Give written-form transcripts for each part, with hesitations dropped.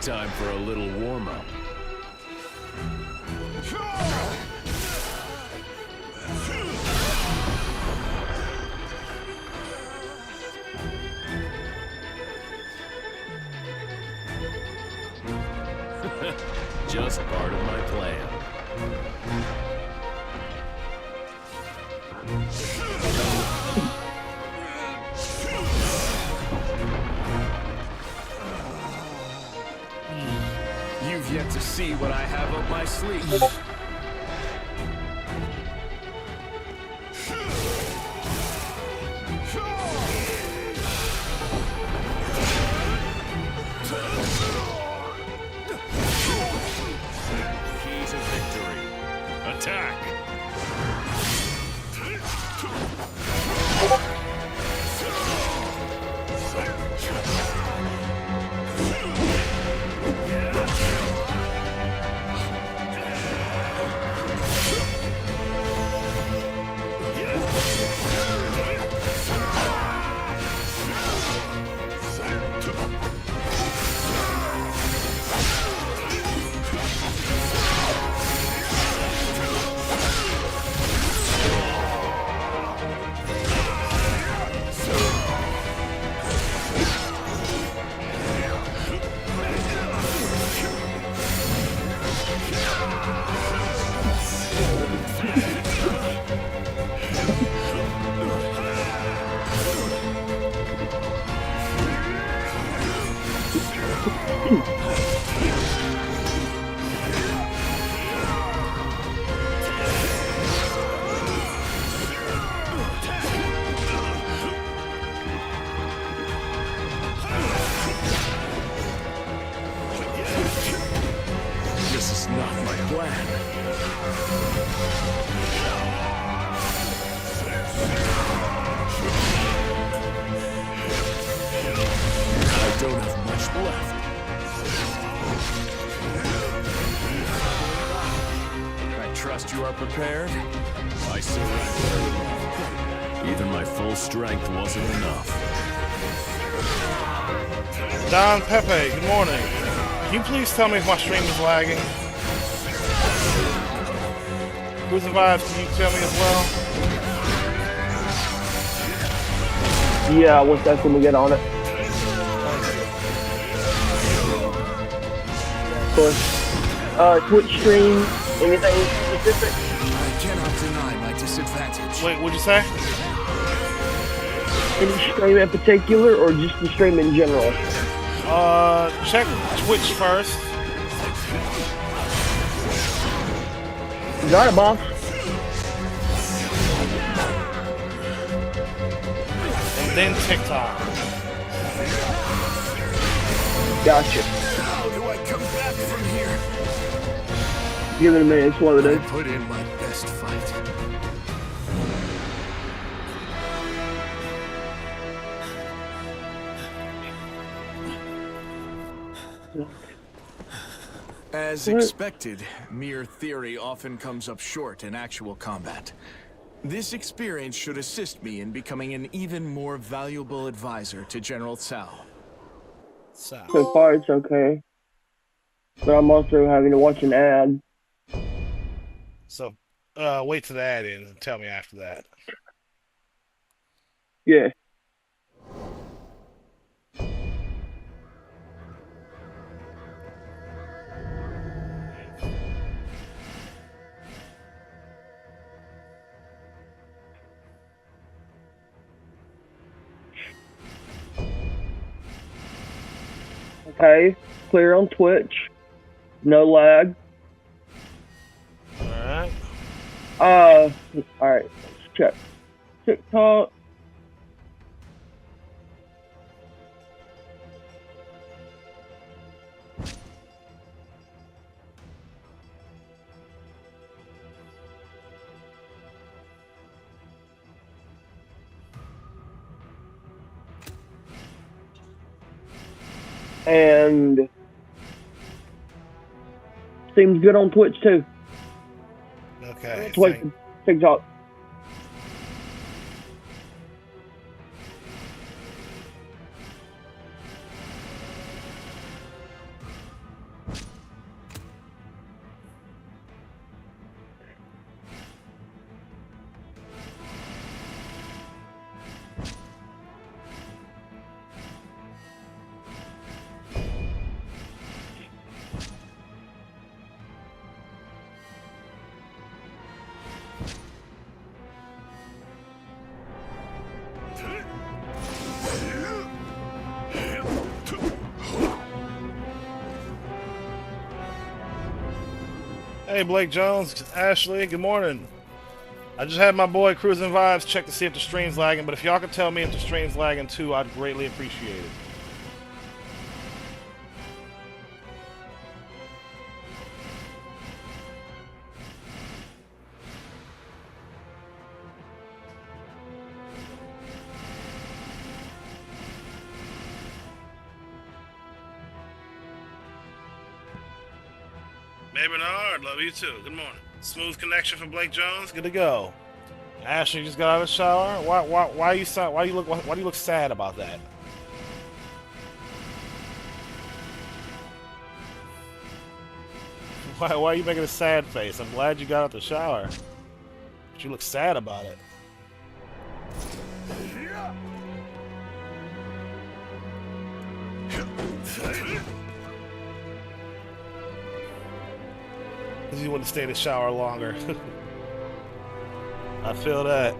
time for a little warm-up. Just part of my plan. You've yet to see what I have up my sleeve. Key to victory. Attack! This is not my plan. I don't have much left. I trust you are prepared. I surrender. Even my full strength wasn't enough. Don Pepe, good morning. Can you please tell me if my stream is lagging? Who's the vibes? Can you tell me as well? Yeah, one second we get on it. Of course. Twitch stream, anything specific? I cannot deny my disadvantage. Wait, what'd you say? Any stream in particular, or just the stream in general? Check Twitch first. Got it, boss. And then TikTok. Gotcha. How do I come back from here? Give it a minute, it's one of I those. put in my best fight. As expected, mere theory often comes up short in actual combat. This experience should assist me in becoming an even more valuable advisor to General Tsao. So far, it's okay. But I'm also having to watch an ad. So, wait till the ad ends and tell me after that. Yeah. Okay, clear on Twitch. No lag. Alright. Alright, let's check. TikTok. And seems good on Twitch too. Okay. Let's wait for TikTok. Hey, Blake Jones, Ashley, good morning. I just had my boy Cruising Vibes check to see if the stream's lagging, but if y'all could tell me if the stream's lagging too, I'd greatly appreciate it. Hey Bernard, love you too. Good morning. Smooth connection for Blake Jones. Good to go. Ashley just got out of the shower. Why you look sad about that? Why are you making a sad face? I'm glad you got out the shower. But you look sad about it. Because you want to stay in the shower longer. I feel that.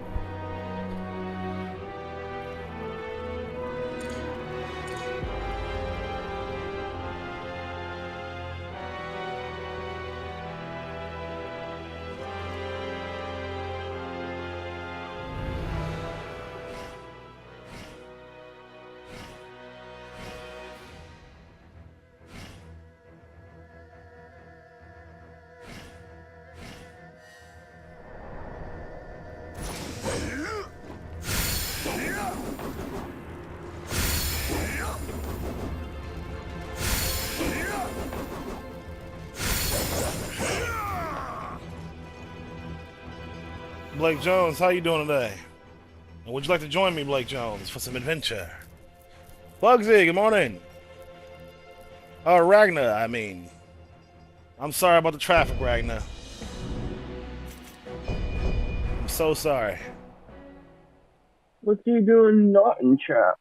Blake Jones, how you doing today? And would you like to join me, Blake Jones, for some adventure? Bugsy, good morning. Ragnar, I mean. I'm sorry about the traffic, Ragnar. I'm so sorry. What's he doing not in chat?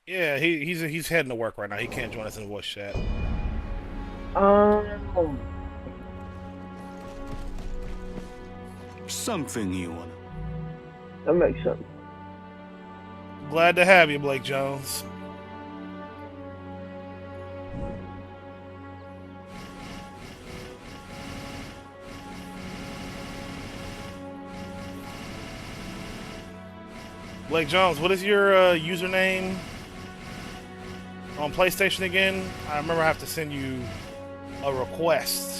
Yeah, he's heading to work right now. He can't join us in the voice chat. Something you want. That makes sense. Glad to have you, Blake Jones. Blake Jones, what is your username on PlayStation again? I remember I have to send you a request.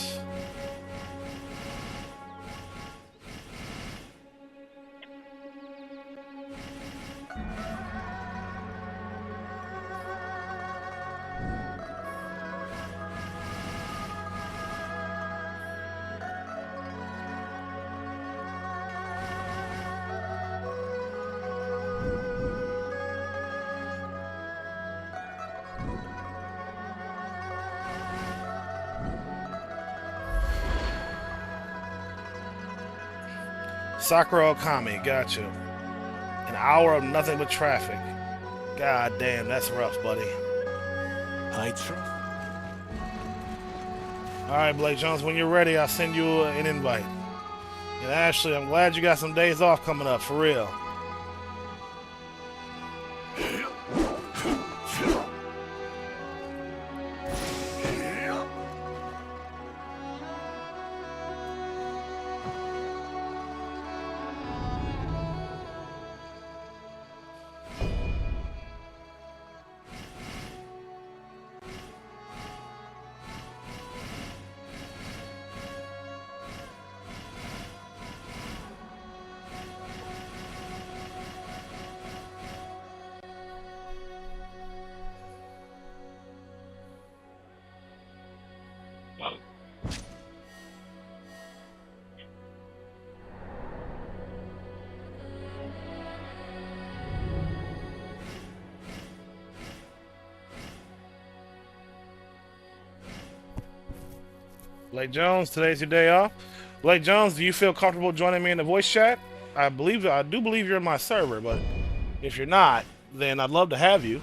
Sakura Okami, gotcha. An hour of nothing but traffic. God damn, that's rough, buddy. I trust. Alright, Blake Jones, when you're ready, I'll send you an invite. And Ashley, I'm glad you got some days off coming up, for real. Blake Jones, today's your day off. Blake Jones, do you feel comfortable joining me in the voice chat? I do believe you're in my server, but if you're not, then I'd love to have you.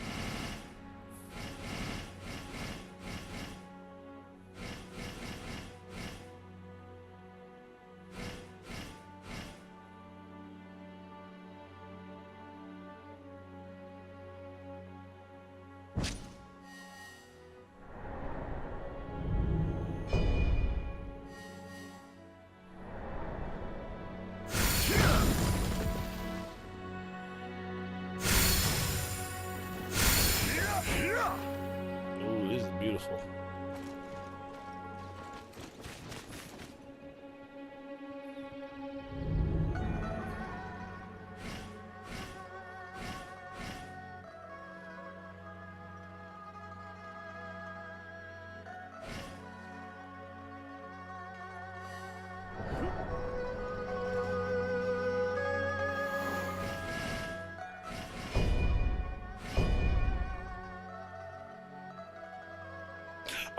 beautiful.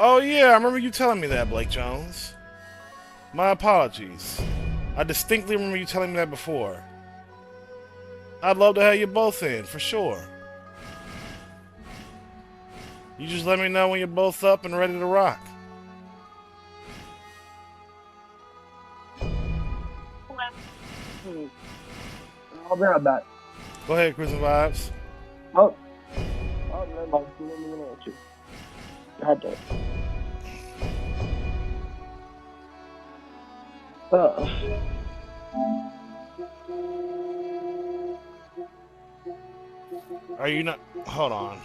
Oh yeah, I remember you telling me that, Blake Jones. My apologies. I distinctly remember you telling me that before. I'd love to have you both in, for sure. You just let me know when you're both up and ready to rock. I'll be right back. Go ahead, Cruising Vibes. Oh, never mind. Let me answer. God damn. Are you not? Hold on.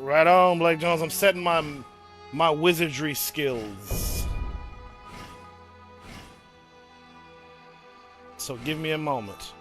Right on, Blake Jones. I'm setting my wizardry skills. So give me a moment.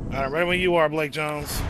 All right, ready when you are, Blake Jones.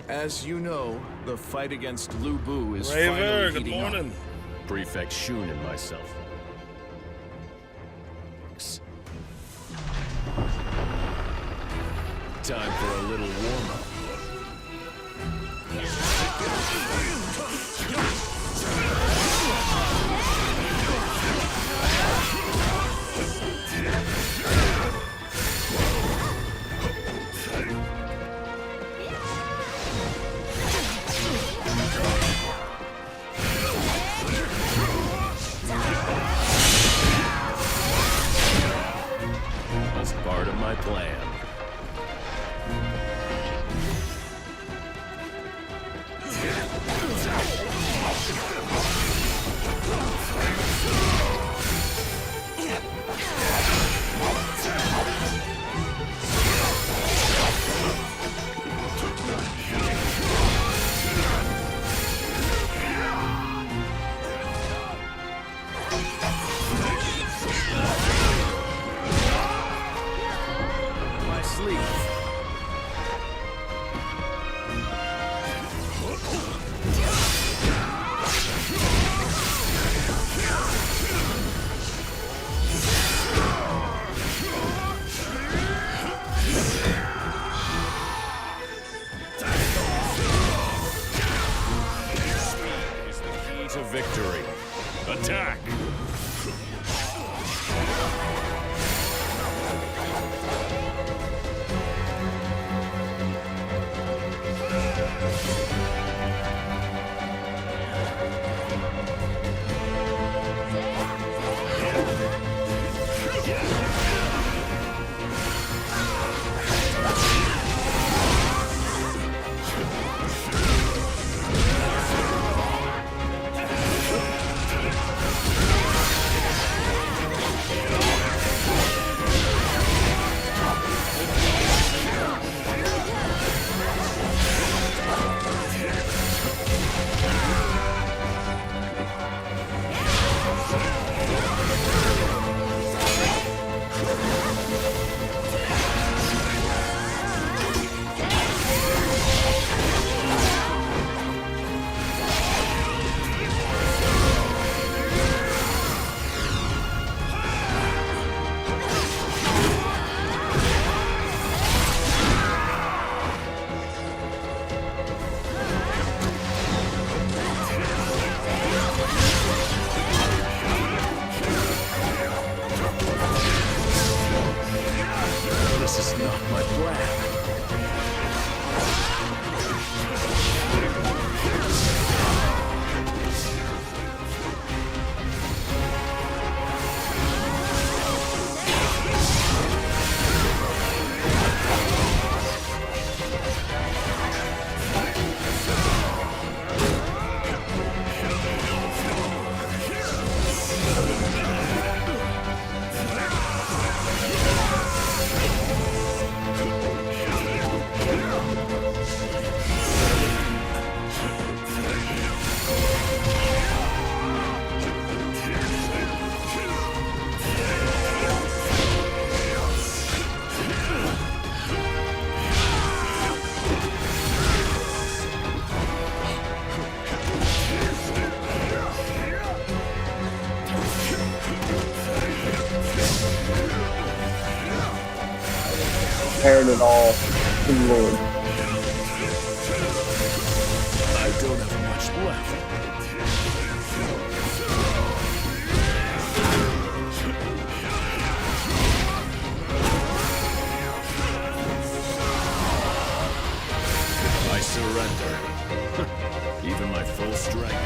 As you know, the fight against Lu Bu is Raver, finally good heating up. morning. Prefect Shun and myself. Time for a little warm-up. As part of my plan. My sleeve. Is the key to victory. Attack! This is not my plan. Compared it all to the Lord. I don't have much left. I surrender. Even my full strength.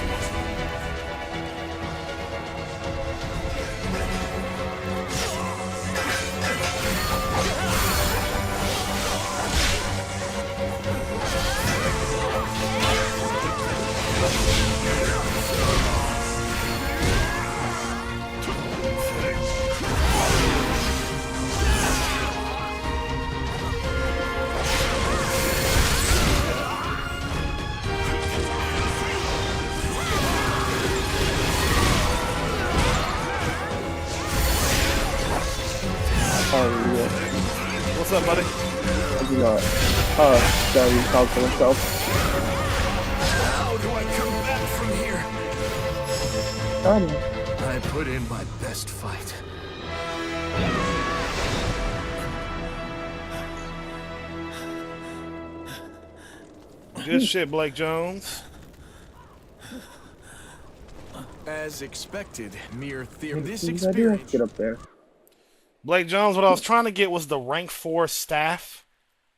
Oh, yeah. What's up, buddy? I do not. Sorry, you talk to myself. How do I come back from here? I put in my best fight. Good shit, Blake Jones. As expected, mere theory. This I do have to experience. get up there. Blake Jones, what I was trying to get was the rank 4 staff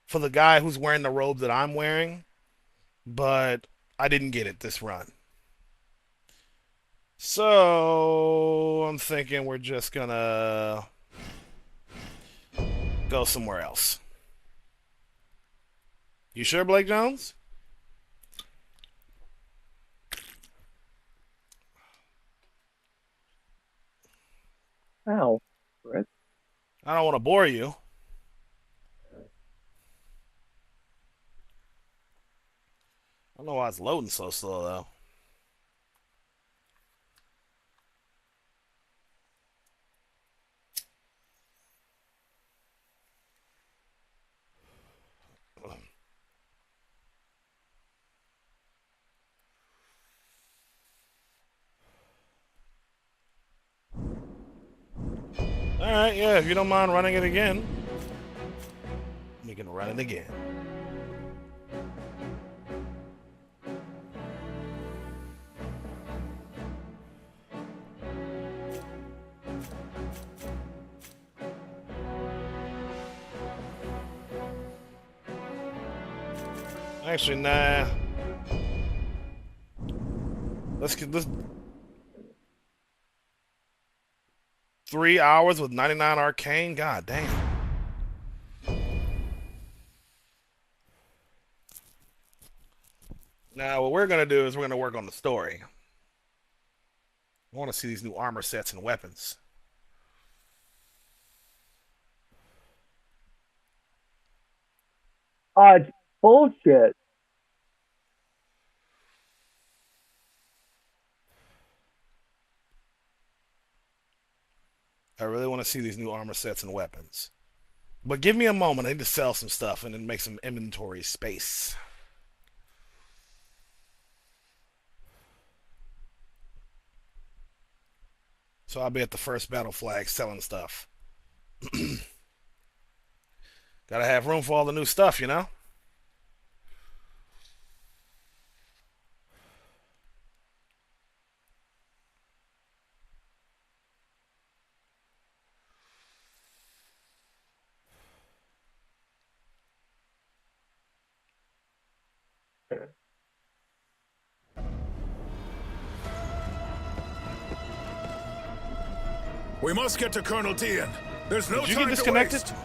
for the guy who's wearing the robe that I'm wearing, but I didn't get it this run. So I'm thinking we're just gonna go somewhere else. You sure, Blake Jones? Ow. Brett. I don't want to bore you. I don't know why it's loading so slow, though. Alright, yeah, if you don't mind running it again, we can run it again. Actually, nah. Let's get this. 3 hours with 99 arcane? God damn. Now, what we're going to do is we're going to work on the story. I want to see these new armor sets and weapons. Oh, it's bullshit. I really want to see these new armor sets and weapons. But give me a moment. I need to sell some stuff and then make some inventory space. So I'll be at the first battle flag selling stuff. Gotta have room for all the new stuff, you know? We must get to Colonel Dian. There's no Did you time get disconnected? to waste.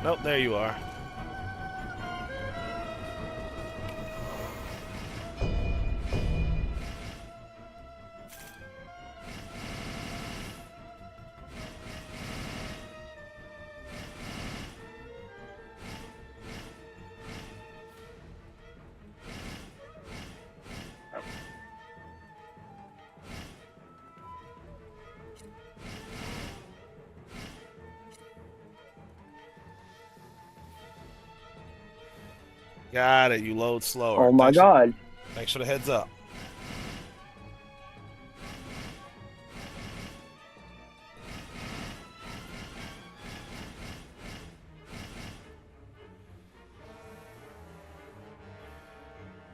Nope, there you are. Got it, you load slower. Oh my god. Thanks for the heads up.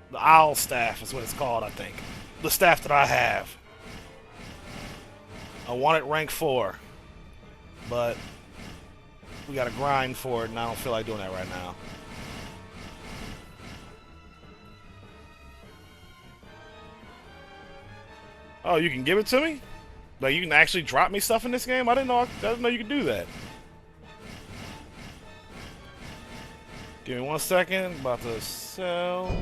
The owl staff is what it's called, I think. The staff that I have. I want it rank 4. But we gotta grind for it, and I don't feel like doing that right now. Oh, you can give it to me? Like, you can actually drop me stuff in this game? I didn't know you could do that. Give me 1 second. About to sell.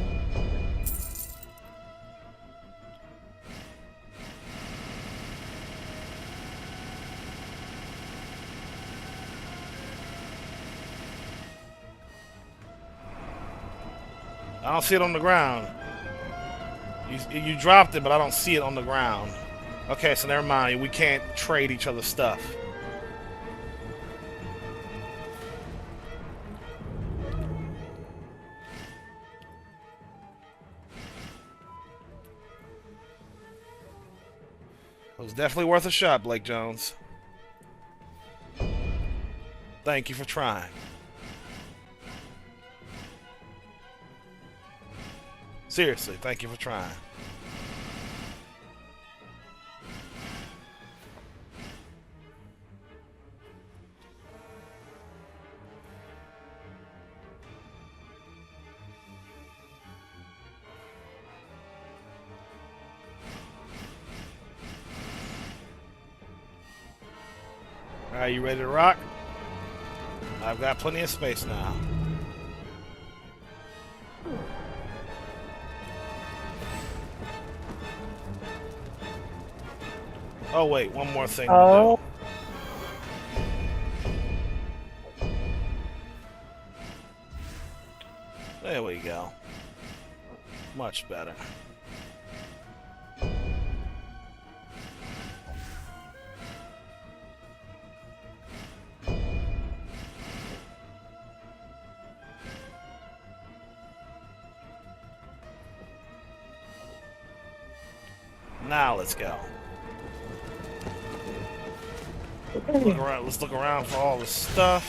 I don't see it on the ground. You dropped it, but I don't see it on the ground. Okay, so never mind. We can't trade each other's stuff. was definitely worth a shot, Blake Jones. Thank you for trying. Seriously, thank you for trying. Alright, you ready to rock? I've got plenty of space now. Oh wait, one more thing to do. There we go. Much better. Now let's go. Look around, let's look around for all the stuff.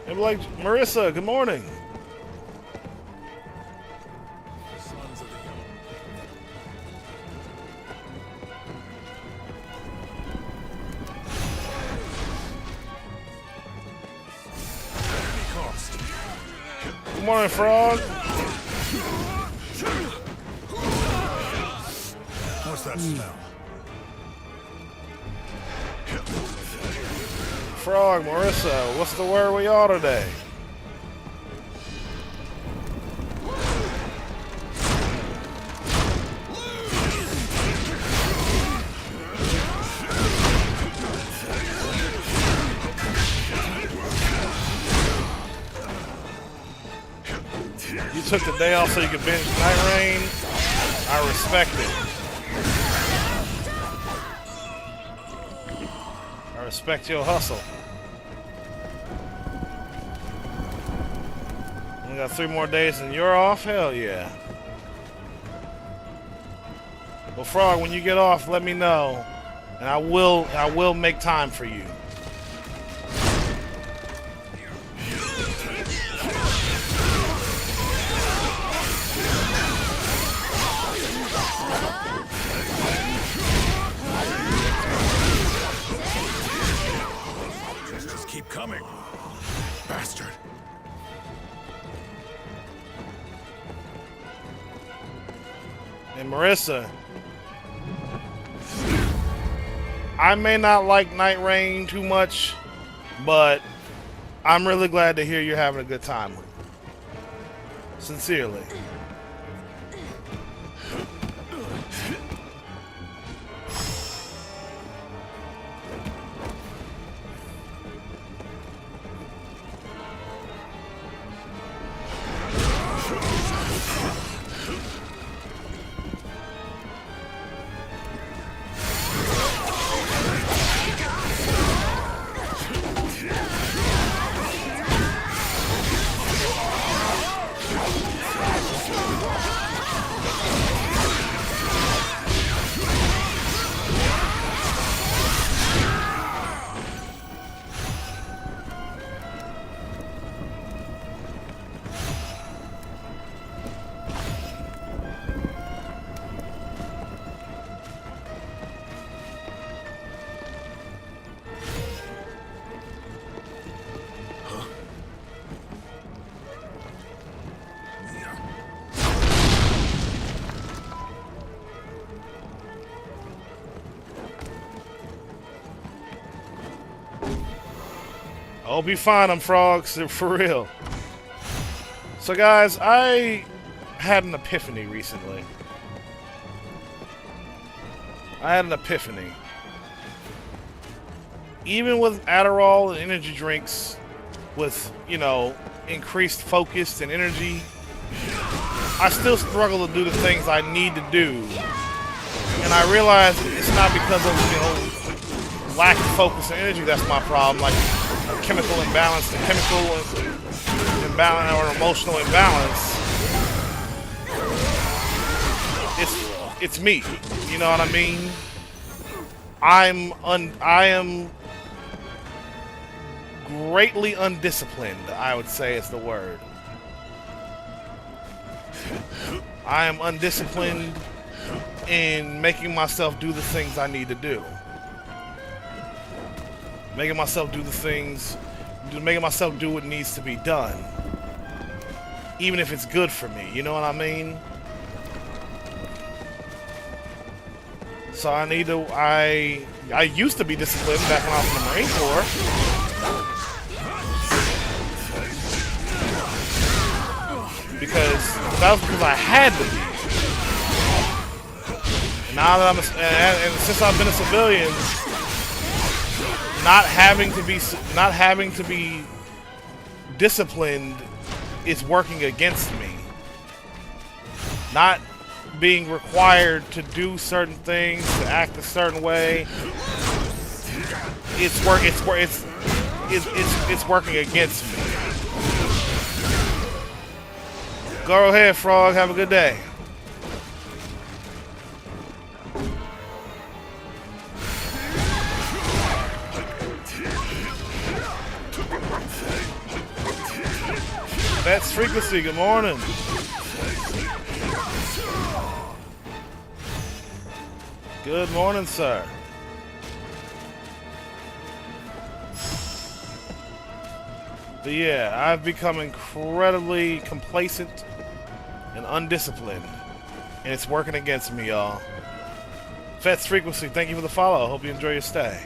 Hey, like Marissa, good morning. Good morning, Frog. What's that smell? Frog, Marissa, what's the word we are today? You took the day off so you could binge Night Rain. I respect it. I respect your hustle. We got 3 more days and you're off? Hell yeah. Well, Frog, when you get off, let me know, and I will make time for you. Just keep coming, bastard. And Marissa, I may not like Night Rain too much, but I'm really glad to hear you're having a good time with it. Sincerely. I hope you find them, Frogs, for real. So guys, I had an epiphany recently. Even with Adderall and energy drinks, with, you know, increased focus and energy, I still struggle to do the things I need to do. And I realize it's not because of, you know, lack of focus and energy that's my problem. Like, chemical imbalance, the chemical imbalance or emotional imbalance. it's me. You know what I mean? I am greatly undisciplined, I would say is the word. I am undisciplined in making myself do the things I need to do. Making myself do the things, making myself do what needs to be done. Even if it's good for me, you know what I mean? So I need to, I used to be disciplined back when I was in the Marine Corps. Because that was because I had to be. And now that and since I've been a civilian, not having to be disciplined is working against me. Not being required to do certain things, to act a certain way, it's working against me. Go ahead, Frog. Have a good day. That's Frequency. Good morning. Good morning, sir. But yeah, I've become incredibly complacent and undisciplined, and it's working against me, y'all. Fet's Frequency, thank you for the follow. Hope you enjoy your stay.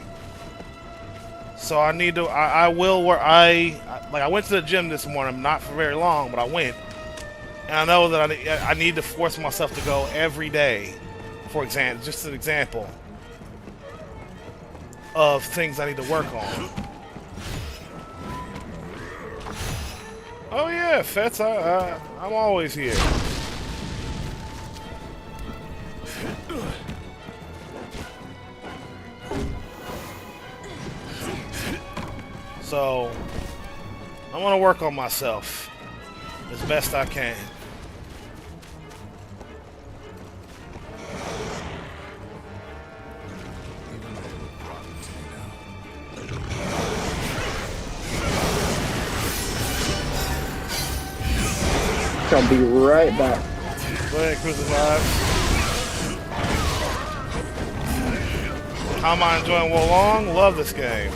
So I need to, I will work. I went to the gym this morning, not for very long, but I went, and I know that I need to force myself to go every day. For example, just an example of things I need to work on. Oh yeah, Fets, I'm always here. So, I want to work on myself as best I can. I'll be right back. Go ahead, Crucify. How am I enjoying Wolong? Love this game.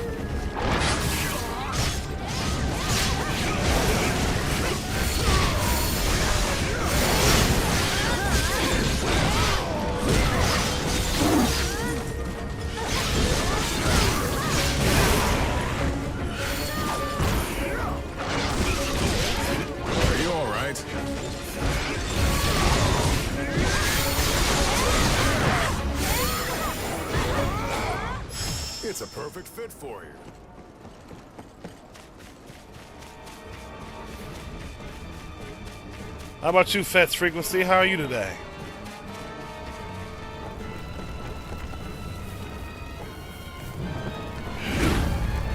Are you all right? It's a perfect fit for you. How about you, Fet's Frequency? How are you today?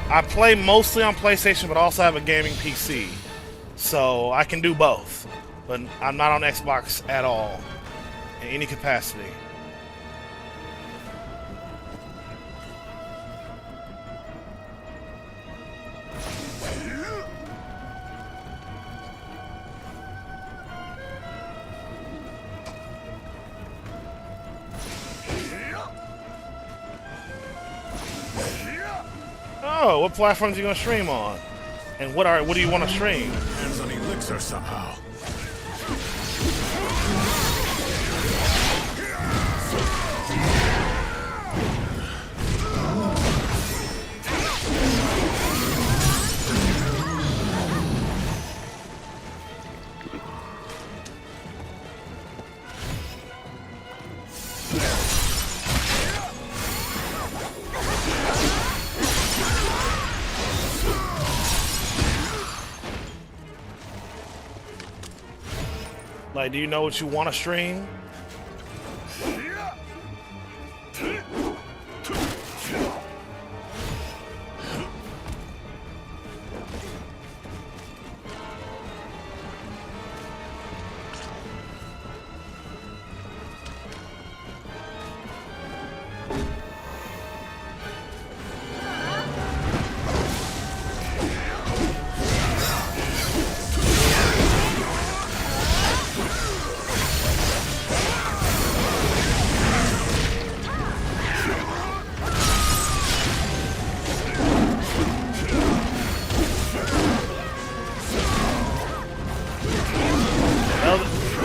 I play mostly on PlayStation, but also have a gaming PC. So I can do both. But I'm not on Xbox at all, in any capacity. Oh, what platforms are you gonna stream on? And what do you want to stream? Hands on elixir somehow. Like, do you know what you want to stream?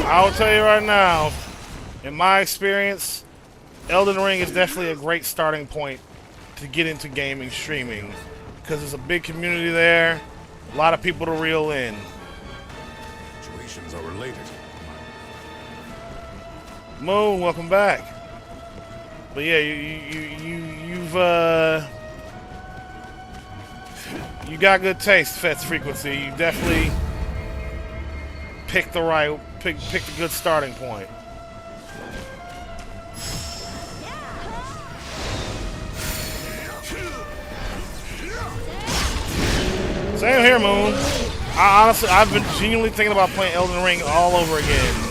I will tell you right now, in my experience, Elden Ring is definitely a great starting point to get into gaming streaming because there's a big community there, a lot of people to reel in. Situations are related. Moon, welcome back. But yeah, you've you got good taste, Fet's Frequency. You definitely picked the picked a good starting point. Same here, Moon. I've been genuinely thinking about playing Elden Ring all over again.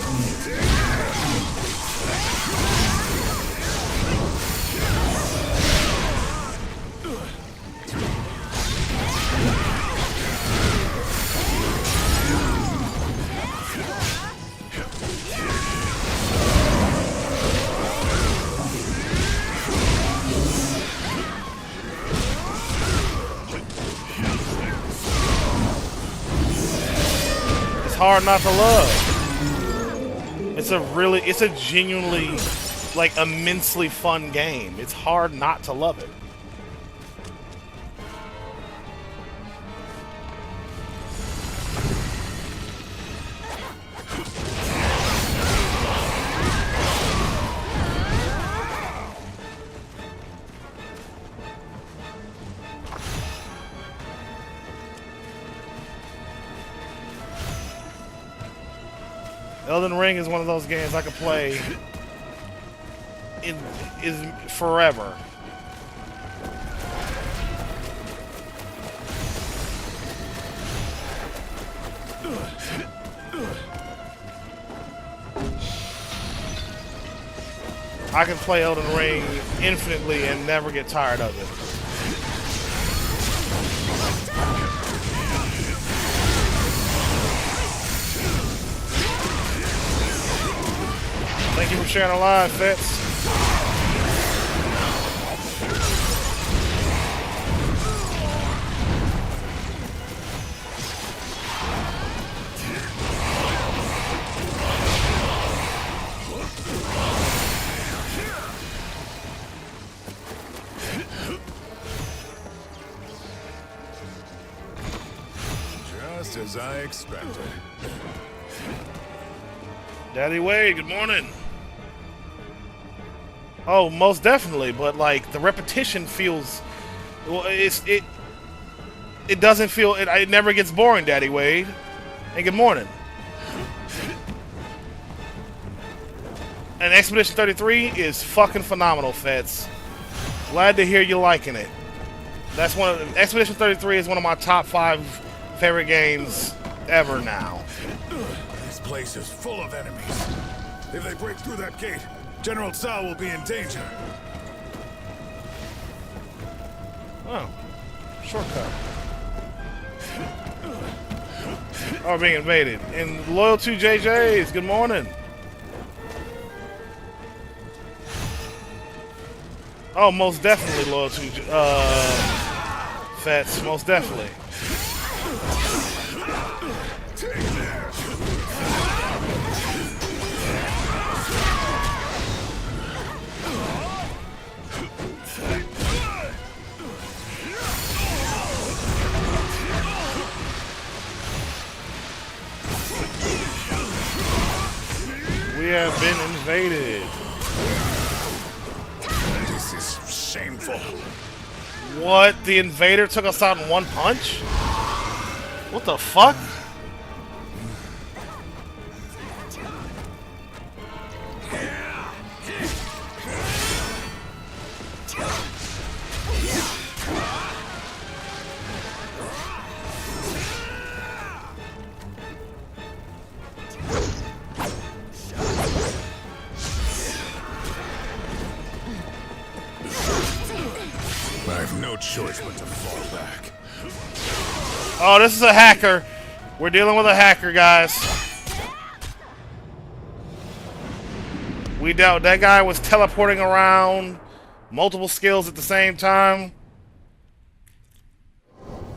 Hard not to love. It's a genuinely, like, immensely fun game. It's hard not to love it. Elden Ring is one of those games I could play is forever. I can play Elden Ring infinitely and never get tired of it. Thank you for sharing a live, Fitz. Just as I expected. Daddy Wade, good morning. Oh, most definitely, but like the repetition feels, well, it doesn't feel, it never gets boring, Daddy Wade. And good morning. And Expedition 33 is fucking phenomenal, Feds. Glad to hear you liking it. That's Expedition 33 is one of my top 5 favorite games ever now. This place is full of enemies. If they break through that gate, General Tsao will be in danger. Oh, shortcut. Oh, being invaded. And Loyal 2 JJs, good morning. Oh, most definitely Loyal 2 Fats, most definitely. We have been invaded. This is shameful. What? The invader took us out in one punch? What the fuck? I have no choice but to fall back. Oh, this is a hacker. We're dealing with a hacker, guys. We doubt that guy was teleporting around multiple skills at the same time.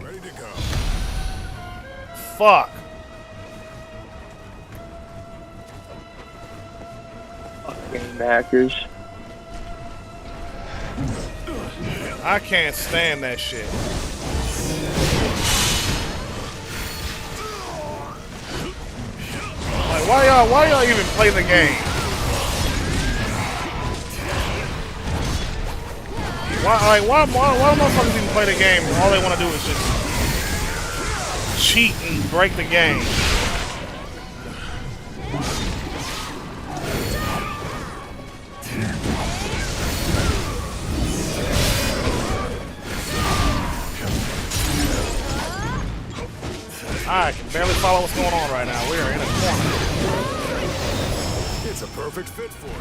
Ready to go. Fuck. hackers. I can't stand that shit. Like, why y'all even play the game? Why motherfuckers even play the game? All they want to do is just cheat and break the game. I can barely follow what's going on right now. We are in a corner. It's a perfect fit for it.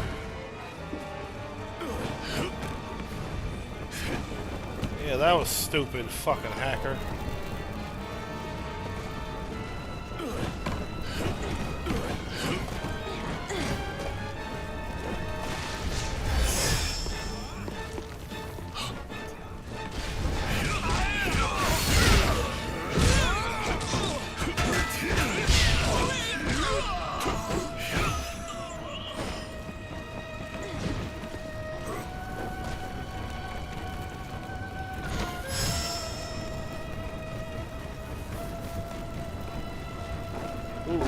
Yeah, that was stupid, fucking hacker.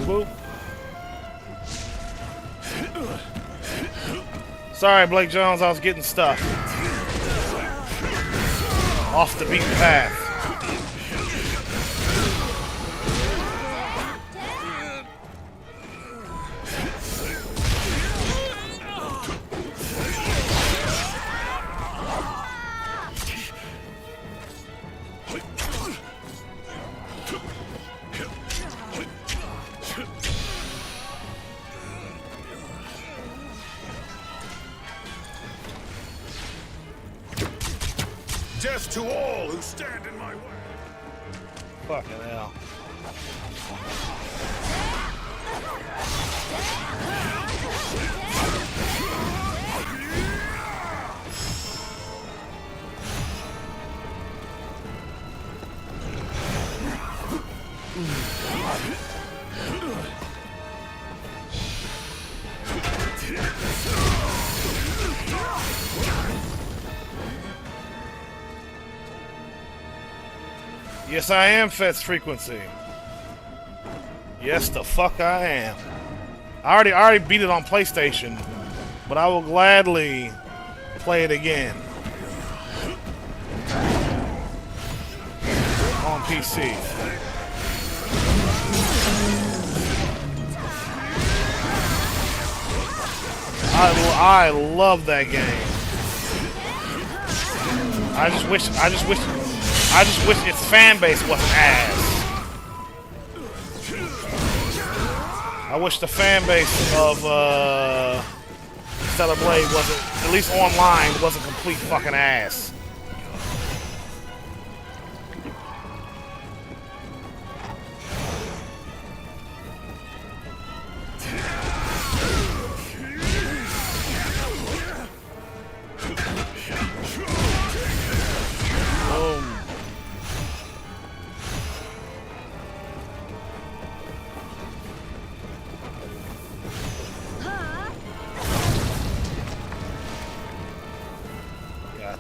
Boop. Sorry, Blake Jones, I was getting stuck. Off the beaten path. Death to all who stand in my way. Fucking hell. Yes, I am Fet's Frequency. Yes, the fuck I am. I already beat it on PlayStation, but I will gladly play it again on PC. I love that game. I just wish its fan base wasn't ass. I wish the fan base of Stellar Blade wasn't, at least online, wasn't complete fucking ass.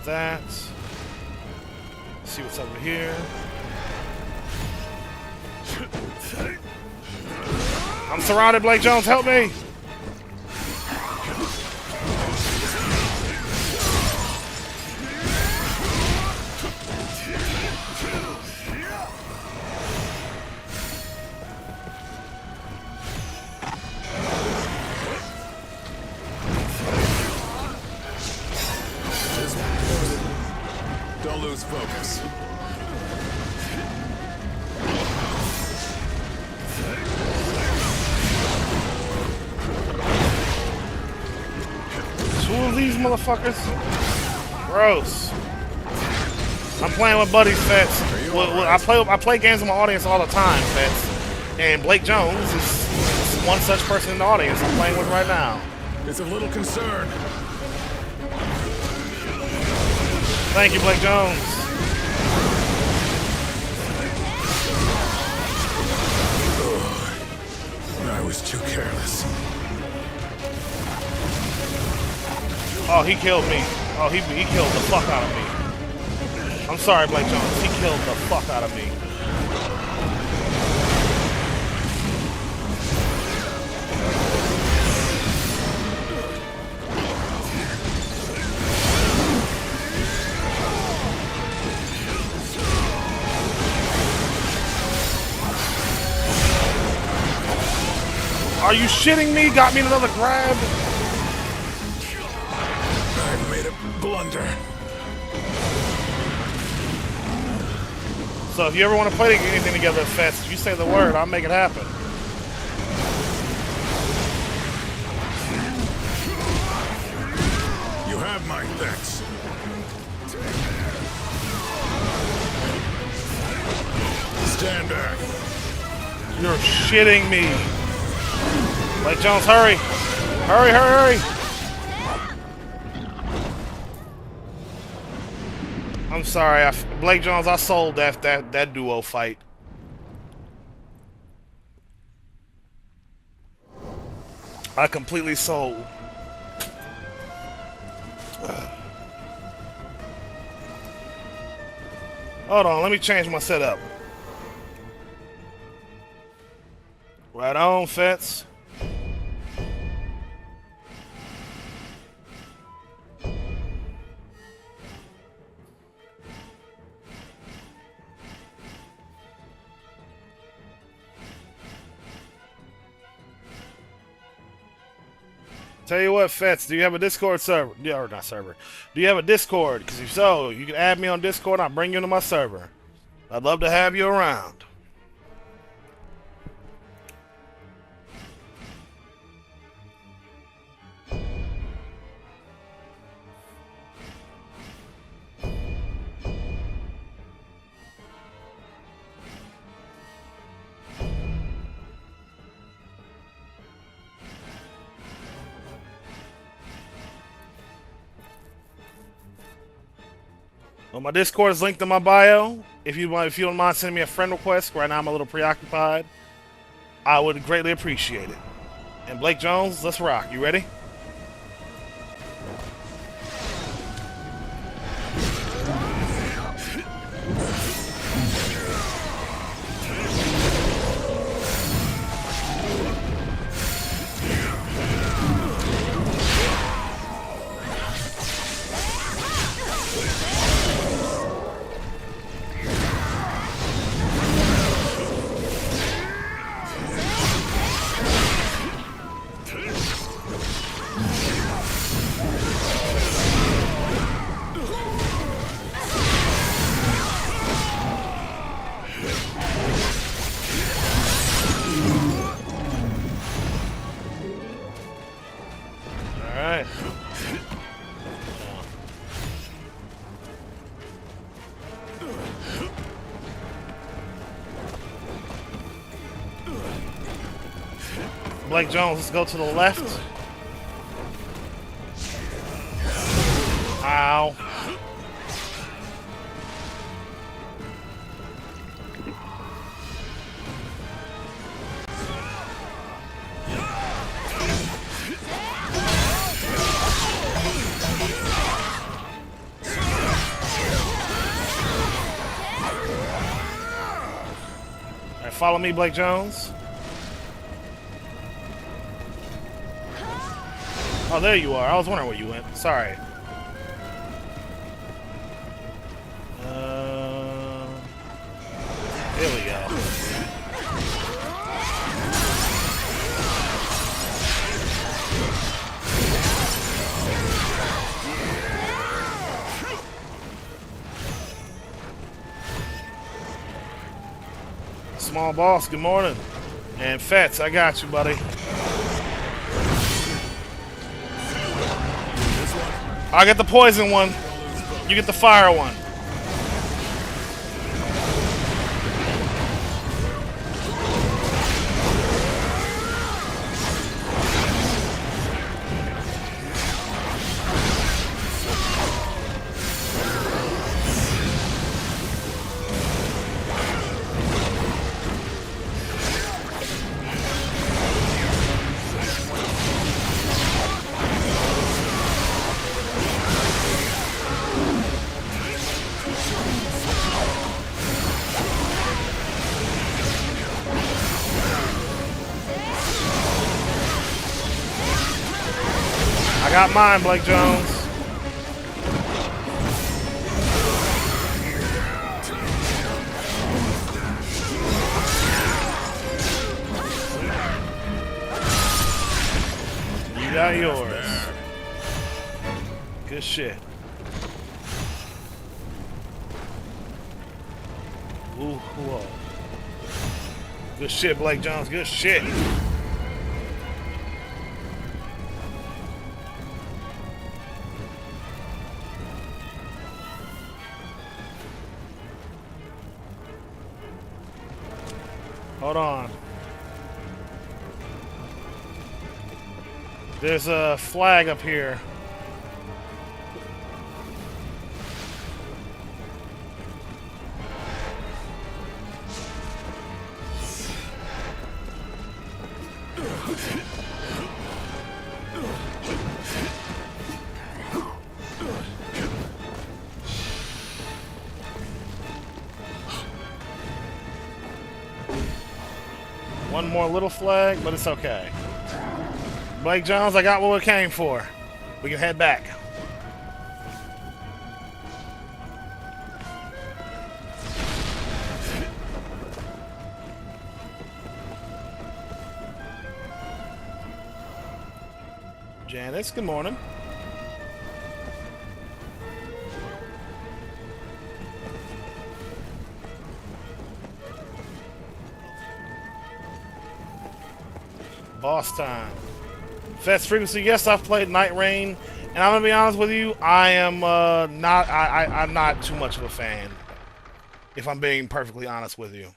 That. See what's over here. I'm surrounded, Blake Jones, help me! Don't lose focus. Two of these motherfuckers? Gross. I'm playing with buddies, Fets. I play games with my audience all the time, Fets. And Blake Jones is one such person in the audience I'm playing with right now. It's a little concern. Thank you, Blake Jones. I was too careless. Oh, he killed me. Oh, he killed the fuck out of me. I'm sorry, Blake Jones. He killed the fuck out of me. Are you shitting me? Got me another grab? I made a blunder. So if you ever want to play anything together, Fest, you say the word, I'll make it happen. You have my thanks. Stand back. You're shitting me. Blake Jones, hurry. Hurry, hurry, hurry. I'm sorry, Blake Jones, I sold that duo fight. I completely sold. Hold on, let me change my setup. Right on, Fets. Tell you what, Fets, do you have a Discord server? Yeah, or not server. Do you have a Discord? Because if so, you can add me on Discord and I'll bring you into my server. I'd love to have you around. Well, my Discord is linked in my bio. If you don't mind sending me a friend request, right now I'm a little preoccupied, I would greatly appreciate it. And Blake Jones, let's rock. You ready? Blake Jones, let's go to the left. Ow. All right, follow me, Blake Jones. Oh, there you are. I was wondering where you went. Sorry. There we go. Small boss, good morning. And Fats, I got you, buddy. I get the poison one. You get the fire one. got mine, Blake Jones. You got yours. Good shit. Ooh, whoa. Good shit, Blake Jones. Good shit. Hold on. There's a flag up here. One more little flag, but it's okay. Blake Jones, I got what we came for. We can head back. Janice, good morning. Boss time. Fest frequency, yes, I've played Night Rain, and I'm gonna be honest with you, I am not. I'm not too much of a fan. If I'm being perfectly honest with you,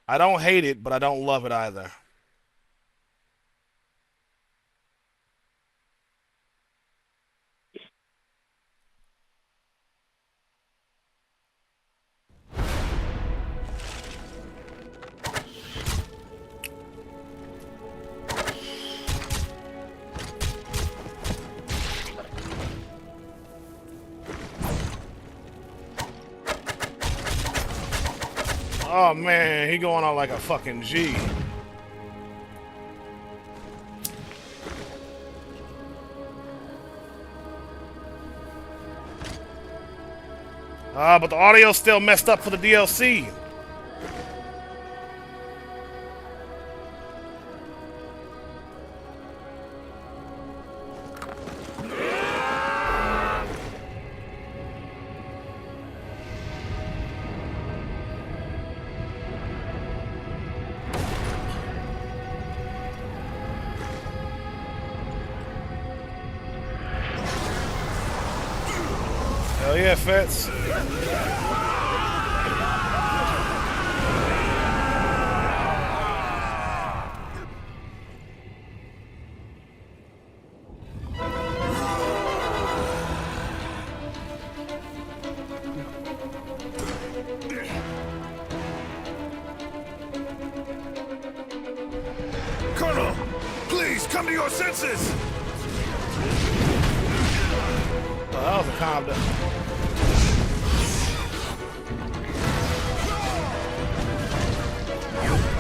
I don't hate it, but I don't love it either. Oh man, he going on like a fucking G. But the audio's still messed up for the DLC. Hell yeah, Fetz. Colonel, please come to your senses! Oh, that was a combo.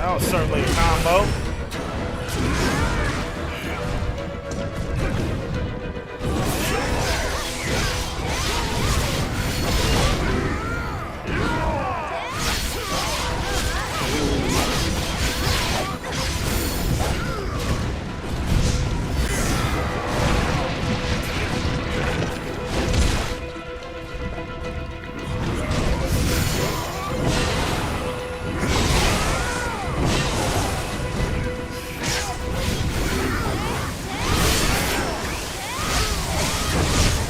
That was certainly a combo.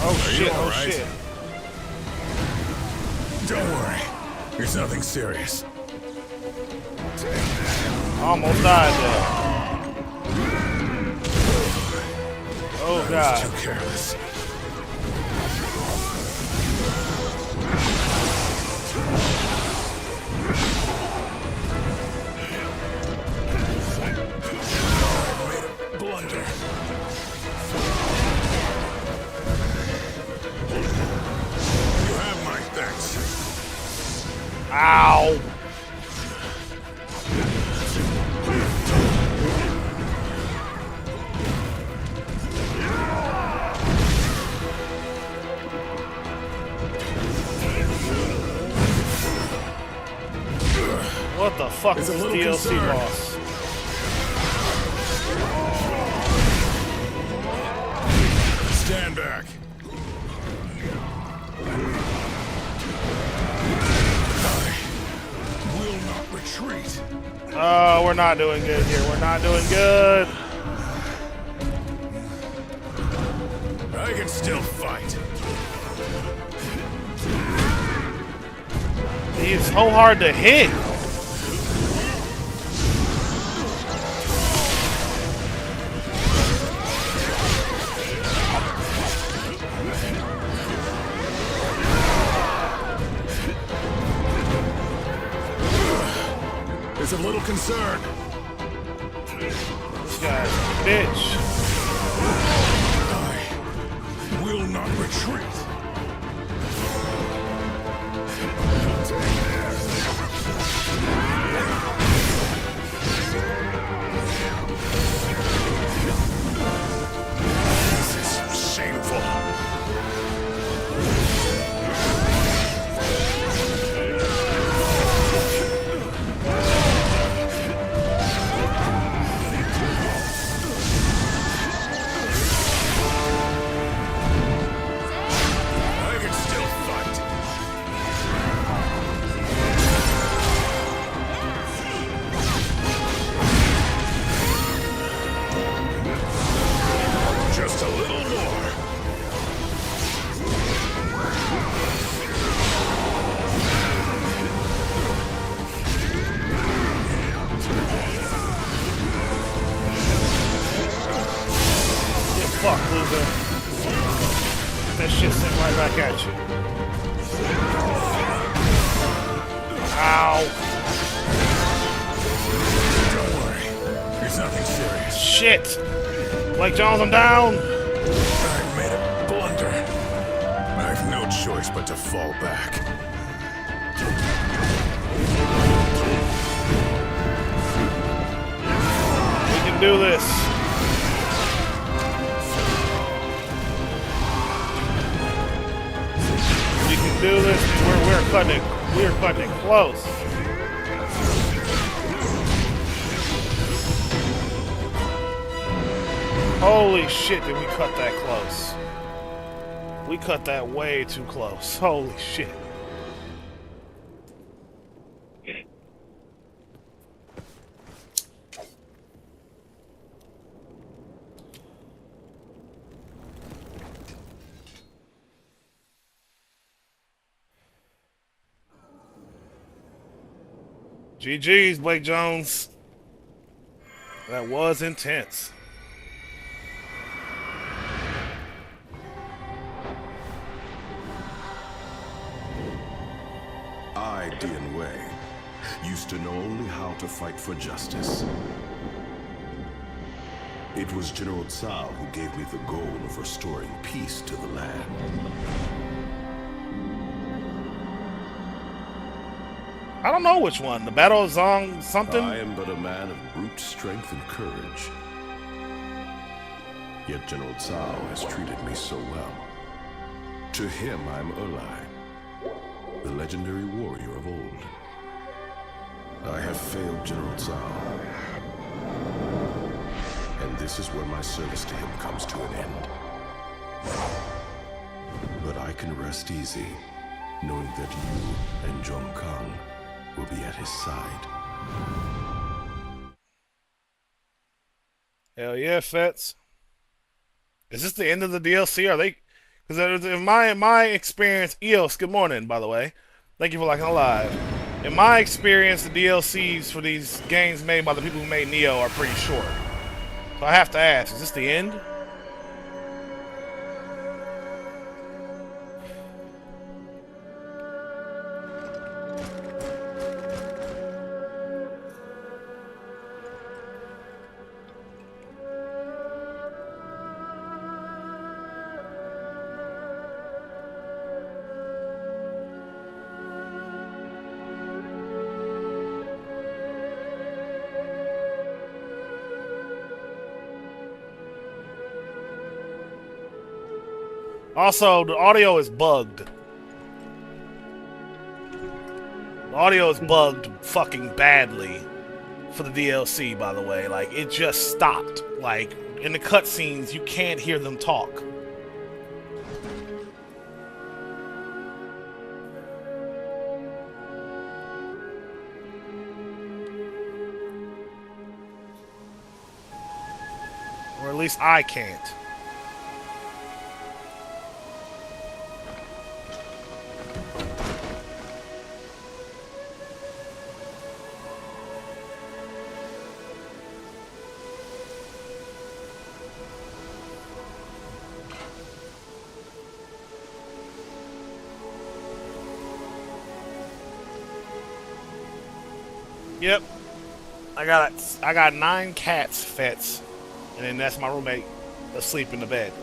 Oh shit. Don't worry. It's nothing serious. Almost died there. Oh I was god. too careless. I made a blunder. You have my thanks. Ow. fuck is It's a this little DLC concerned. boss? Stand back. I will not retreat. Oh, we're not doing good here. We're not doing good. I can still fight. He's so hard to hit. It's a little concerned. This guy's a bitch. I will not retreat. This is shameful. I can still fight. Just a little more. Get fucked, loser. That shit sent right back at you. Ow. Don't worry. It's nothing serious. Shit. Blake Jones, I'm down. I've made a blunder. I've no choice but to fall back. We can do this. We can do this. We're cutting it close. Holy shit, did we cut that close? We cut that way too close. Holy shit. GG's, Blake Jones. That was intense. I, Dian Wei, used to know only how to fight for justice. It was General Cao who gave me the goal of restoring peace to the land. I don't know which one. The Battle of Zong something? I am but a man of brute strength and courage. Yet General Cao has treated me so well. To him, I'm Erlai, the legendary warrior of old. I have failed General Cao, and this is where my service to him comes to an end. But I can rest easy, knowing that you and Zhong Kang will be at his side. Hell yeah, Fets. Is this the end of the DLC? Are they? Because in my experience, EOS, good morning, by the way. Thank you for liking the live. In my experience, the DLCs for these games made by the people who made Neo are pretty short. So I have to ask, is this the end? Also, the audio is bugged. The audio is bugged fucking badly for the DLC, by the way. Like, it just stopped. Like, in the cutscenes, you can't hear them talk. Or at least I can't. Yep. I got 9 cats, Fets. And then that's my roommate asleep in the bed.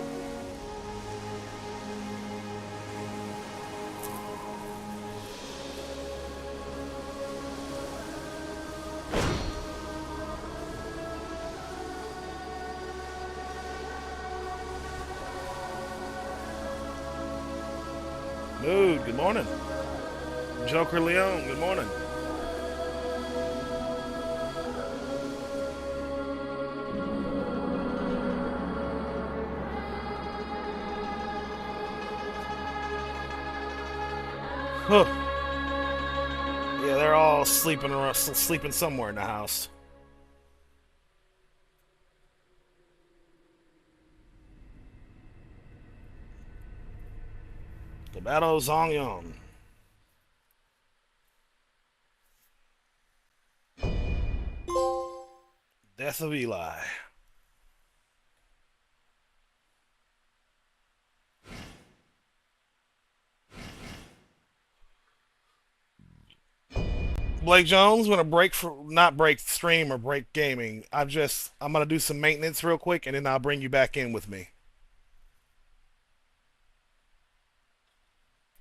Mood, good morning. Joker Leon, good morning. Huh. Yeah, they're all sleeping somewhere in the house. The Battle of Zhongyong. Death of Eli. Blake Jones, gonna not break stream or break gaming. I'm gonna do some maintenance real quick and then I'll bring you back in with me.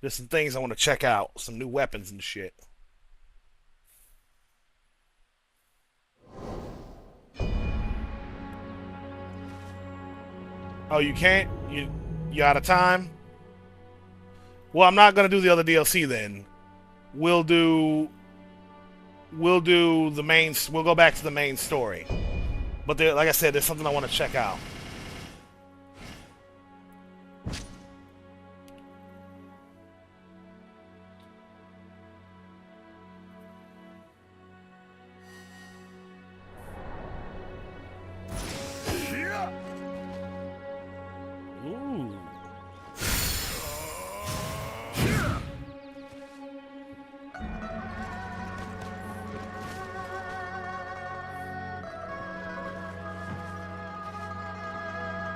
There's some things I want to check out, some new weapons and shit. Oh, you can't? You out of time? Well, I'm not gonna do the other DLC then. We'll do the main. We'll go back to the main story. But there, like I said, there's something I want to check out. Ooh.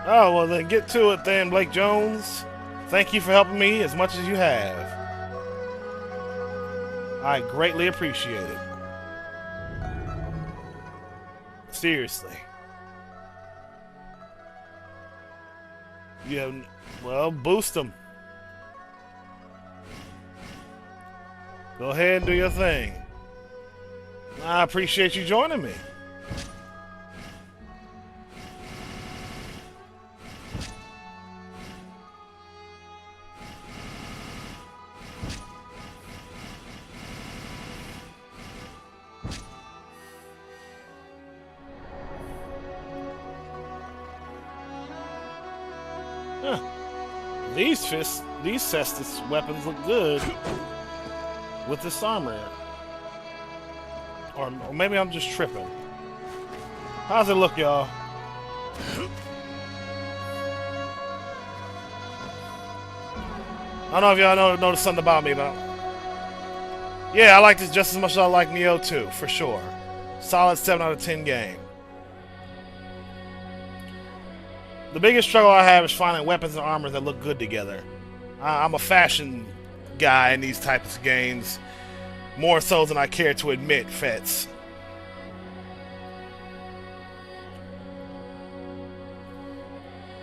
Oh, well then get to it then, Blake Jones. Thank you for helping me as much as you have. I greatly appreciate it. Seriously. You have, well, boost them. Go ahead and do your thing. I appreciate you joining me. Huh. These Cestus weapons look good with this armor. Or maybe I'm just tripping. How's it look, y'all? I don't know if y'all noticed something about me, but yeah, I like this just as much as I like Neo 2, for sure. Solid 7 out of 10 game. The biggest struggle I have is finding weapons and armor that look good together. I'm a fashion guy in these types of games, more so than I care to admit, Fets.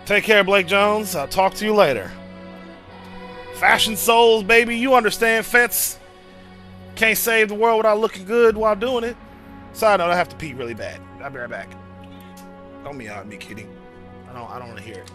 Take care, Blake Jones. I'll talk to you later. Fashion souls, baby. You understand, Fets. Can't save the world without looking good while doing it. Side note, I have to pee really bad. I'll be right back. Don't meow at me, kitty. I don't want to hear it.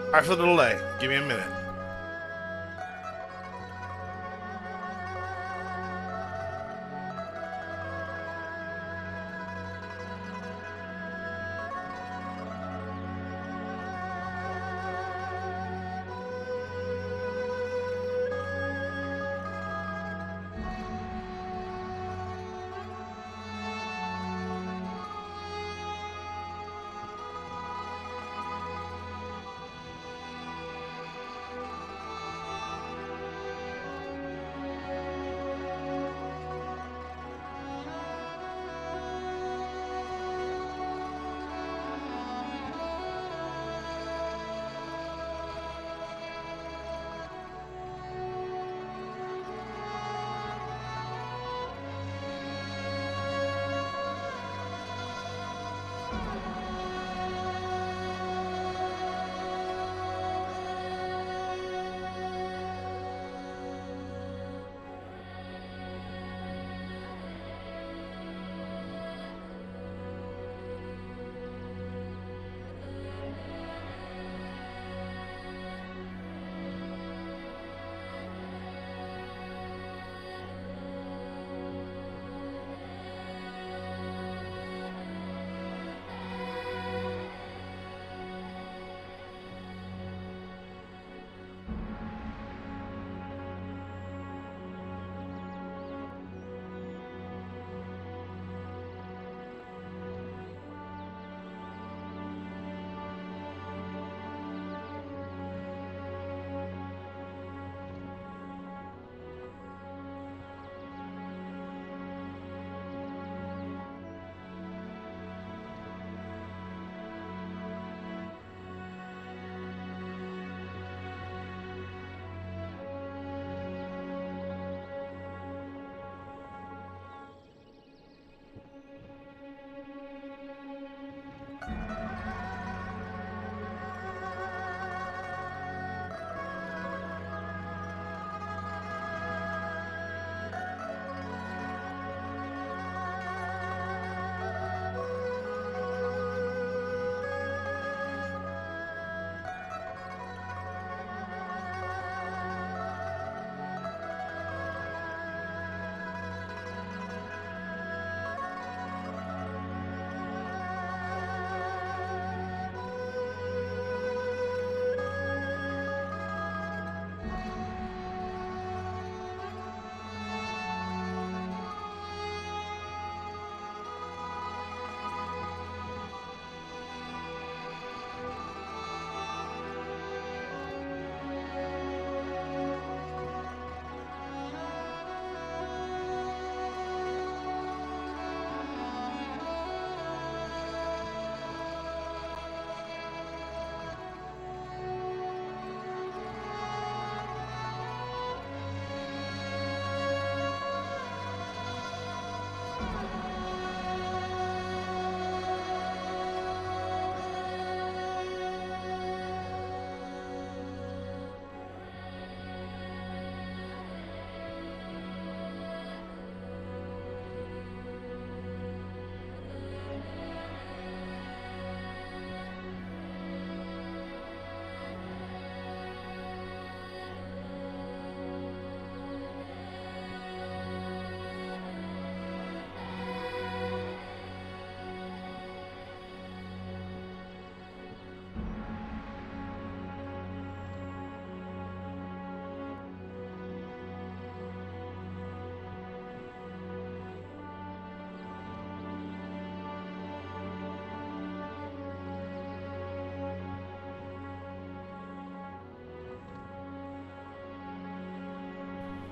Alright, for the delay. Give me a minute.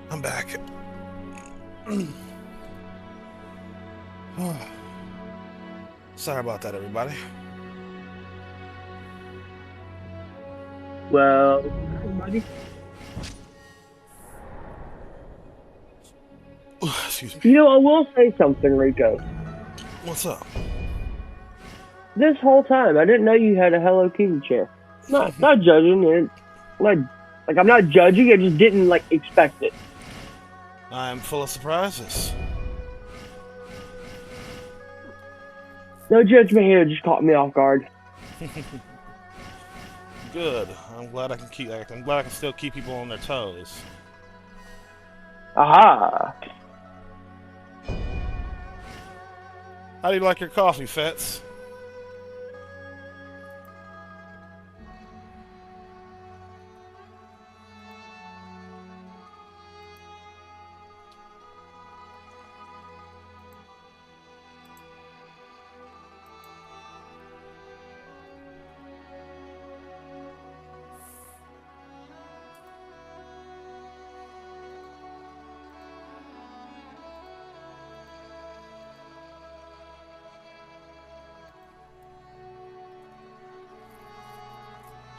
I'm back. Sorry about that, everybody. Well, buddy. Excuse me. You know, I will say something, Rico. What's up? This whole time, I didn't know you had a Hello Kitty chair. Not judging it. Like I'm not judging. I just didn't expect it. I'm full of surprises. No judgment here. It just caught me off guard. Good. I'm glad I can keep. I'm glad I can still keep people on their toes. Aha! How do you like your coffee, Fetz?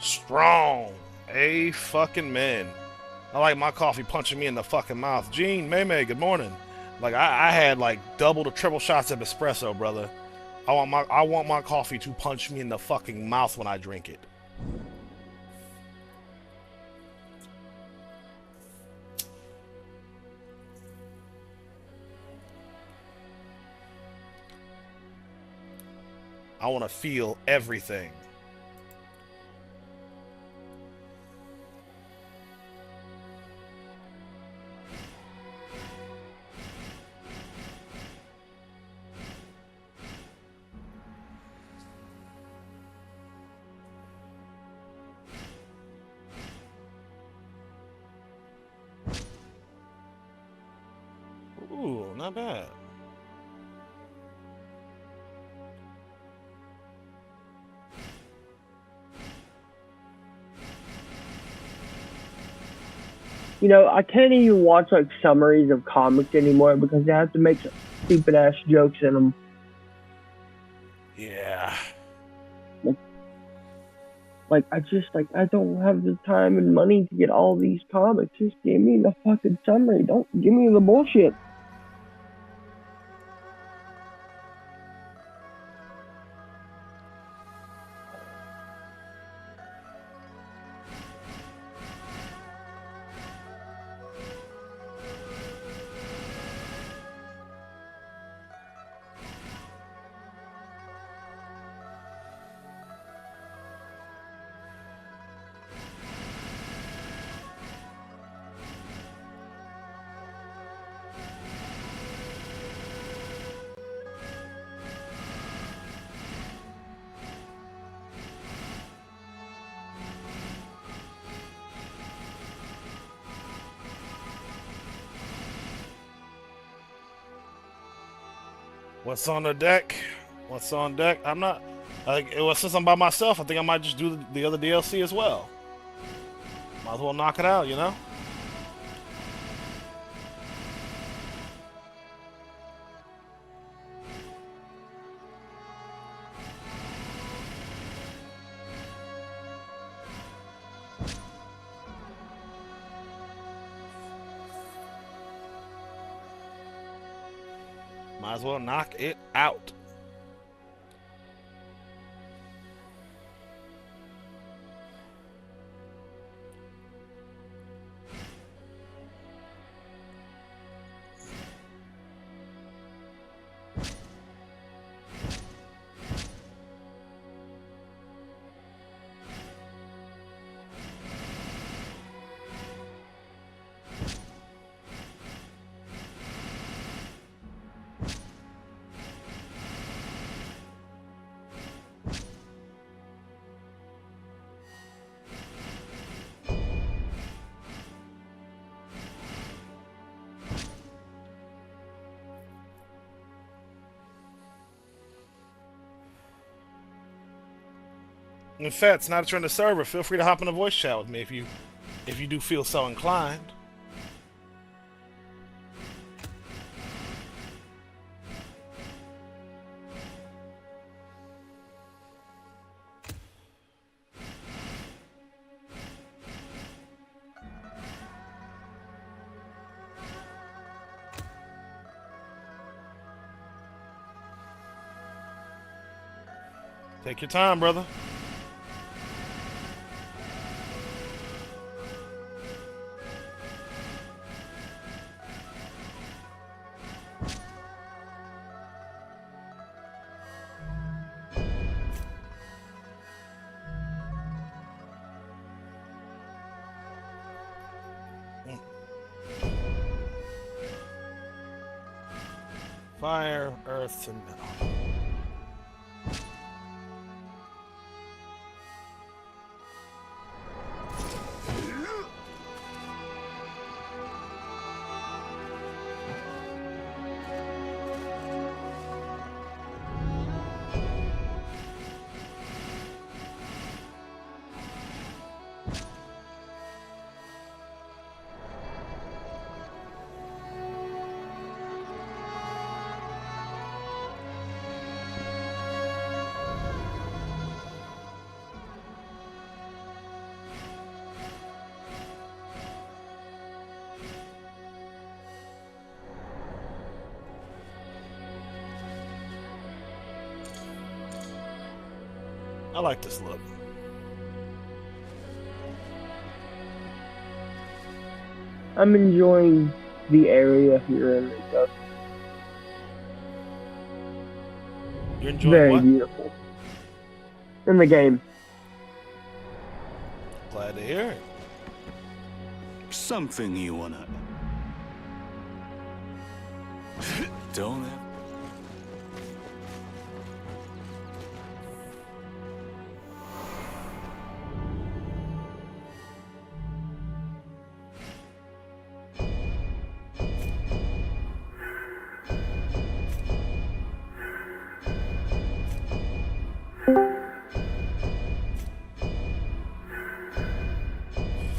Strong. A fucking man. I like my coffee punching me in the fucking mouth. Gene, Maymay, good morning. Like I had like double to triple shots of espresso, brother. I want my coffee to punch me in the fucking mouth when I drink it. I want to feel everything. Ooh, not bad. You know, I can't even watch like summaries of comics anymore because they have to make some stupid ass jokes in them. Yeah. Like I don't have the time and money to get all these comics. Just give me the fucking summary. Don't give me the bullshit. What's on the deck? What's on deck? I'm not. Since I'm by myself, I think I might just do the other DLC as well. Might as well knock it out, you know? Might as well knock it out. In fact, now that you're in the server, feel free to hop in a voice chat with me if you do feel so inclined. Take your time, brother. fire, earth, and metal. I like this look. I'm enjoying the area here in Rico. You're enjoying Very what? beautiful. In the game. Glad to hear it. Something you wanna... Don't have...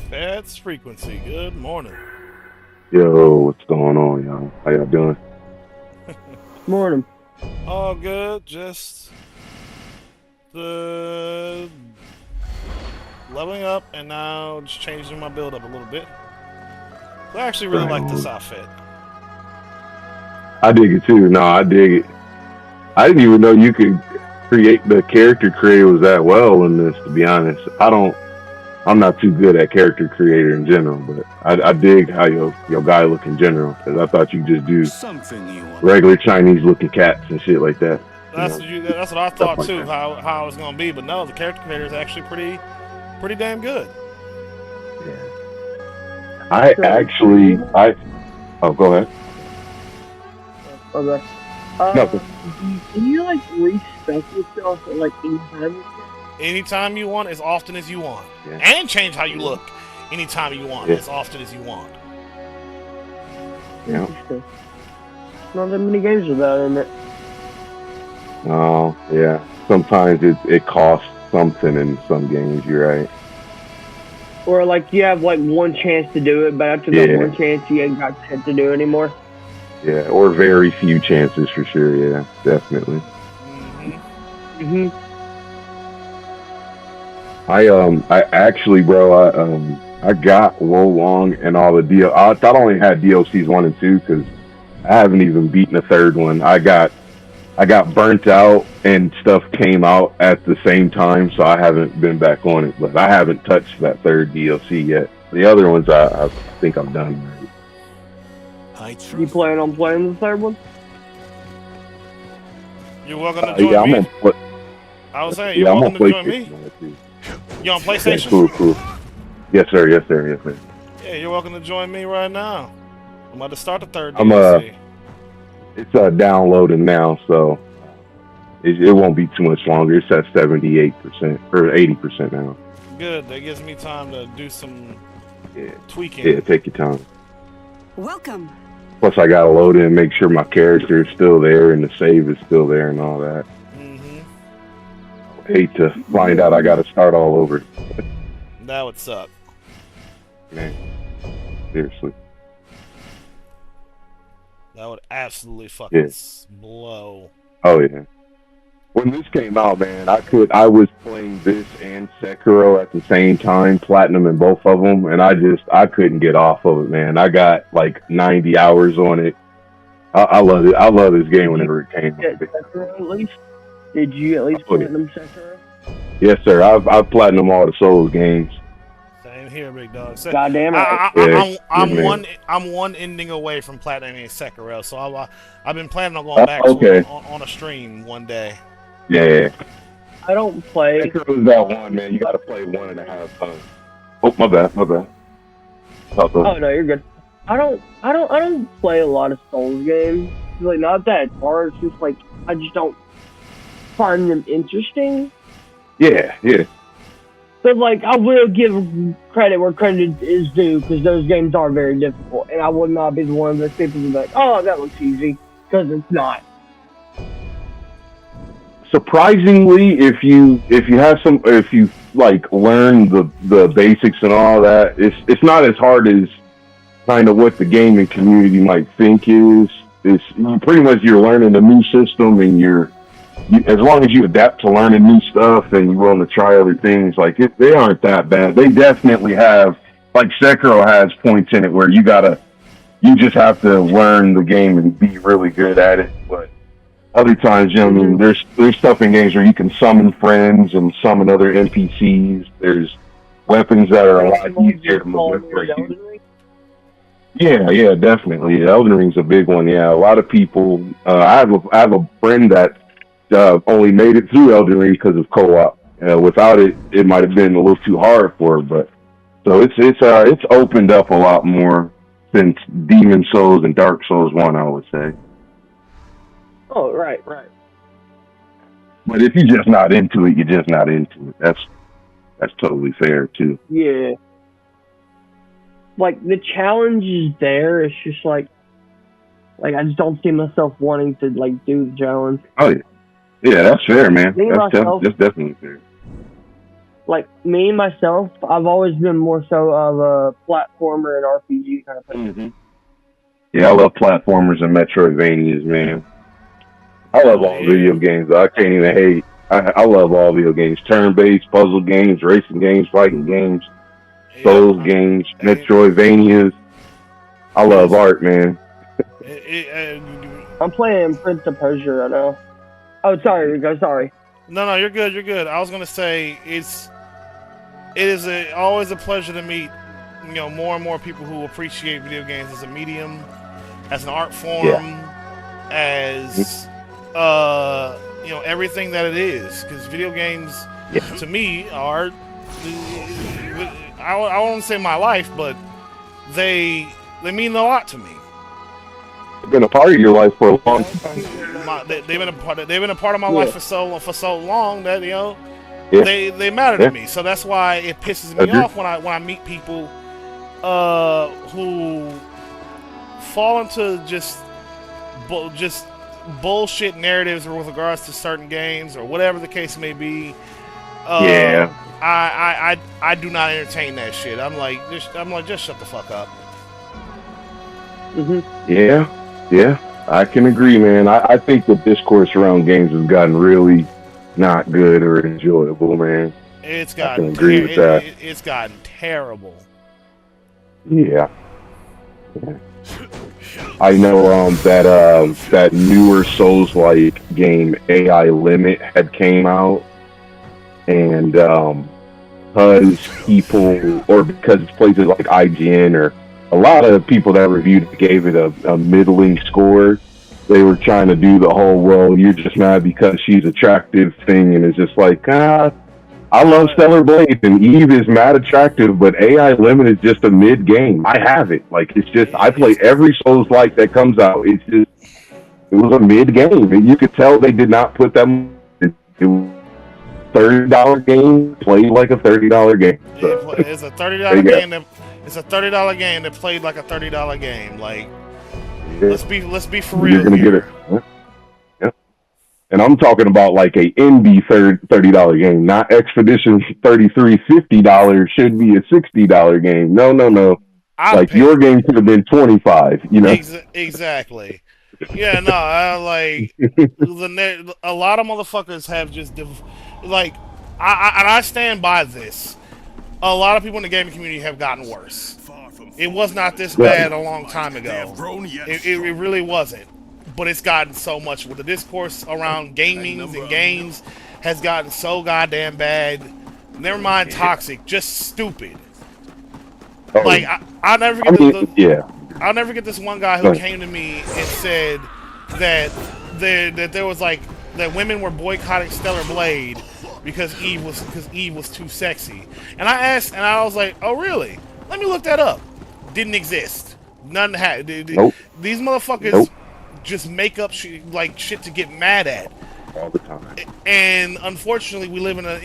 That's frequency. Good morning. Yo, what's going on, y'all? How y'all doing? Morning. All good. Just the leveling up, and now just changing my build up a little bit. I actually really like this outfit. I dig it too. No, I dig it. I didn't even know you could create the character creator was that well in this, to be honest. I'm not too good at character creator in general, but I dig how your guy look in general, because I thought you just do Something you want. regular Chinese looking cats and shit like that. That's what I thought like too. that. How it was gonna be, but no, the character creator is actually pretty damn good. Yeah. Oh, go ahead. Okay. Nothing. Can you like respec yourself at like any time? Anytime you want, as often as you want, Yeah. and change how you look anytime you want, Yeah. as often as you want. Yeah. Interesting. Not that many games about in it. Oh, yeah. Sometimes it costs something in some games. You're right. Or like you have like one chance to do it, but after Yeah. that one chance, you ain't got a chance to do it anymore. Yeah, or very few chances for sure. Yeah, definitely. Mm-hmm. I actually, bro, I got Wo Long and all the deal. I thought I only had DLCs 1 and 2 because I haven't even beaten the third one. I got burnt out and stuff came out at the same time, so I haven't been back on it. But I haven't touched that third DLC yet. The other ones, I think I'm done. I You trust. plan on playing the third one? You're welcome to join Yeah, I'm me. on. I was saying, you're Yeah, I'm welcome on to join me. PlayStation. Too. You on Yeah, PlayStation? cool. Yes, sir. Yes, sir. Yes, sir. Yeah, you're welcome to join me right now. I'm about to start the third I'm, DLC. It's downloading now, so it won't be too much longer. It's at 78% or 80% now. Good. That gives me time to do some Yeah. tweaking. Yeah, take your time. Welcome. Plus, I gotta load in and make sure my character is still there and the save is still there and all that. Hate to find out I gotta start all over. That would suck. Man, seriously. That would absolutely fucking Yeah. blow. Oh yeah. When this came out, man, I was playing this and Sekiro at the same time, platinum in both of them, and I couldn't get off of it, man. I got like 90 hours on it. I love it. I love this game whenever it came Yeah, out. Sekiro at least? Did you at least Oh, yeah. platinum Sekiro? Yes, sir. I've platinum all the Souls games. Same here, big dog. So, Goddamn right. I'm one ending away from platinum Sekiro, so I've been planning on going back okay. to it on a stream one day. Yeah. I don't play. Sekiro's that one, man. You gotta play 1.5 times. Oh, my bad. Oh no, you're good. I don't play a lot of Souls games. necessarily not that it's hard. It's just like I just don't find them interesting. Yeah, yeah. But like, I will give credit where credit is due because those games are very difficult, and I would not be one of those people who's like, "Oh, that looks easy," because it's not. Surprisingly, if you like learn the basics and all that, it's not as hard as kind of what the gaming community might think is. It's pretty much you're learning a new system, and as long as you adapt to learning new stuff and you're willing to try other things, like they aren't that bad. They definitely have, like Sekiro has points in it where you just have to learn the game and be really good at it. But other times, I mean, there's stuff in games where you can summon friends and summon other NPCs. There's weapons that are a lot easier to move with. Yeah, definitely. Elden Ring's a big one. Yeah, a lot of people. I have a friend that only made it through Elden Ring because of co-op. Without it, it might have been a little too hard for her. But so it's opened up a lot more since Demon Souls and Dark Souls 1, I would say. Oh, right. But if you're just not into it, you're just not into it. That's totally fair too. Yeah. Like the challenge is there. It's just like I just don't see myself wanting to like do the challenge. Oh yeah. Yeah, that's fair, man. That's definitely fair. Like, me, myself, I've always been more so of a platformer and RPG kind of thing. Mm-hmm. Yeah, I love platformers and Metroidvanias, man. I love all video games. I can't even hate. I love all video games. Turn-based, puzzle games, racing games, fighting games, Souls games, Metroidvanias. I love art, man. I'm playing Prince of Persia right now. Oh, sorry, Rico, sorry. No, you're good. You're good. I was gonna say it is always a pleasure to meet more and more people who appreciate video games as a medium, as an art form, as everything that it is. Because video games, to me, are I won't say my life, but they mean a lot to me. They've been a part of your life for a long time. They've been a part of my life for so long that they matter to me. So that's why it pisses me off when I meet people who fall into just bullshit narratives with regards to certain games or whatever the case may be. I do not entertain that shit. I'm like, just shut the fuck up. Mm-hmm. Yeah, I can agree, man. I think the discourse around games has gotten really not good or enjoyable, man. It's gotten I can agree with that. It's gotten terrible. Yeah. I know that newer Souls-like game, AI Limit, had came out, and because places like IGN or a lot of people that reviewed it gave it a middling score. They were trying to do the whole, well, you're just mad because she's attractive thing, and it's just like, I love Stellar Blade, and Eve is mad attractive, but AI Limit is just a mid game. I have it. Like, it's just, I play every Souls-like that comes out. It's just, it was a mid game, and you could tell they did not put them. It was a $30 game, played like a $30 game. So, it's a $30 game. It's a $30 game that played like a $30 game. Like, let's be for real. You're gonna get it. Yeah. And I'm talking about like a indie $30 game, not Expedition $33 $50 should be a $60 game. No. Like your game could have been $25. Exactly. Yeah, no. A lot of motherfuckers have just I stand by this. A lot of people in the gaming community have gotten worse. It was not this bad a long time ago. It really wasn't. But it's gotten so much with the discourse around gaming and games has gotten so goddamn bad. Never mind toxic, just stupid. Like I'll never get this one guy who came to me and said that there was like that women were boycotting Stellar Blade because Eve was too sexy. And I was like, oh really? Let me look that up. Didn't exist. None had. Nope. These motherfuckers. Nope. just make up like shit to get mad at. All the time. And unfortunately, we live in an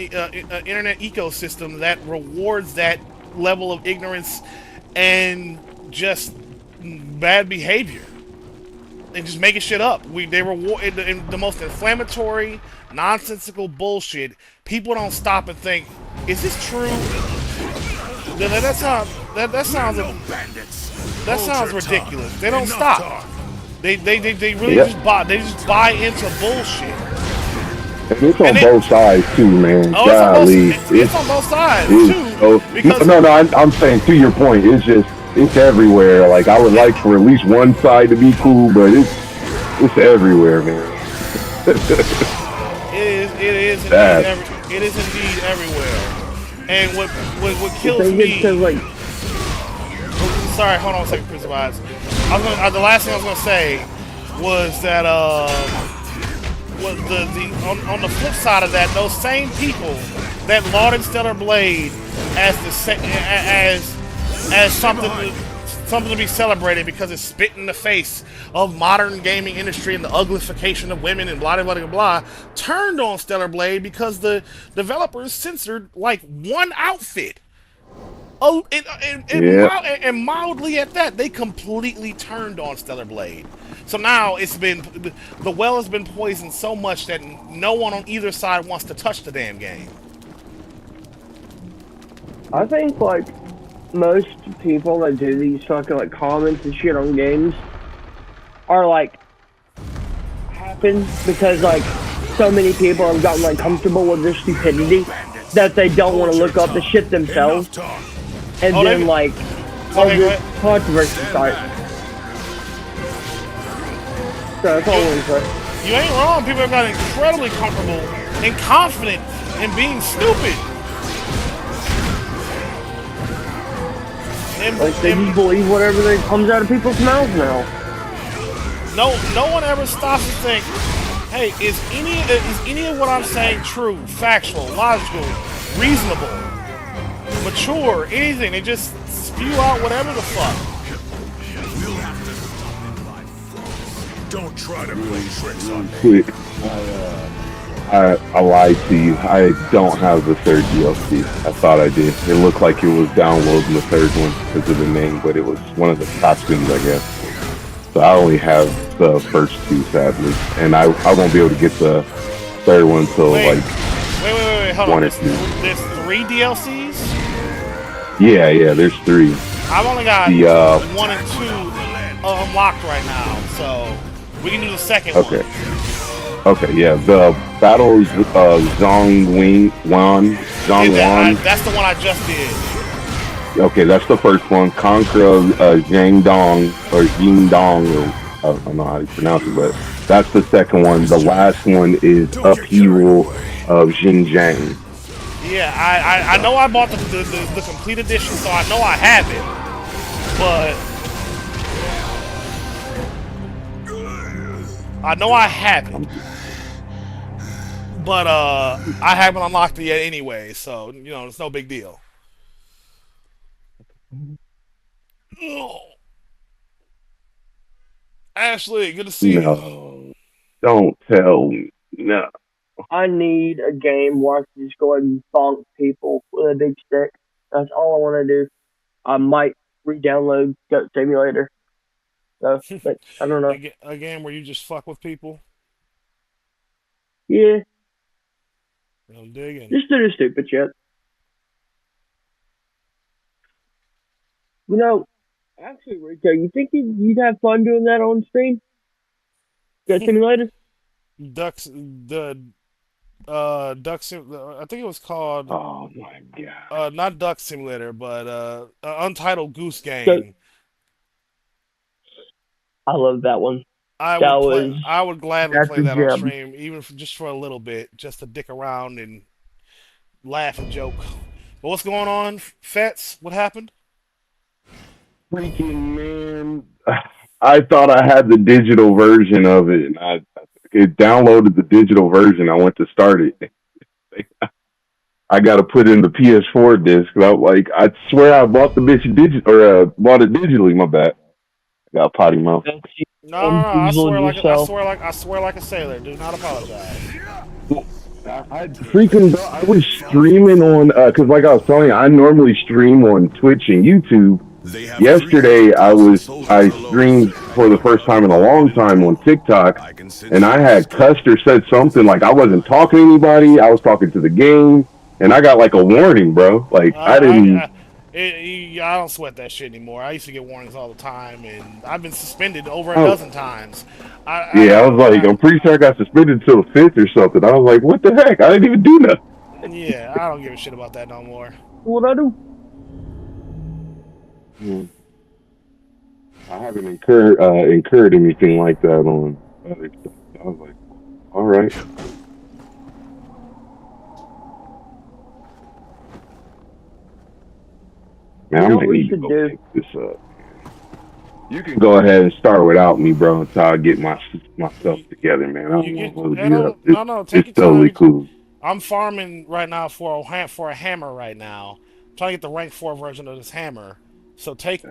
internet ecosystem that rewards that level of ignorance and just bad behavior. And just making shit up. They reward in the most inflammatory, nonsensical bullshit. People don't stop and think, "Is this true?" That sounds ridiculous. They don't stop. They really just buy into bullshit. And it's on both sides too, man. Oh, it's on both sides too. Because no, I'm saying to your point, it's everywhere. Like I would like for at least one side to be cool, but it's everywhere, man. it is indeed everywhere. And what kills me. Sorry, hold on a second, Prince of Eyes. The last thing I was gonna say was that on the flip side of that, those same people that lauded Stellar Blade as something to be celebrated because it's spit in the face of modern gaming industry and the uglification of women and blah blah blah blah, turned on Stellar Blade because the developers censored like one outfit. Oh, and mildly at that, they completely turned on Stellar Blade. So now the well has been poisoned so much that no one on either side wants to touch the damn game. I think like most people that do these fucking like comments and shit on games are like happen because like so many people have gotten like comfortable with their stupidity that they don't want to look up the shit themselves. And then, this controversy starts. So that's all I'm saying. You ain't wrong. People have gotten incredibly comfortable and confident in being stupid. They just believe whatever comes out of people's mouths now. No one ever stops to think, hey, is any of what I'm saying true, factual, logical, reasonable? Mature, anything. They just spew out whatever the fuck. Don't try to play tricks on me. I lied to you. I don't have the third DLC. I thought I did. It looked like it was downloading the third one because of the name, but it was one of the costumes, I guess. So I only have the first two, sadly, and I won't be able to get the third one until wait, hold on. There's 3 DLCs? Yeah, there's 3. I've only got 1 and 2 unlocked right now, so we can do the second one. Okay, yeah, the Battle Zhong Wan. That's the one I just did. Okay, that's the first one. Conquer Jiang Dong, or Ying Dong, or I don't know how to pronounce it, but that's the second one. The last one is Upheaval of Xinjiang. Yeah, I know I bought the complete edition, so I know I have it. But I haven't unlocked it yet anyway, so it's no big deal. Oh. Ashley, good to see you. No, don't tell me. No. I need a game where I can just go ahead and bonk people with a big stick. That's all I want to do. I might re-download Goat Simulator. So, but I don't know. A game where you just fuck with people? Yeah. I'm digging. Just do the stupid shit. Actually, Rico, you think you'd have fun doing that on stream? Goat Simulator? Duck I think it was called. Oh my god! Not Duck Simulator, but Untitled Goose Game. I love that one. I would gladly play that on stream, even just for a little bit, just to dick around and laugh and joke. But what's going on, Fets? What happened? Freaking man! I thought I had the digital version of it, and it downloaded the digital version. I went to start it. I got to put in the PS4 disc. I swear I bought the bitch bought it digitally. My bad. I got a potty mouth. No, I Diesel yourself. swear like a sailor. Do not apologize. I was streaming on because like I was telling you, I normally stream on Twitch and YouTube. They have Yesterday 300,000 soldiers I below streamed us. for the first time in a long time on TikTok, I can sense and I your had distress. Custer said something like I wasn't talking to anybody, I was talking to the game, and I got like a warning, bro. Like I didn't. I don't sweat that shit anymore. I used to get warnings all the time, and I've been suspended over a Oh, dozen times. yeah, I was like, I'm pretty sure I got suspended until the 5th or something. I was like, what the heck? I didn't even do nothing. Yeah, I don't give a shit about that no more. What I do? I haven't incurred anything like that on other stuff. I was like, all right. Man, You I know might what we need to should go do? pick this up. You can go ahead and start without me, bro, until I get myself together, man. I don't You want get to hold you up. no, take It's your totally time. cool. I'm farming right now for a hammer right now. I'm trying to get the rank 4 version of this hammer. So take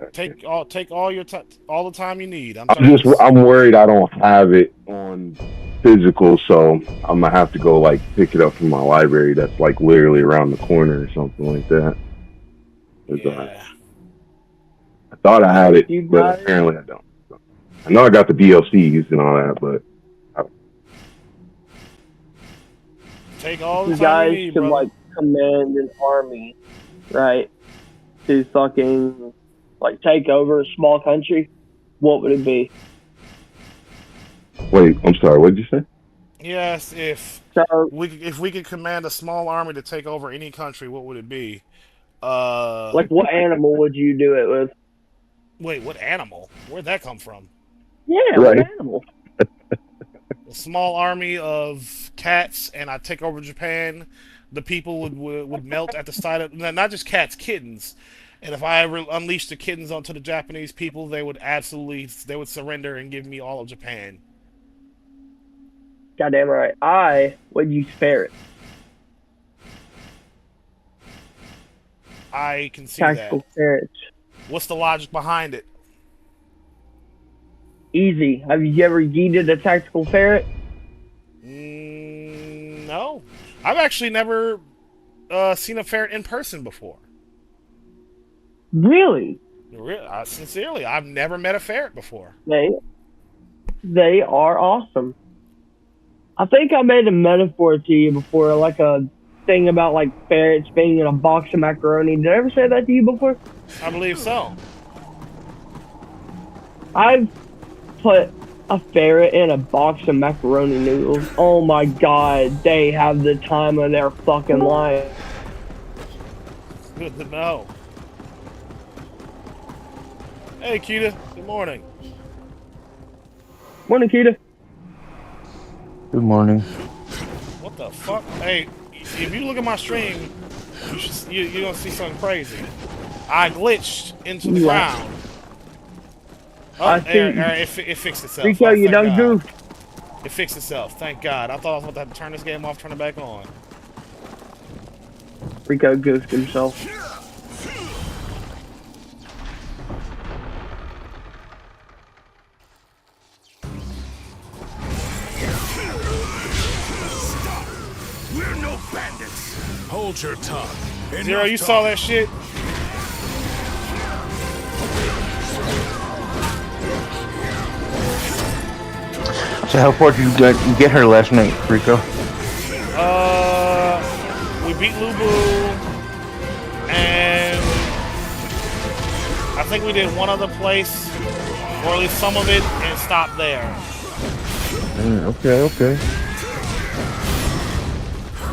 all your all the time you need. I'm worried I don't have it on physical, so I'm gonna have to go like pick it up from my library that's like literally around the corner or something like that. Yeah. I thought I had it, You but guys- apparently I don't. So, I know I got the DLCs and all that, but Take all the You time guys you need, could brother. like command an army, right? To fucking like take over a small country. What would it be? wait, I'm sorry. What did you say? Yes, if So we could command a small army to take over any country, what would it be? like, what animal would you do it with? Wait, what animal? Where'd that come from? Yeah, Right. what animal? A small army of cats, and I take over Japan. The people would melt at the sight of not just cats, kittens. And if I ever unleashed the kittens onto the Japanese people, they would surrender and give me all of Japan. Goddamn right. I would use ferrets. I can see Tactical that. ferrets. What's the logic behind it? Easy. Have you ever yeeted a tactical ferret? No, I've actually never seen a ferret in person before. Really? Sincerely, I've never met a ferret before. They are awesome. I think I made a metaphor to you before, like a thing about like ferrets being in a box of macaroni. Did I ever say that to you before? I believe so. I've put a ferret in a box of macaroni noodles. Oh my god, they have the time of their fucking life. Good to know. Hey, Kita. Good morning. Morning, Kita. Good morning. What the fuck? Hey, if you look at my stream, you're gonna see something crazy. I glitched into the Yeah. ground. Oh, I see. it fixed itself. Rico, Oh, you thank done God. goofed. It fixed itself. Thank God. I thought I was about to have to turn this game off, turn it back on. Rico goofed himself. We're no bandits. Hold your tongue. Zero, Enough you saw talk. that shit? So how far did you get her last night, Rico? We beat Lubu, and I think we did one other place, or at least some of it, and stopped there. Okay.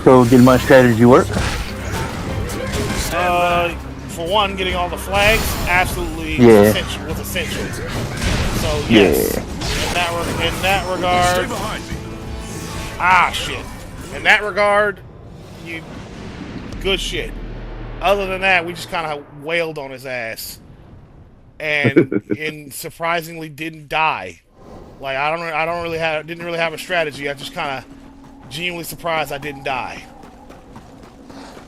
So did my strategy work? For one, getting all the flags absolutely Yeah. was essential. So yes, Yeah. in that regard, Stay behind me. shit. In that regard, good shit. Other than that, we just kind of wailed on his ass, and surprisingly didn't die. Like didn't really have a strategy. I just kind of genuinely surprised I didn't die.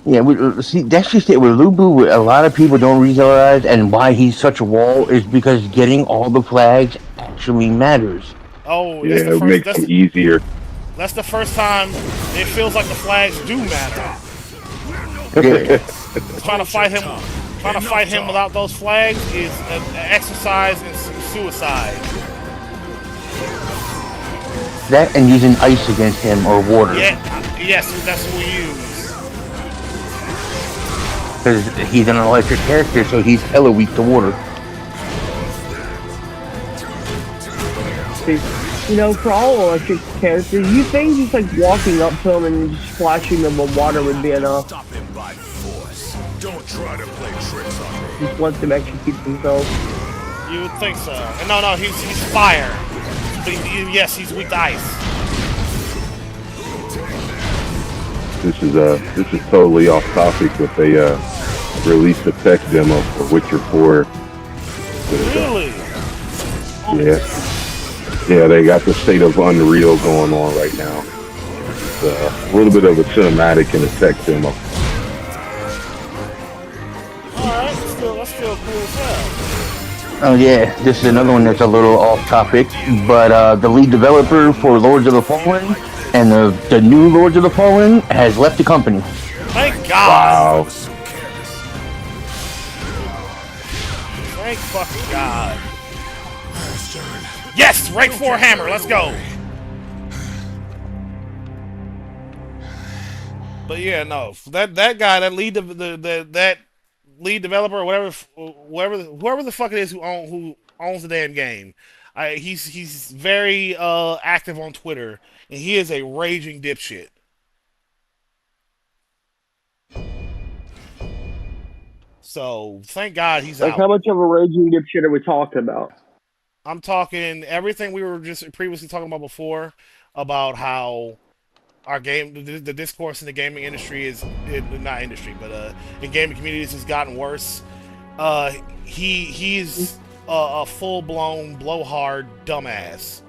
Yeah, see, that's just it. With Lubu, a lot of people don't realize, and why he's such a wall is because getting all the flags actually matters. Oh, Yeah, it's the it first. makes it easier. That's the first time it feels like the flags do matter. Yeah. Trying to fight him without those flags is an exercise in suicide. That and using ice against him or water. Yeah, yes, that's what we use. Because he's an electric character, so he's hella weak to water. See, you know, for all electric characters, you think just like walking up to them and just splashing them with water would be enough? Stop him by force. Don't try to play tricks on me. Just let them execute themselves. You would think so. And no, he's fire. But yes, he's weak to ice. This is totally off topic, but they released a tech demo for Witcher 4. Really? Yeah, they got the State of Unreal going on right now. It's a little bit of a cinematic and a tech demo. Alright, that's still cool as hell. Oh yeah, this is another one that's a little off topic, but the lead developer for Lords of the Fallen and the new Lords of the Fallen has left the company. Thank God! Wow. Thank fucking God. Yes! Rank 4 hammer, let's go! But yeah, no. That guy, that lead that lead developer or whoever the fuck it is who owns the damn game. He's very active on Twitter, and he is a raging dipshit. So thank God he's Like, out. how much of a raging dipshit are we talking about? I'm talking everything we were just previously talking about before, about how our game, the discourse in the gaming industry not industry, but in gaming communities has gotten worse. He's a full-blown blowhard dumbass.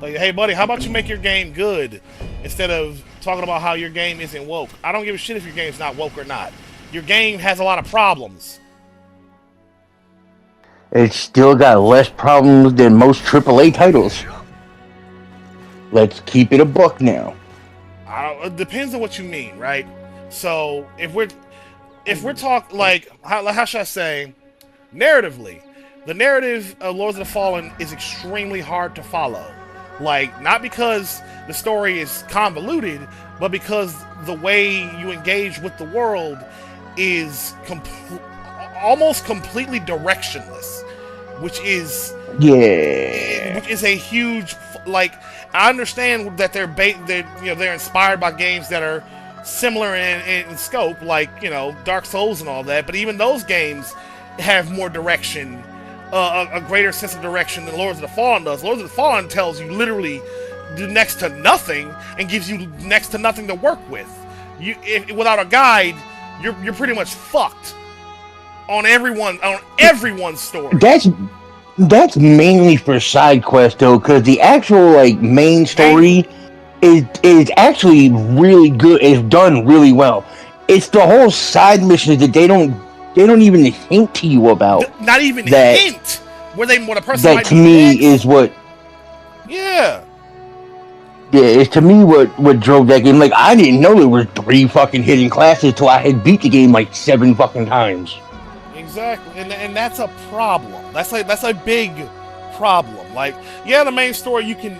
Like, hey buddy, how about you make your game good instead of talking about how your game isn't woke? I don't give a shit if your game's not woke or not. Your game has a lot of problems. It's still got less problems than most AAA titles. Let's keep it a buck now. It depends on what you mean, right? So if we're talking like how should I say, narratively, the narrative of Lords of the Fallen is extremely hard to follow. Like, not because the story is convoluted, but because the way you engage with the world is almost completely directionless, which is a huge, like, I understand that they're inspired by games that are similar in scope, like, you know, Dark Souls and all that, but even those games have more direction, a greater sense of direction than Lords of the Fallen does. Lords of the Fallen tells you literally next to nothing and gives you next to nothing to work with. Without a guide, you're pretty much fucked on everyone's story. That's mainly for side quests though, because the actual like main story is actually really good. It's done really well. It's the whole side missions that they don't even hint to you about. Not even hint where a person that might to be me next. Is what. Yeah. Yeah, it's to me what drove that game. Like, I didn't know there were 3 fucking hidden classes till I had beat the game like 7 fucking times. Exactly, and that's a problem. That's a big problem. Like, yeah, the main story even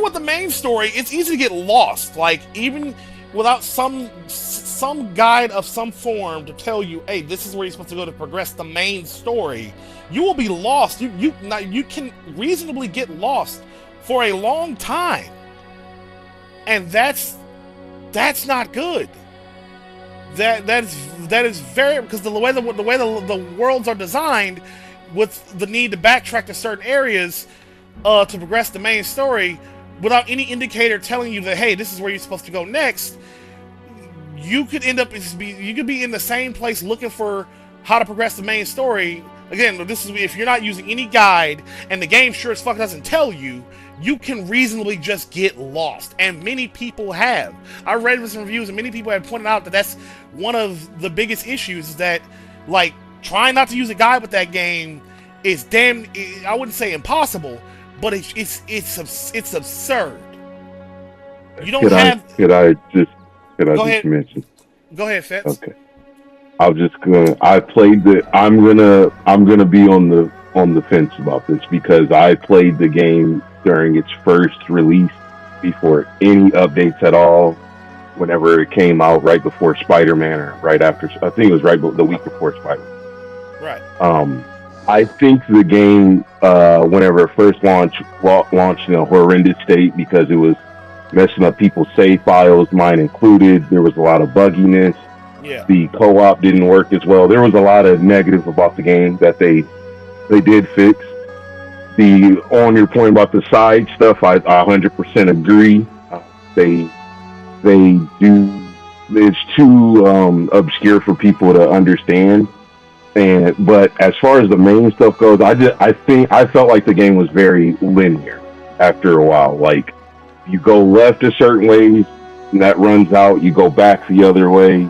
with the main story, it's easy to get lost. Like, even without some guide of some form to tell you, hey, this is where you're supposed to go to progress the main story, you will be lost. You can reasonably get lost for a long time, and that's not good. That is very, because the way the worlds are designed, with the need to backtrack to certain areas to progress the main story, without any indicator telling you that, hey, this is where you're supposed to go next, you could be in the same place looking for how to progress the main story. Again, this is if you're not using any guide and the game sure as fuck doesn't tell you, you can reasonably just get lost. And many people have. I read some reviews and many people have pointed out that that's one of the biggest issues, is that, like, trying not to use a guide with that game is I wouldn't say impossible, but it's absurd. You don't have. Could I just ahead. mention? Go ahead, Fitz. Okay. I was just gonna. I'm gonna be on the fence about this because I played the game during its first release before any updates at all. Whenever it came out, right before Spider-Man or right after, I think it was right the week before Spider-Man. Right. I think the game, whenever it first launched in a horrendous state because it was messing up people's save files, mine included. There was a lot of bugginess. Yeah. The co-op didn't work as well. There was a lot of negative about the game that they did fix. On your point about the side stuff, I 100% agree. They do. It's too obscure for people to understand. But as far as the main stuff goes, I felt like the game was very linear after a while. Like you go left a certain way, and that runs out. You go back the other way.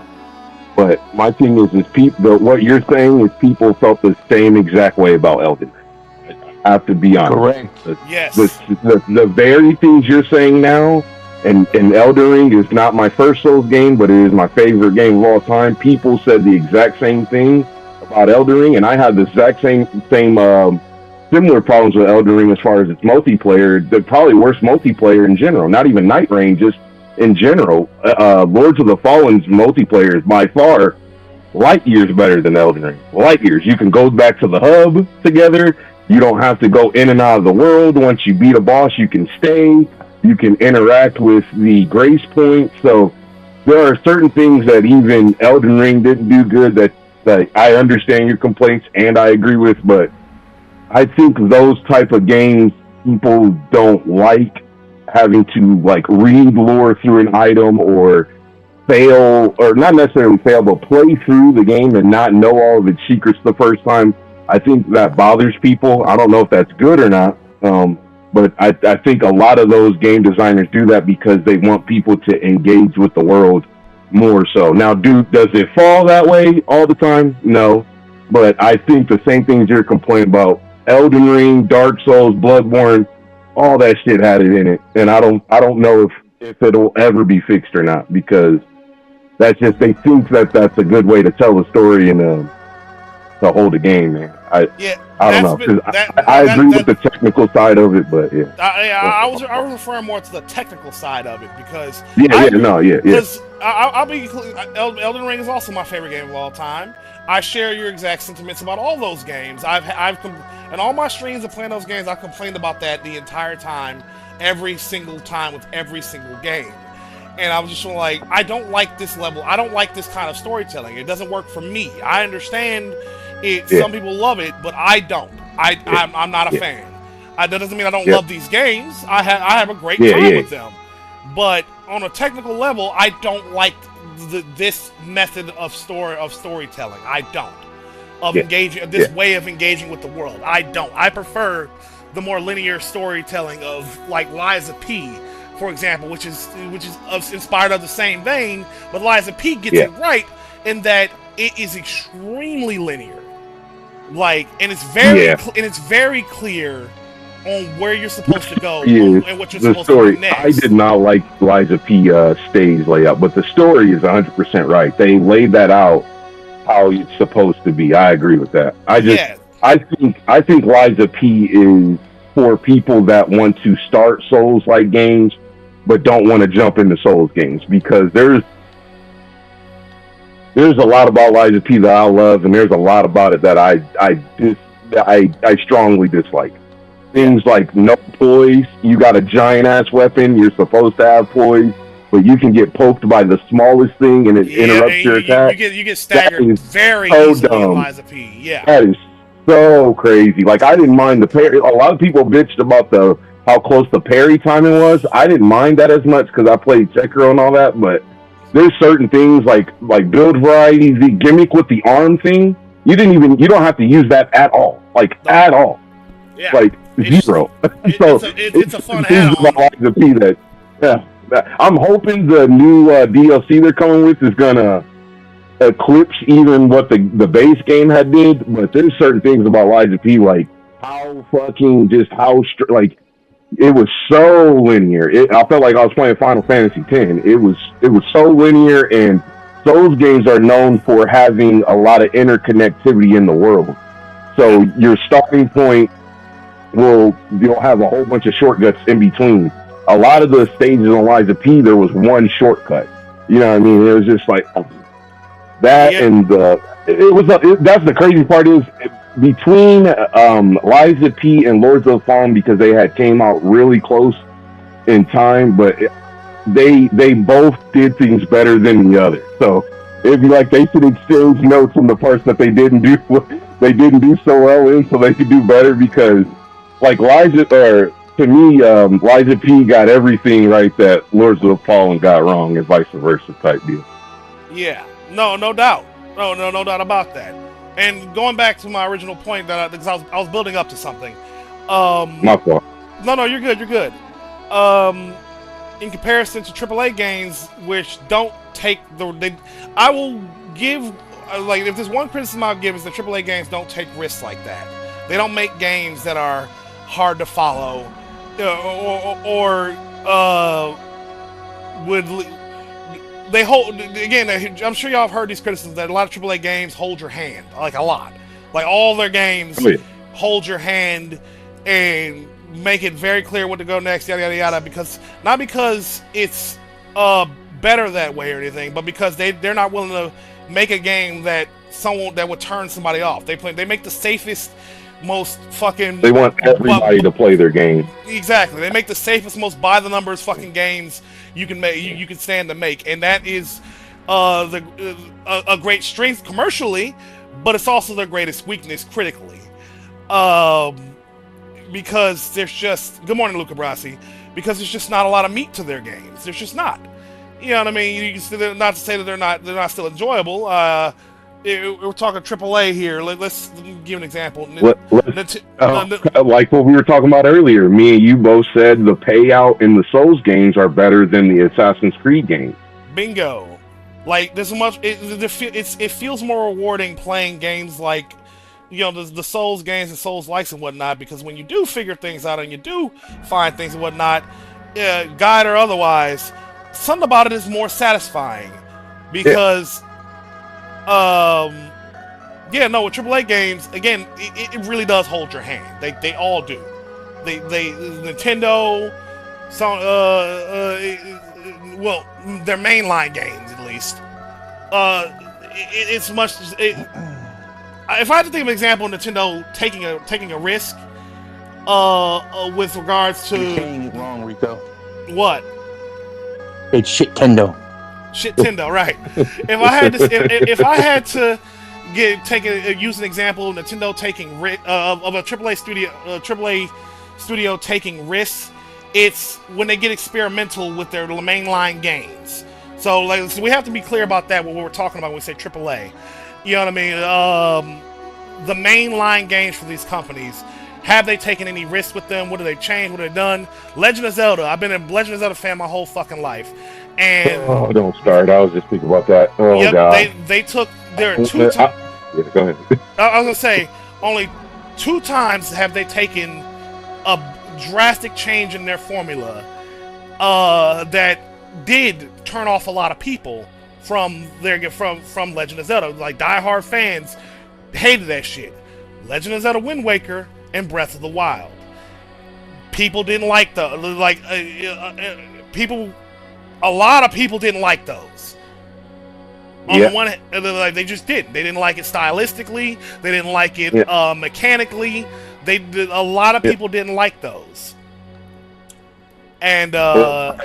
But my thing is people. What you're saying is people felt the same exact way about Elden Ring. I have to be honest. Correct. Yes. The very things you're saying now. And Elden Ring is not my first Souls game, but it is my favorite game of all time. People said the exact same thing about Elden Ring, and I had the exact same similar problems with Elden Ring as far as its multiplayer. The probably worst multiplayer in general. Not even Night Rain, just in general. Lords of the Fallen's multiplayer is by far light years better than Elden Ring. Light years. You can go back to the hub together. You don't have to go in and out of the world. Once you beat a boss, you can stay. You can interact with the grace point. So there are certain things that even Elden Ring didn't do good that I understand your complaints and I agree with, but I think those type of games people don't like having to like read lore through an item or fail, or not necessarily fail, but play through the game and not know all of its secrets the first time. I think that bothers people. I don't know if that's good or not. But I think a lot of those game designers do that because they want people to engage with the world more so. Now, does it fall that way all the time? No. But I think the same things you're complaining about, Elden Ring, Dark Souls, Bloodborne, all that shit had it in it. And I don't know if it'll ever be fixed or not, because that's just, they think that that's a good way to tell a story and to hold a game, man. I don't know, because I agree with the technical side of it, but yeah. I was referring more to the technical side of it because I'll be Elden Ring is also my favorite game of all time. I share your exact sentiments about all those games. In all my streams of playing those games, I complained about that the entire time, every single time with every single game. And I was just like, I don't like this level. I don't like this kind of storytelling. It doesn't work for me. I understand it. Yeah. Some people love it, but I don't. I'm not a fan. That doesn't mean I don't love these games. I have a great time with them. But on a technical level, I don't like this method of storytelling. I don't. Engaging this way of engaging with the world. I don't. I prefer the more linear storytelling of like Lies of P, for example, which is inspired of the same vein, but Lies of P gets it right in that it is extremely linear. Like, and it's very clear on where you're supposed to go and what you're supposed to do next. I did not like Lies of P stage layout, but the story is 100% right. They laid that out how it's supposed to be. I agree with that. I think Lies of P is for people that want to start Souls-like games but don't want to jump into Souls games, because there's a lot about Lies of P that I love, and there's a lot about it that I strongly dislike. Things like no poise. You got a giant ass weapon. You're supposed to have poise, but you can get poked by the smallest thing and it interrupts your attack. You get staggered very easily in Lies of P. Yeah, that is so crazy. Like, I didn't mind the parry. A lot of people bitched about how close the parry timing was. I didn't mind that as much because I played Sekiro and all that, but there's certain things like build variety, the gimmick with the arm thing. You don't have to use that at all. At all. Yeah. Like zero. It's a fun add-on. I'm hoping the new DLC they're coming with is gonna eclipse even what the base game had did. But there's certain things about Lies of P, like how fucking just how like it was so linear. I felt like I was playing Final Fantasy X. It was so linear, and those games are known for having a lot of interconnectivity in the world. So your starting point you'll have a whole bunch of shortcuts in between. A lot of the stages on Lies of P, there was one shortcut. You know what I mean? It was just like that, and that's the crazy part is between Lies of P and Lords of the Fallen, because they had came out really close in time, but they both did things better than the other. So it'd be like they should exchange notes from the parts that they didn't do so well in, so they could do better. Because like Lies of P got everything right that Lords of the Fallen got wrong, and vice versa type deal. Yeah, no doubt, no doubt about that. And going back to my original point because I was building up to something. My fault. No, you're good. In comparison to AAA games, which don't take I will give like if there's one criticism I'll give is that AAA games don't take risks like that. They don't make games that are hard to follow, or would. They hold, again, I'm sure y'all have heard these criticisms that a lot of AAA games hold your hand, like a lot. Like all their games hold your hand and make it very clear what to go next, yada, yada, yada, not because it's better that way or anything, but because they're not willing to make a game that would turn somebody off. They make the safest, most fucking... They want everybody to play their game. Exactly. They make the safest, most by-the-numbers fucking games you can make, you can stand to make, and that is a great strength commercially, but it's also their greatest weakness critically. Because there's just... Good morning, Luca Brasi. Because there's just not a lot of meat to their games. There's just not. You know what I mean? Not to say that they're not still enjoyable. We're talking AAA here. Let's give an example. Like what we were talking about earlier, me and you both said the payout in the Souls games are better than the Assassin's Creed games. Bingo! Like there's much. It feels more rewarding playing games like, you know, the Souls games and Souls likes and whatnot, because when you do figure things out and you do find things and whatnot, guide or otherwise, something about it is more satisfying because. With AAA games, again, it really does hold your hand. They all do. Nintendo, their mainline games at least. It's much. If I had to think of an example, of Nintendo taking a risk, with regards to. You're saying it wrong, Rico. What? It's Shit-tendo. Shit-tendo, right? If I had to use an example of Nintendo taking of a AAA studio taking risks, it's when they get experimental with their mainline games. So we have to be clear about that when we're talking about when we say AAA. You know what I mean? The mainline games for these companies. Have they taken any risks with them? What have they changed? What have they done? Legend of Zelda. I've been a Legend of Zelda fan my whole fucking life. And don't start. I was just thinking about that. Oh, God. They took... There are two times... Yeah, go ahead. I was going to say, only 2 times have they taken a drastic change in their formula that did turn off a lot of people from Legend of Zelda. Like, diehard fans hated that shit. Legend of Zelda Wind Waker and Breath of the Wild. People didn't like a lot of people didn't like those. On the one hand, they just didn't. They didn't like it stylistically. They didn't like it mechanically. A lot of people didn't like those. And to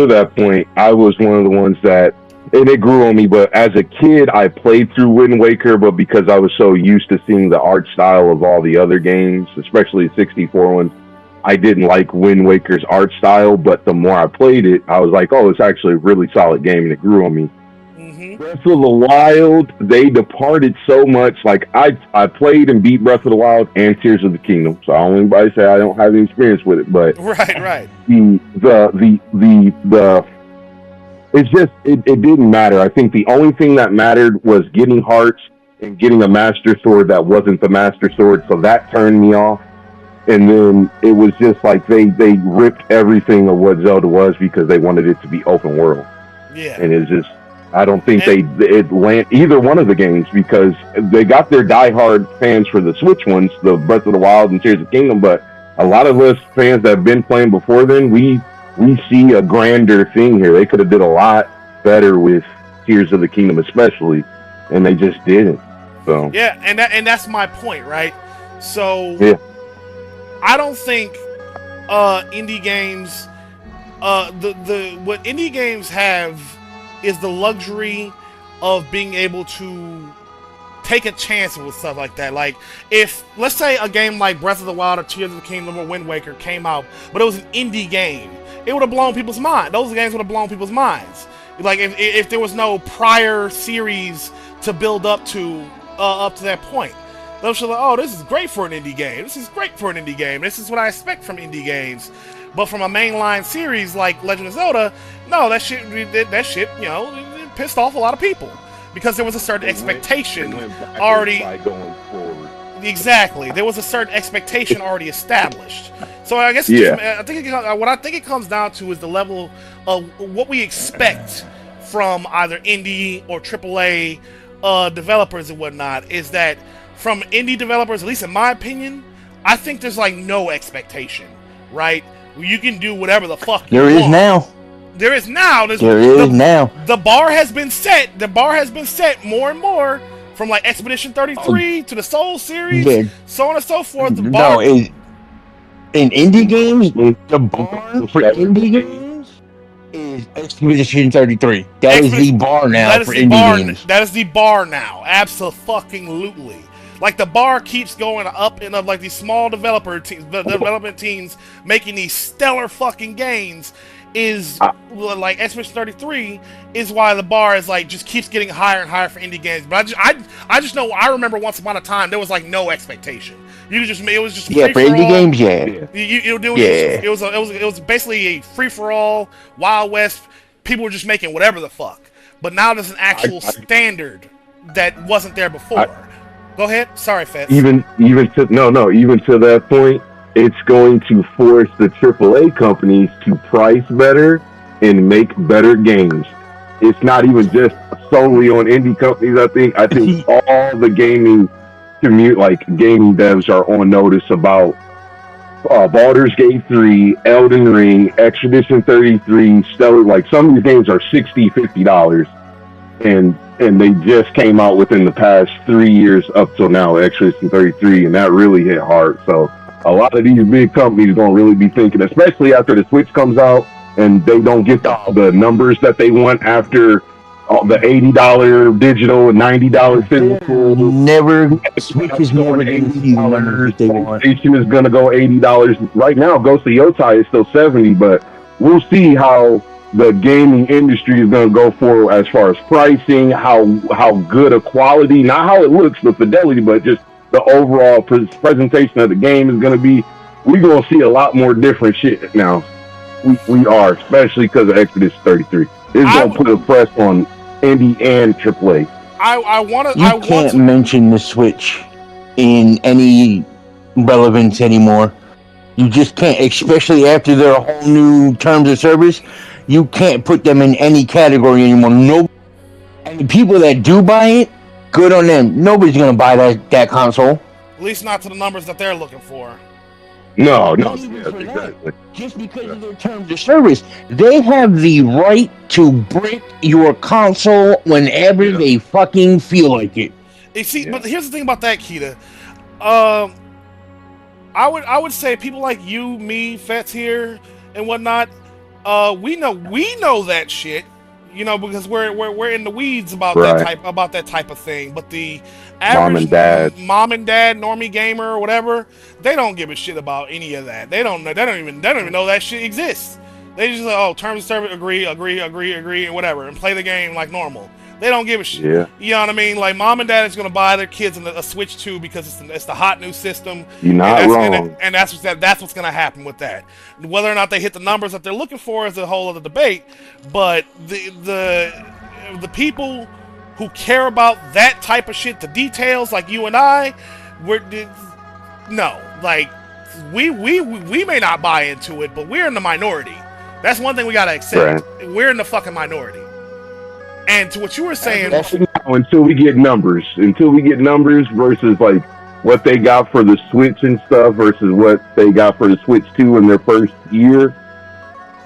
that point, I was one of the ones that, and it grew on me, but as a kid, I played through Wind Waker, but because I was so used to seeing the art style of all the other games, especially the 64 ones, I didn't like Wind Waker's art style, but the more I played it, I was like, oh, it's actually a really solid game, and it grew on me. Mm-hmm. Breath of the Wild, they departed so much. Like, I played and beat Breath of the Wild and Tears of the Kingdom, so I don't want anybody to say I don't have any experience with it, but... Right. It's just it didn't matter. I think the only thing that mattered was getting hearts and getting a master sword that wasn't the master sword. So that turned me off. And then it was just like they ripped everything of what Zelda was because they wanted it to be open world. Yeah. And it's just I don't think it land either one of the games because they got their diehard fans for the Switch ones, the Breath of the Wild and Tears of the Kingdom, but a lot of us fans that have been playing before then, we see a grander thing here. They could have did a lot better with Tears of the Kingdom, especially, and they just didn't. So yeah, and that's my point, right? So yeah. I don't think indie games, what indie games have is the luxury of being able to take a chance with stuff like that. Like, if, let's say a game like Breath of the Wild or Tears of the Kingdom or Wind Waker came out, but it was an indie game, it would have blown people's mind. Those games would have blown people's minds. Like, if there was no prior series to build up to that point. They'll show like, oh, this is great for an indie game. This is great for an indie game. This is what I expect from indie games. But from a mainline series like Legend of Zelda, no, that shit, you know, it pissed off a lot of people because there was a certain expectation already going forward. Exactly, there was a certain expectation already established. So I guess what I think it comes down to is the level of what we expect from either indie or AAA developers and whatnot. Is that from indie developers, at least in my opinion, I think there's like no expectation, right? You can do whatever the fuck you want. There is now. There is now. Now. The bar has been set. The bar has been set more and more from like Expedition 33 to the Soul series, so on and so forth. The bar. No, in indie games, the bar for indie games is Expedition 33. That is the bar now for indie games. That is the bar now. Absolutely. Like, the bar keeps going up and up, like these small development teams making these stellar fucking games is like Expedition 33 is why the bar is like just keeps getting higher and higher for indie games. But I just know I remember once upon a time there was like no expectation. It was just for indie games, it was basically a free for all Wild West. People were just making whatever the fuck. But now there's an actual standard that wasn't there before. Go ahead. Sorry, Fetz. Even to that point, it's going to force the AAA companies to price better and make better games. It's not even just solely on indie companies. I think all the gaming gaming devs are on notice about Baldur's Gate 3, Elden Ring, Expedition 33, Stellar. Like, some of these games are $60-$50, and they just came out within the past 3 years up till now, Expedition 33, and that really hit hard. So a lot of these big companies are going to really be thinking, especially after the Switch comes out and they don't get the numbers that they want after the $80 digital and $90 physical. Switch is never going to see the numbers they want. PlayStation is going to go $80 right now. Ghost of Yotai is still $70, but we'll see how the gaming industry is going to go for as far as pricing, how good a quality, not how it looks, the fidelity, but just the overall presentation of the game is going to be. We're going to see a lot more different shit now. We are, especially because of Expedition 33. It's going to put a press on indie and AAA. You can't mention the Switch in any relevance anymore. You just can't, especially after their whole new terms of service. You can't put them in any category anymore. No, and the people that do buy it, good on them. Nobody's gonna buy that console. At least not to the numbers that they're looking for. No, exactly. Just because of their terms of service, they have the right to brick your console whenever they fucking feel like it. But here's the thing about that, Kita. I would say people like you, me, Fetz here, and whatnot. We know that shit, because we're in the weeds about that type of thing. But the average mom and dad normie gamer or whatever, they don't give a shit about any of that. They don't even know that shit exists. They just like, terms of service, agree, and whatever, and play the game like normal. They don't give a shit. Yeah. You know what I mean? Like, mom and dad is going to buy their kids a Switch 2 because it's the hot new system. You're not wrong. And that's what's going to happen with that. Whether or not they hit the numbers that they're looking for is a whole other debate. But the people who care about that type of shit, the details, like you and I, no. Like, we may not buy into it, but we're in the minority. That's one thing we got to accept. Right. We're in the fucking minority. And to what you were saying, until we get numbers versus like what they got for the Switch and stuff versus what they got for the Switch 2 in their first year,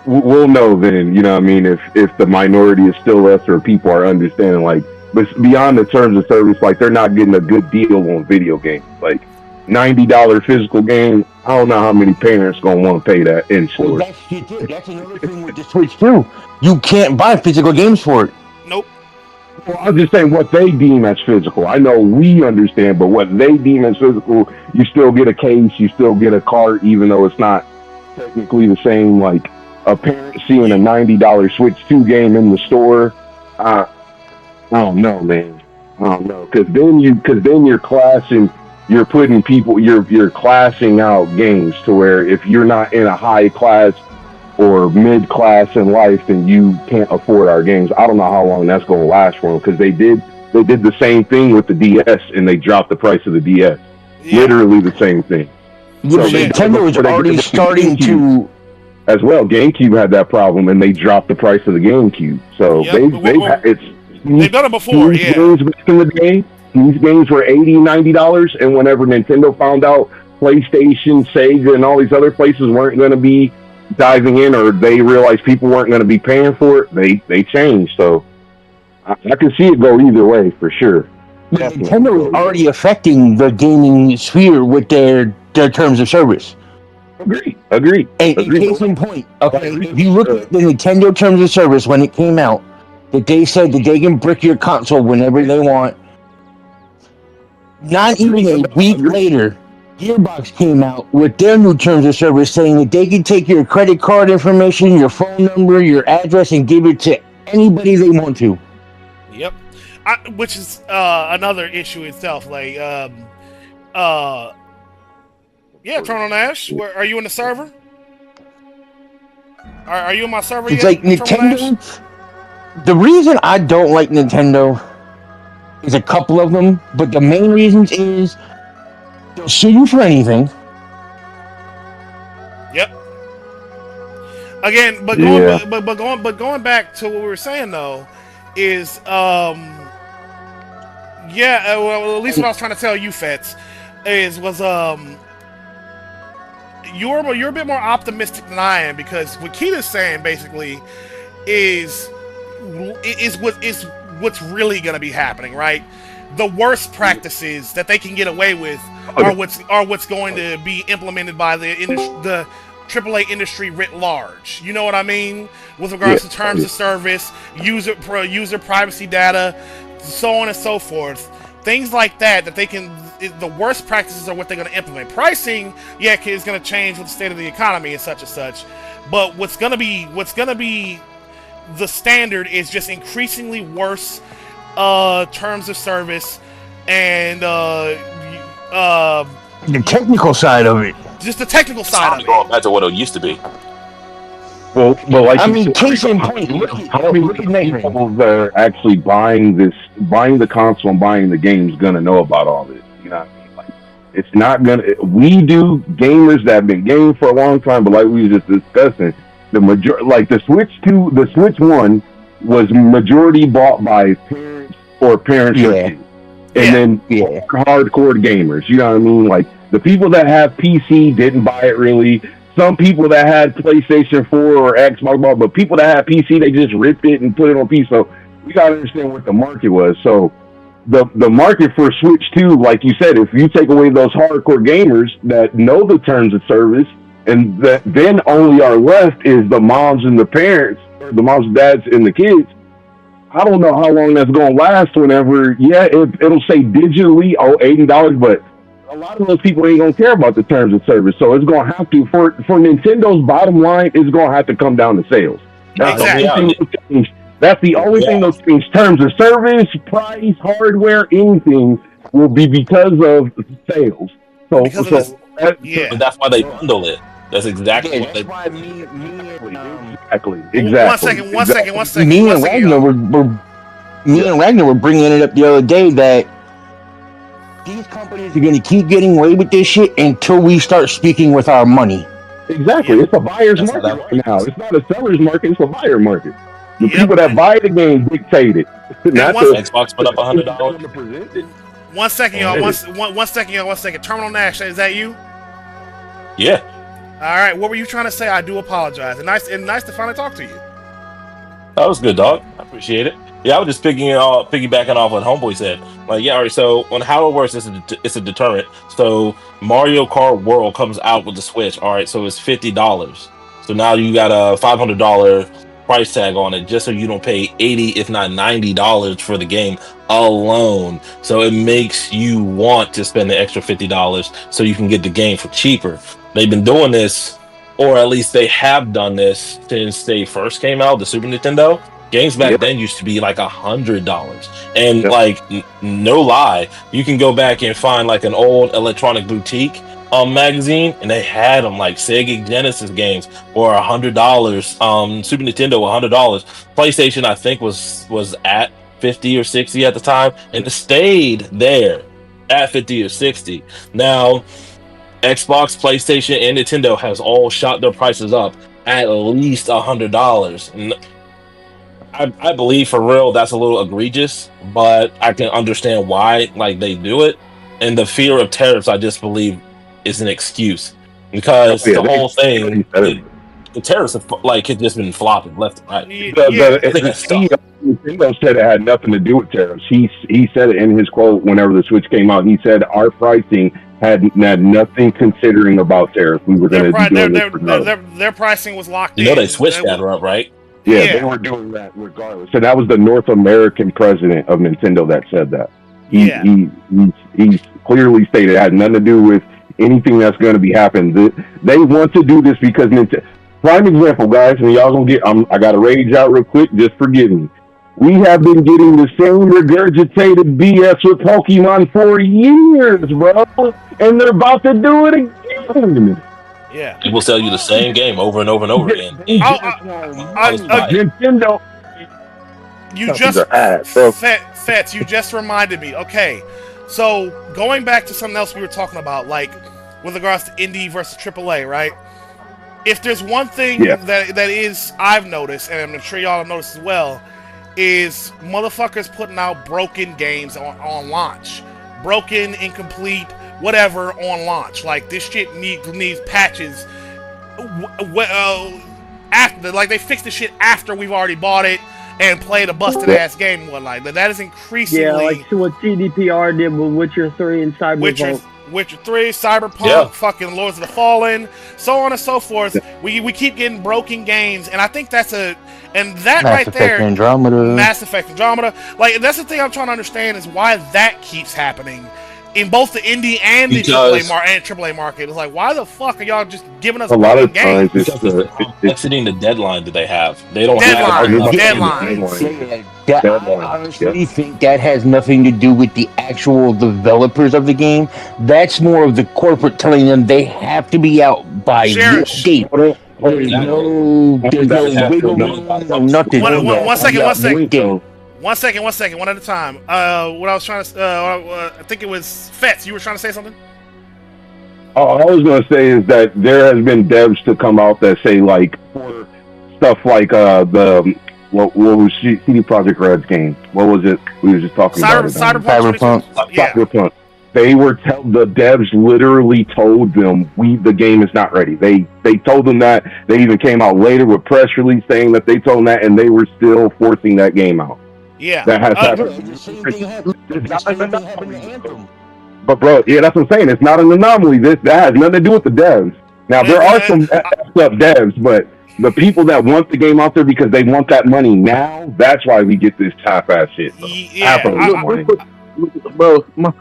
we'll know then. You know what I mean? If the minority is still less or people are understanding, like, but beyond the terms of service, like, they're not getting a good deal on video games. Like, $90 physical game, I don't know how many parents gonna want to pay that in store. Well, that's another thing with the Switch too. You can't buy physical games for it. Nope. Well, I'm just saying what they deem as physical. I know we understand, but what they deem as physical, you still get a case, you still get a cart, even though it's not technically the same. Like, a parent seeing a $90 Switch 2 game in the store, I don't know, man. I don't know, because then you're classing, you're putting people, you're classing out games to where if you're not in a high class or mid class in life, then you can't afford our games. I don't know how long that's going to last for them, because they did the same thing with the DS and they dropped the price of the DS. Yeah. Literally the same thing. Yeah, so Nintendo is already starting to. As well, GameCube had that problem, and they dropped the price of the GameCube. So they've done it before. Yeah. Games back in the day, these games were $80, $90, and whenever Nintendo found out PlayStation, Sega, and all these other places weren't going to be diving in, or they realized people weren't going to be paying for it, they changed. So I can see it go either way for sure. Nintendo is already affecting the gaming sphere with their terms of service. Agree. And case in point, okay, if you look at the Nintendo terms of service when it came out, that they said that they can brick your console whenever they want. Not even a week later, Gearbox came out with their new terms of service saying that they can take your credit card information, your phone number, your address, and give it to anybody they want to. Yep. Which is another issue itself. Like, yeah, Turn on Ash. Are you in the server? Are you in my server it's yet? It's like Nintendo. The reason I don't like Nintendo is a couple of them, but the main reasons is they'll sue you for anything. Yep. Again, but going back to what we were saying though, is well, at least what I was trying to tell you, Fets, was you're a bit more optimistic than I am, because what Keita's saying basically is what's really going to be happening, right? The worst practices that they can get away with are what's going to be implemented by the AAA industry writ large. You know what I mean? With regards to terms of service, user privacy data, so on and so forth. Things like that they can. The worst practices are what they're going to implement. Pricing, is going to change with the state of the economy and such. But what's going to be the standard is just increasingly worse terms of service and the technical side of it. Just the technical side of it. Going back to what it used to be. Well, like I mean, case in point, look at people that are actually buying the console and buying the games gonna know about all this. You know what I mean? Like, it's not gonna. We do gamers that have been gaming for a long time, but like we were just discussing, the Switch 2, the Switch 1 was majority bought by parents or parents or kids, and then hardcore gamers. You know what I mean? Like, the people that have PC didn't buy it really. Some people that had PlayStation 4 or Xbox, but people that had PC, they just ripped it and put it on PC. So we gotta understand what the market was. So the market for Switch 2, like you said, if you take away those hardcore gamers that know the terms of service, and that then only are left is the moms and the parents, or the moms and dads and the kids. I don't know how long that's gonna last. Whenever it'll say digitally $80, but a lot of those people ain't gonna care about the terms of service, so it's gonna have to for Nintendo's bottom line. It's gonna have to come down to sales. That's the only thing. That's the only thing those things, terms of service, price, hardware, anything, will be because of sales. So, Because of this, yeah. But that's why they bundle it. That's exactly what they. Exactly. Me and Ragnar were bringing it up the other day that these companies are going to keep getting away with this shit until we start speaking with our money. Exactly. It's a buyer's market right now. It's not a seller's market. It's a buyer market. The people that buy the game dictate it. Not Xbox put up $100. One second, y'all. One second, y'all. 1 second. Terminal Nash, is that you? Yeah. All right. What were you trying to say? I do apologize. And nice to finally talk to you. That was good, dog. I appreciate it. Yeah, I was just piggybacking off what Homeboy said. Like, yeah, all right. So on how it works, it's a deterrent. So Mario Kart World comes out with the Switch. All right, so it's $50. So now you got a $500 price tag on it, just so you don't pay $80, if not $90 for the game alone. So it makes you want to spend the extra $50 so you can get the game for cheaper. They've been doing this, or at least they have done this since they first came out, the Super Nintendo. Games back then used to be like $100, and like no lie, you can go back and find like an old Electronic Boutique magazine, and they had them like Sega Genesis games for $100. Super Nintendo $100. PlayStation I think was at 50 or 60 at the time, and it stayed there at 50 or 60. Now Xbox, PlayStation, and Nintendo has all shot their prices up at least $100. And I believe for real that's a little egregious, but I can understand why like they do it. And the fear of tariffs, I just believe, is an excuse, because the whole thing, the tariffs have like had just been flopping left and right. Nintendo said it had nothing to do with tariffs. He said it in his quote whenever the Switch came out. He said our pricing had nothing considering about tariffs. We were going to be doing this for their pricing was locked in. You know they switched that up, right? Yeah, they were doing that regardless. And that was the North American president of Nintendo that said that. He clearly stated it had nothing to do with anything that's going to be happening. They want to do this because Nintendo. Prime example, guys, and y'all gonna get. I got to rage out real quick. Just forgive me. We have been getting the same regurgitated BS with Pokemon for years, bro, and they're about to do it again. Yeah, people sell you the same game over and over and over again. Nintendo. You just Fats, you just reminded me. Okay, so going back to something else we were talking about, like with regards to indie versus AAA, right? If there's one thing that is I've noticed, and I'm sure y'all have noticed as well, is motherfuckers putting out broken games on launch, broken, incomplete, whatever on launch. Like this shit needs patches. After, like they fix the shit after we've already bought it and played a busted ass game and whatnot. That is increasingly like what CDPR did with Witcher 3 and Cyberpunk. Witcher 3, Cyberpunk, fucking Lords of the Fallen, so on and so forth. We keep getting broken games, and I think that's Mass Effect Andromeda. Like that's the thing I'm trying to understand is why that keeps happening in both the indie and the AAA market. It's like, why the fuck are y'all just giving us a lot of games? times? It's exceeding the deadline that they have. They don't deadline. I honestly think that has nothing to do with the actual developers of the game. That's more of the corporate telling them they have to be out by this date. There's no wiggle room, nothing. One second. One at a time. What I was trying to, I think it was Fetz. You were trying to say something? All I was going to say is that there has been devs to come out that say like for stuff like what was CD Projekt Red's game? What was it? We were just talking about Cyberpunk. Cyberpunk. They were the devs literally told them the game is not ready. They told them that. They even came out later with press release saying that they told them that, and they were still forcing that game out. Yeah, that has happened. But bro, that's what I'm saying. It's not an anomaly. That has nothing to do with the devs. Now there are some effed up devs, but the people that want the game out there because they want that money now, that's why we get this half-ass shit. Bro, my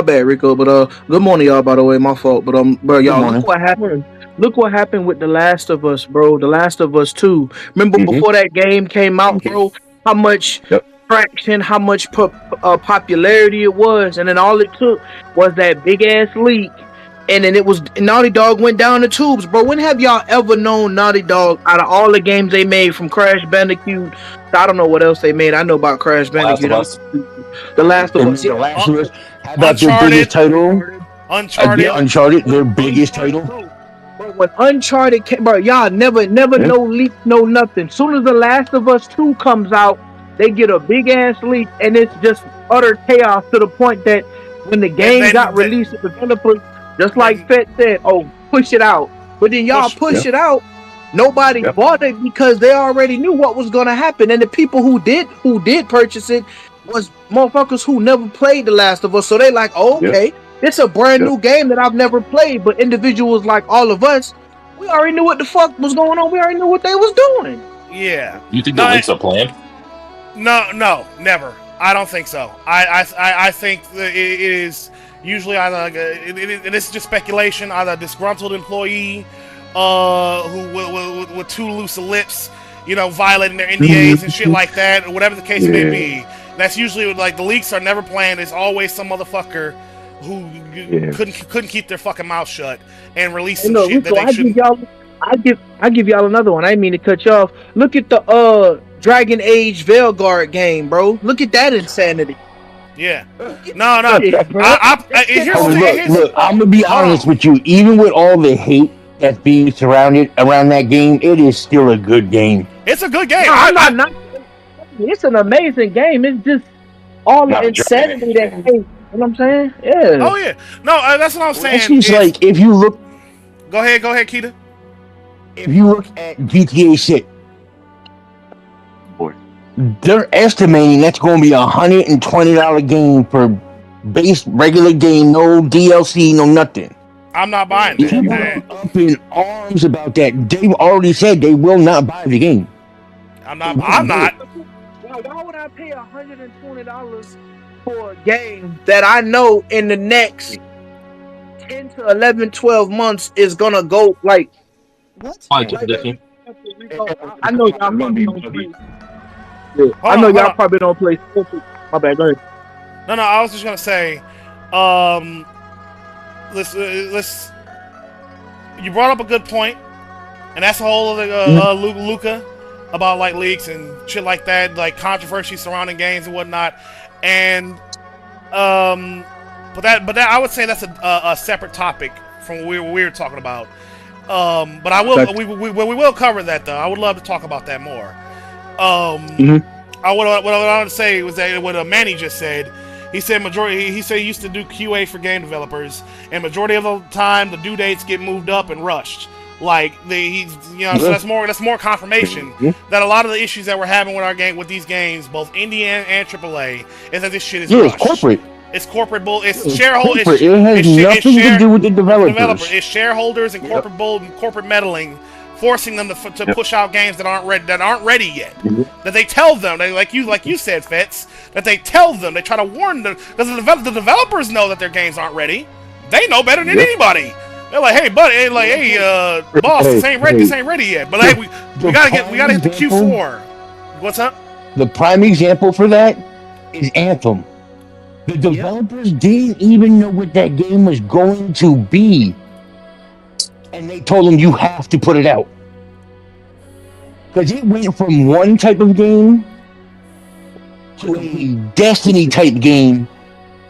bad, Rico. But good morning, y'all. By the way, my fault. But bro, y'all, look what happened. look what happened with The Last of Us, bro. The Last of Us 2. Remember Mm-hmm. before that game came out, bro, how much Yep. traction, how much popularity it was, and then all it took was that big ass leak, and then it was Naughty Dog went down the tubes, bro. When have y'all ever known Naughty Dog out of all the games they made from Crash Bandicoot? I don't know what else they made. I know about Crash Last of Bandicoot. Us. The Last of Us. The Last of Us. How about their Uncharted. biggest title? Uncharted. Uncharted, their biggest title. But when Uncharted came, bro, y'all never no leak, no nothing. Soon as The Last of Us 2 comes out, they get a big ass leak, and it's just utter chaos to the point that when the game got released, the developers, just like Fett said, "Oh, push it out." But then y'all push it out. Nobody bought it because they already knew what was gonna happen, and the people who did purchase it was motherfuckers who never played The Last of Us. So they like, oh, okay, it's a brand new game that I've never played. But individuals like all of us, we already knew what the fuck was going on. We already knew what they was doing. Yeah. You think the leaks are planned? No, never. I don't think so. I think that it is usually either like it is just speculation. Either a disgruntled employee, who with too loose of lips, violating their NDAs and shit like that, or whatever the case may be. That's usually like the leaks are never planned. It's always some motherfucker who couldn't keep their fucking mouth shut and release some shit that they shouldn't. I give y'all another one. I didn't mean to cut you off. Look at the Dragon Age Veilguard game, bro. Look at that insanity. Yeah. No. Look, I'm gonna be honest with you. Even with all the hate that's being surrounded around that game, it is still a good game. It's a good game. No, it's an amazing game. It's just all the insanity that hate. You know what I'm saying? Yeah. Oh yeah. No, that's what I'm saying. It seems like if you look. Go ahead, Keita. If you look at GTA 6, they're estimating that's going to be $120 game for base regular game, no DLC, no nothing. I'm not buying that. People are up in arms about that. They've already said they will not buy the game. I'm not. Why would I pay $120 for a game that I know in the next 10 to 11, 12 months is gonna go like what? I know y'all probably don't play. I know y'all probably don't play. My bad. Go ahead. No. I was just gonna say, let's. You brought up a good point, and that's the whole of Luca about like leaks and shit like that, like controversy surrounding games and whatnot, and but that I would say that's a separate topic from what we were talking about. But I will we will cover that though. I would love to talk about that more. What I wanted to say was that what Manny just said. He said he used to do QA for game developers, and majority of the time the due dates get moved up and rushed. Like so that's more confirmation that a lot of the issues that we're having with our game with these games, both indie and AAA, is that this shit is rushed. It's corporate. It's corporate bull. It's shareholders. It has nothing to do with the developers. It's shareholders and corporate bull and corporate meddling, forcing them to push out games that aren't ready yet. That they tell them, like you said, Fitz, that they tell them, they try to warn them, because the developers know that their games aren't ready. They know better than anybody. They're like, hey, buddy, boss, this ain't ready yet. But hey, we gotta hit the Q4. What's up? The prime example for that is Anthem. The developers didn't even know what that game was going to be. And they told them, you have to put it out. Because it went from one type of game to a Destiny type game.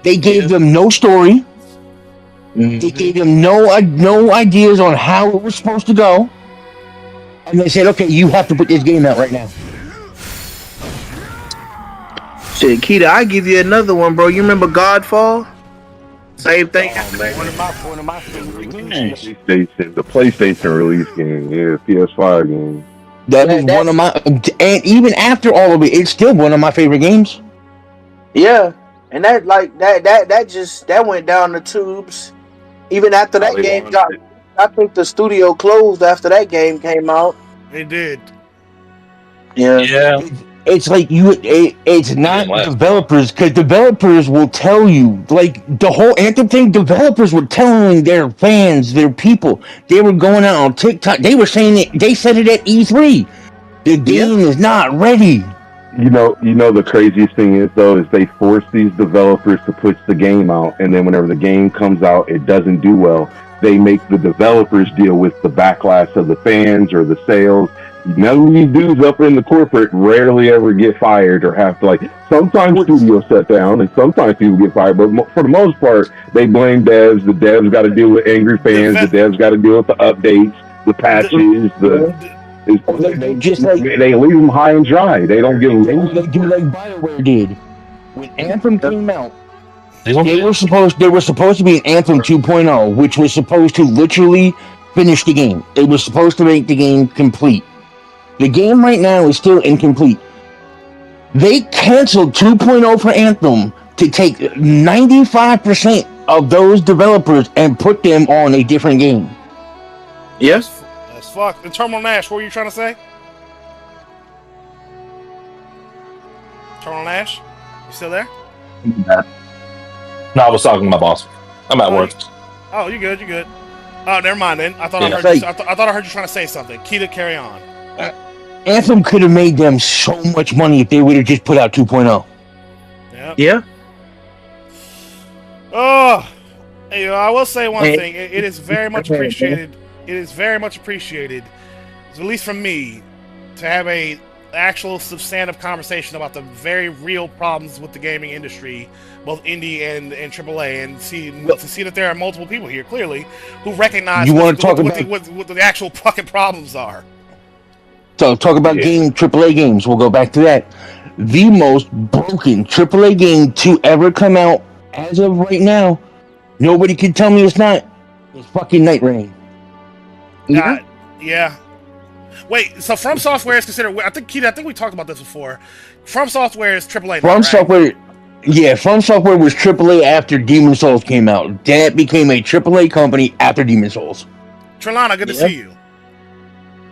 They gave them no story. They gave them no ideas on how it was supposed to go. And they said, okay, you have to put this game out right now. Shit, Keita, I give you another one, bro. You remember Godfall? Same thing. One of my favorite games. The PlayStation release game, PS5 game. That is one of my, and even after all of it, it's still one of my favorite games. Yeah, and that went down the tubes. Even after that game I think the studio closed after that game came out. It did. Yeah. it's like it's not developers, because developers will tell you, like the whole Anthem thing, developers were telling their fans, their people, they were going out on TikTok, they were saying it, they said it at E3, the game is not ready. You know, the craziest thing is though is they force these developers to push the game out, and then whenever the game comes out, it doesn't do well. They make the developers deal with the backlash of the fans or the sales. None of these dudes up in the corporate rarely ever get fired or have to, like, sometimes studios shut down and sometimes people get fired, but for the most part, they blame devs. The devs got to deal with angry fans. The devs got to deal with the updates, the patches, they leave them high and dry. They don't give them. They do like BioWare did when Anthem came out. They were supposed to be an Anthem 2.0, which was supposed to literally finish the game. It was supposed to make the game complete. The game right now is still incomplete. They canceled 2.0 for Anthem to take 95% of those developers and put them on a different game. Yes. That's fuck. And Terminal Nash, what were you trying to say? Terminal Nash? You still there? No, I was talking to my boss. I'm at work. Oh, you good, you good. Oh, never mind then. I thought I heard you trying to say something. Keita, carry on. Anthem could have made them so much money if they would have just put out 2.0. Yeah. Oh, you know, I will say one thing. It is very much appreciated. It is very much appreciated, at least from me, to have a actual substantive conversation about the very real problems with the gaming industry, both indie and AAA, and to see that there are multiple people here clearly who recognize what the actual fucking problems are. So talk about AAA games. We'll go back to that. The most broken AAA game to ever come out as of right now, nobody can tell me it's not. It's fucking Night Rain. Yeah. Wait, so From Software is considered... I think we talked about this before. From Software is AAA now, right? From Software was AAA after Demon Souls came out. That became a AAA company after Demon Souls. Trelana, good to see you.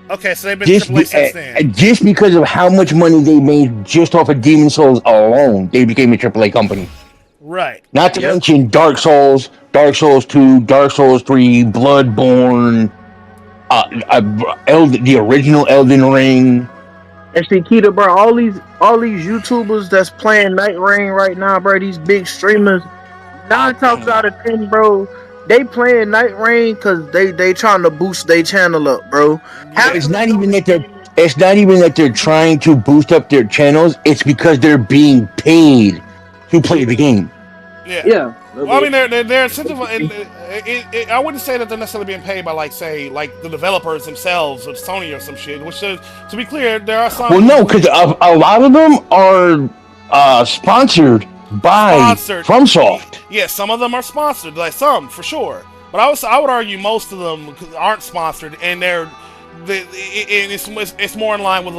Okay, so they've been AAA since then. Just because of how much money they made just off of Demon Souls alone, they became a AAA company. Right. Not to mention Dark Souls, Dark Souls 2, Dark Souls 3, Bloodborne... the original Elden Ring. And see, Keita, bro, all these YouTubers that's playing Night Rain right now, bro, these big streamers, 9 times out of 10, bro, they playing Night Rain because they trying to boost their channel up, bro. It's not even that they're trying to boost up their channels. It's because they're being paid to play the game. Yeah. Well, I mean, they're incentivized. I wouldn't say that they're necessarily being paid by, like the developers themselves of Sony or some shit. Which, to be clear, there are some. Well, no, because a lot of them are sponsored by FromSoft. Yeah, some of them are sponsored, like some for sure. But I would argue most of them aren't sponsored, and it's more in line with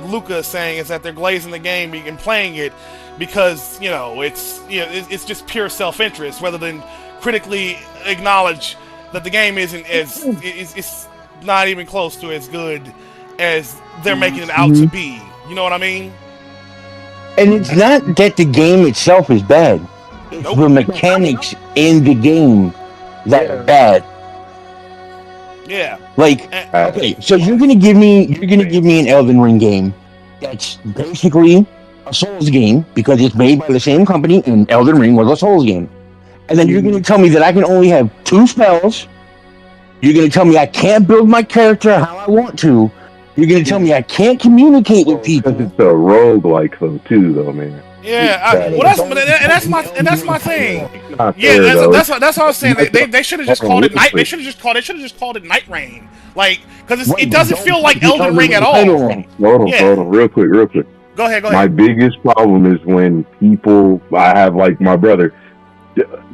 Luca saying is that they're glazing the game and playing it because it's just pure self-interest rather than critically acknowledge that the game it's not even close to as good as they're making it out to be. You know what I mean? And it's not that the game itself is bad. It's the mechanics in the game that are bad. Yeah. Like, okay, so you're gonna give me an Elden Ring game that's basically a Souls game because it's made by the same company, and Elden Ring was a Souls game. And then you're gonna tell me that I can only have 2 spells. You're gonna tell me I can't build my character how I want to. You're gonna tell me I can't communicate with people. Because it's a roguelike though, too, though, man. Yeah, that's my thing. Yeah, that's what I was saying. They should have just called it Night. They should have just called it Night Rain. Like, because it doesn't feel like Elden Ring at all. Hold on, real quick. Go ahead. My biggest problem is when people, I have like my brother,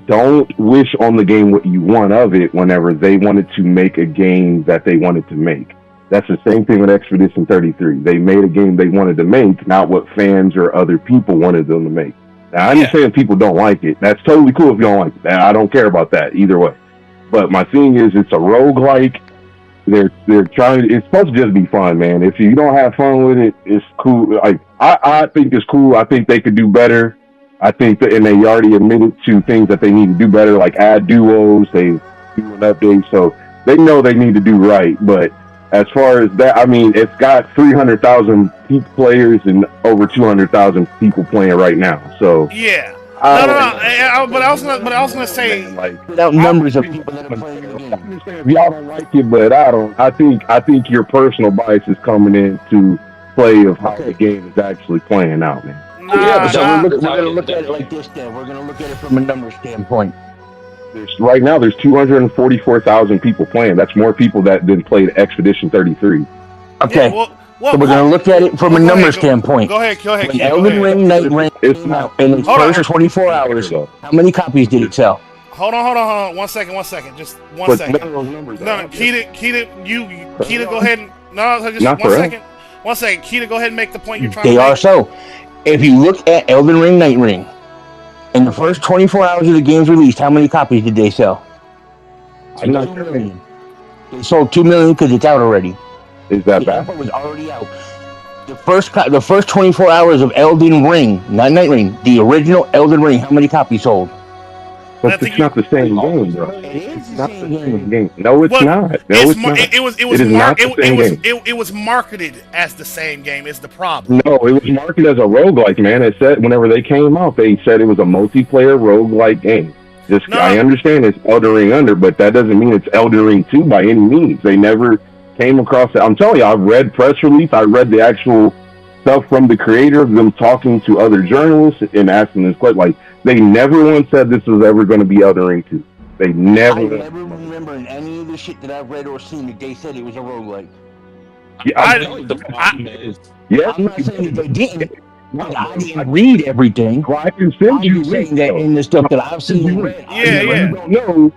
don't wish on the game what you want of it whenever they wanted to make a game that they wanted to make. That's the same thing with Expedition 33. They made a game they wanted to make, not what fans or other people wanted them to make. Now, I understand people don't like it. That's totally cool if you don't like it. I don't care about that either way. But my thing is, it's a roguelike. they're trying. It's supposed to just be fun, man. If you don't have fun with it, it's cool. Like I think it's cool. I think they could do better. I think that, and they already admitted to things that they need to do better, like add duos. They do an update, so they know they need to do right. But as far as that, I mean, it's got 300,000 peak players and over 200,000 people playing right now. So yeah. No. But I was gonna say, like, without numbers of people that are playing the game. I understand if y'all don't like it, but I don't. I think your personal bias is coming into play of how the game is actually playing out, man. So we're gonna look at it like this. Then we're gonna look at it from a numbers standpoint. Right now, there's 244,000 people playing. That's more people that than played Expedition 33. Okay. Yeah, so we're gonna look at it from a numbers standpoint. Go ahead. When Elden Ring Night Ring came out in its first 24 hours, how many copies did it sell? Hold on. 1 second. Just 1 second. No, Keita, go ahead. Just 1 second. 1 second. Keita, go ahead and make the point you're trying to make. They are so. If you look at Elden Ring Night Ring, in the first 24 hours of the game's release, how many copies did they sell? I'm not 2 million. They sold 2 million because it's out already. Is that bad? The alpha was already out. The first 24 hours of Elden Ring, not Night Ring, the original Elden Ring, how many copies sold? But it's not the same game, bro. It is not the same game. No, it's not. No, it's not. It was marketed as the same game. Is the problem? No, it was marketed as a roguelike, man. It said whenever they came out, they said it was a multiplayer roguelike game. I understand it's Elden Ring under, but that doesn't mean it's Elden Ring 2 by any means. They never came across it. I'm telling you, I've read press release. I read the actual stuff from the creator of them talking to other journalists and asking this question. Like, they never once said this was ever going to be Elden Ring 2. They never. I never remember in any of the shit that I've read or seen that they said it was a roguelike. The problem is, I'm not saying that they didn't. I didn't read everything. Well, I can send you saying that in the stuff that I've seen and read. You don't know,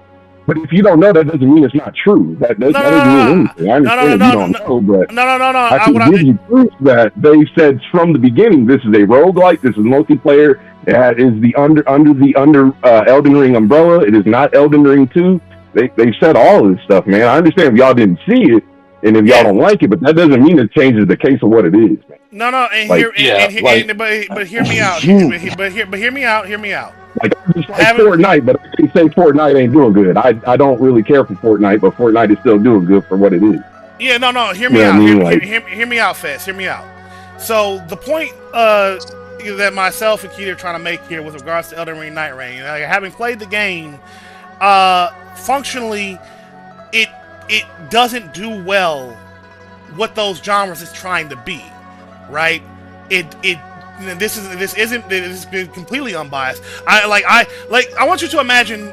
but if you don't know, that doesn't mean it's not true. That doesn't mean anything. I understand if you don't know, but no. I can give you proof that they said from the beginning, this is a roguelike, this is multiplayer. It is the under Elden Ring umbrella. It is not Elden Ring 2. They said all of this stuff, man. I understand if y'all didn't see it and if y'all don't like it, but that doesn't mean it changes the case of what it is, man. No, but hear me out. But hear me out. Like Fortnite, but I can say Fortnite ain't doing good. I don't really care for Fortnite, but Fortnite is still doing good for what it is. Yeah, no. Hear me out. Hear me out, Fest. Hear me out. So the point that myself and Keita are trying to make here with regards to Elden Ring Night Ring, having played the game, functionally, it doesn't do well what those genres is trying to be, right? This is completely unbiased. I want you to imagine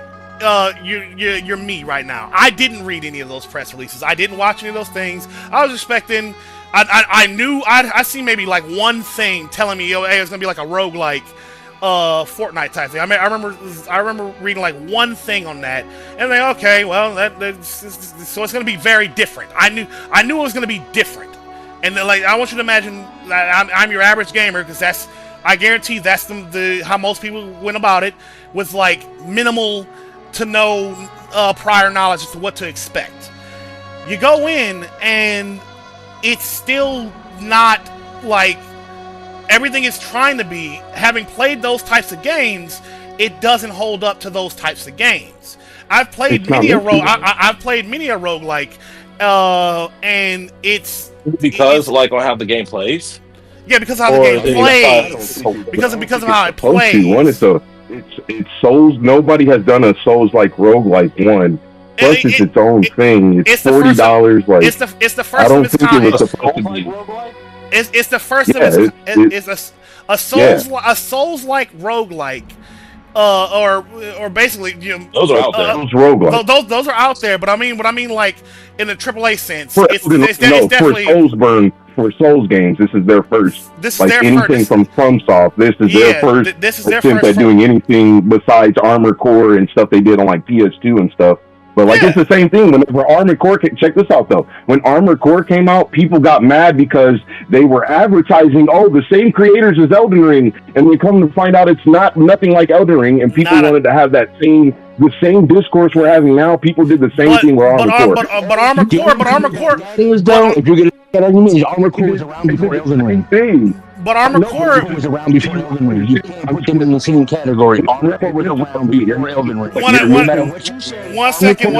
you're me right now. I didn't read any of those press releases. I didn't watch any of those things. I was expecting. I knew I seen maybe like one thing telling me, hey, it's gonna be like a roguelike Fortnite type thing. I mean, I remember reading like one thing on that, and like, okay, well, so it's gonna be very different. I knew it was gonna be different, and then, like, I want you to imagine that I'm your average gamer, because I guarantee that's the how most people went about it, with like minimal to no prior knowledge as to what to expect. You go in and it's still not like everything is trying to be. Having played those types of games, it doesn't hold up to those types of games. I've played many a roguelike, and it's because on how the game plays. Yeah, because of how the game plays. Because of how it plays. It's Souls. Nobody has done a Souls like roguelike one. Plus, it's its own thing. It's $40. Like, it's the first I don't of its think kind. it was supposed to be. It's the first of its. It's a Souls-like roguelike, or basically, you know, those are out there. Those roguelike. Those are out there. But I mean like in the AAA sense, for definitely Soulsburn. For Souls games, this is their first. This like is their anything first. from FromSoft. This is their first. This is their attempt first at doing anything besides Armor Core and stuff they did on like PS2 and stuff. But like it's the same thing. Whenever Armored Core, check this out though. When Armored Core came out, people got mad because they were advertising, oh, the same creators as Elden Ring, and we come to find out it's nothing like Elden Ring, and people wanted to have the same discourse we're having now. People did the same thing with Armored Core. But Armored Core. If you're gonna get argument, Armored Core was around before Elden Ring. But Armored Core was around before Elden Ring. You can't put them in the same category. Armored Core was around before Elden Ring. One second.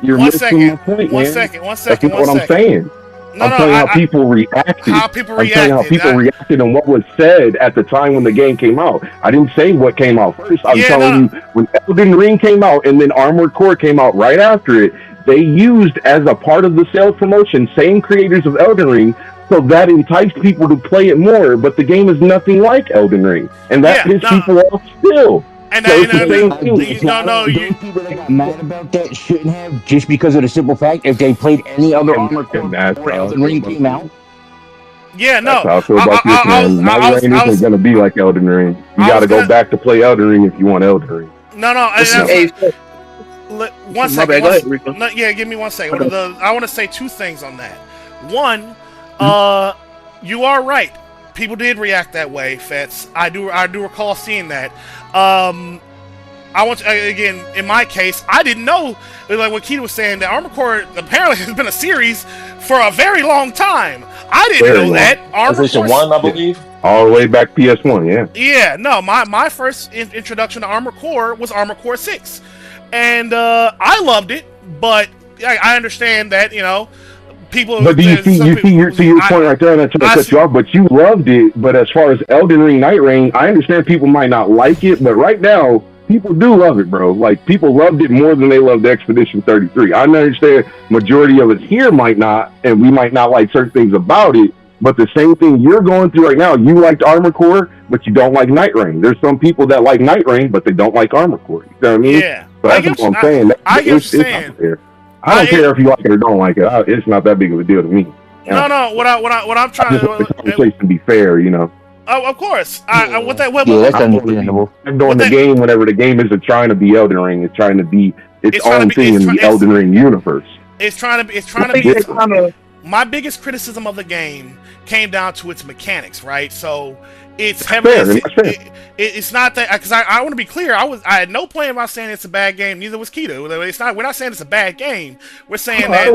You're missing my point, man. That's what I'm saying. I'm telling you how people reacted. I'm telling you how people reacted and what was said at the time when the game came out. I didn't say what came out first. I'm telling you, when Elden Ring came out and then Armored Core came out right after it, they used as a part of the sales promotion same creators of Elden Ring, so that enticed people to play it more. But the game is nothing like Elden Ring, and that pissed people off still. Those people that got mad about that shouldn't have, just because of the simple fact if they played any other Armored Core before Elden Ring came out. Yeah, no. That's how I feel about this, man. Night Rain isn't going to be like Elden Ring. You got to go back to play Elden Ring if you want Elden Ring. No. One second. Give me 1 second. I want to say two things on that. One, you are right. People did react that way, Fetz. I do recall seeing that. I want to, again, in my case, I didn't know, like what Keita was saying, that Armored Core apparently has been a series for a very long time. I didn't know that. Armored Core 1, I believe. All the way back PS1, yeah. Yeah, no, my first introduction to Armored Core was Armored Core 6. And I loved it, but I understand that, people. But do you see your point right there, and I'm trying to cut you off, but you loved it. But as far as Elden Ring, Night Rain, I understand people might not like it, but right now, people do love it, bro. Like, people loved it more than they loved Expedition 33. I understand majority of us here might not, and we might not like certain things about it, but the same thing you're going through right now, you liked Armored Core, but you don't like Night Rain. There's some people that like Night Rain, but they don't like Armored Core. You know what I mean? Yeah. So that's what I'm saying. I don't care if you like it or don't like it. It's not that big of a deal to me. No. What I'm trying to want the conversation to be fair, Oh, of course. That's understandable. During the game, whenever the game isn't trying to be Elden Ring, it's trying to be its own thing in the Elden Ring universe. It's trying to be. My biggest criticism of the game came down to its mechanics, right? So it's heavily. It's not that, because I want to be clear. I had no plan about saying it's a bad game. Neither was Keto. It's not. We're not saying it's a bad game. We're saying that.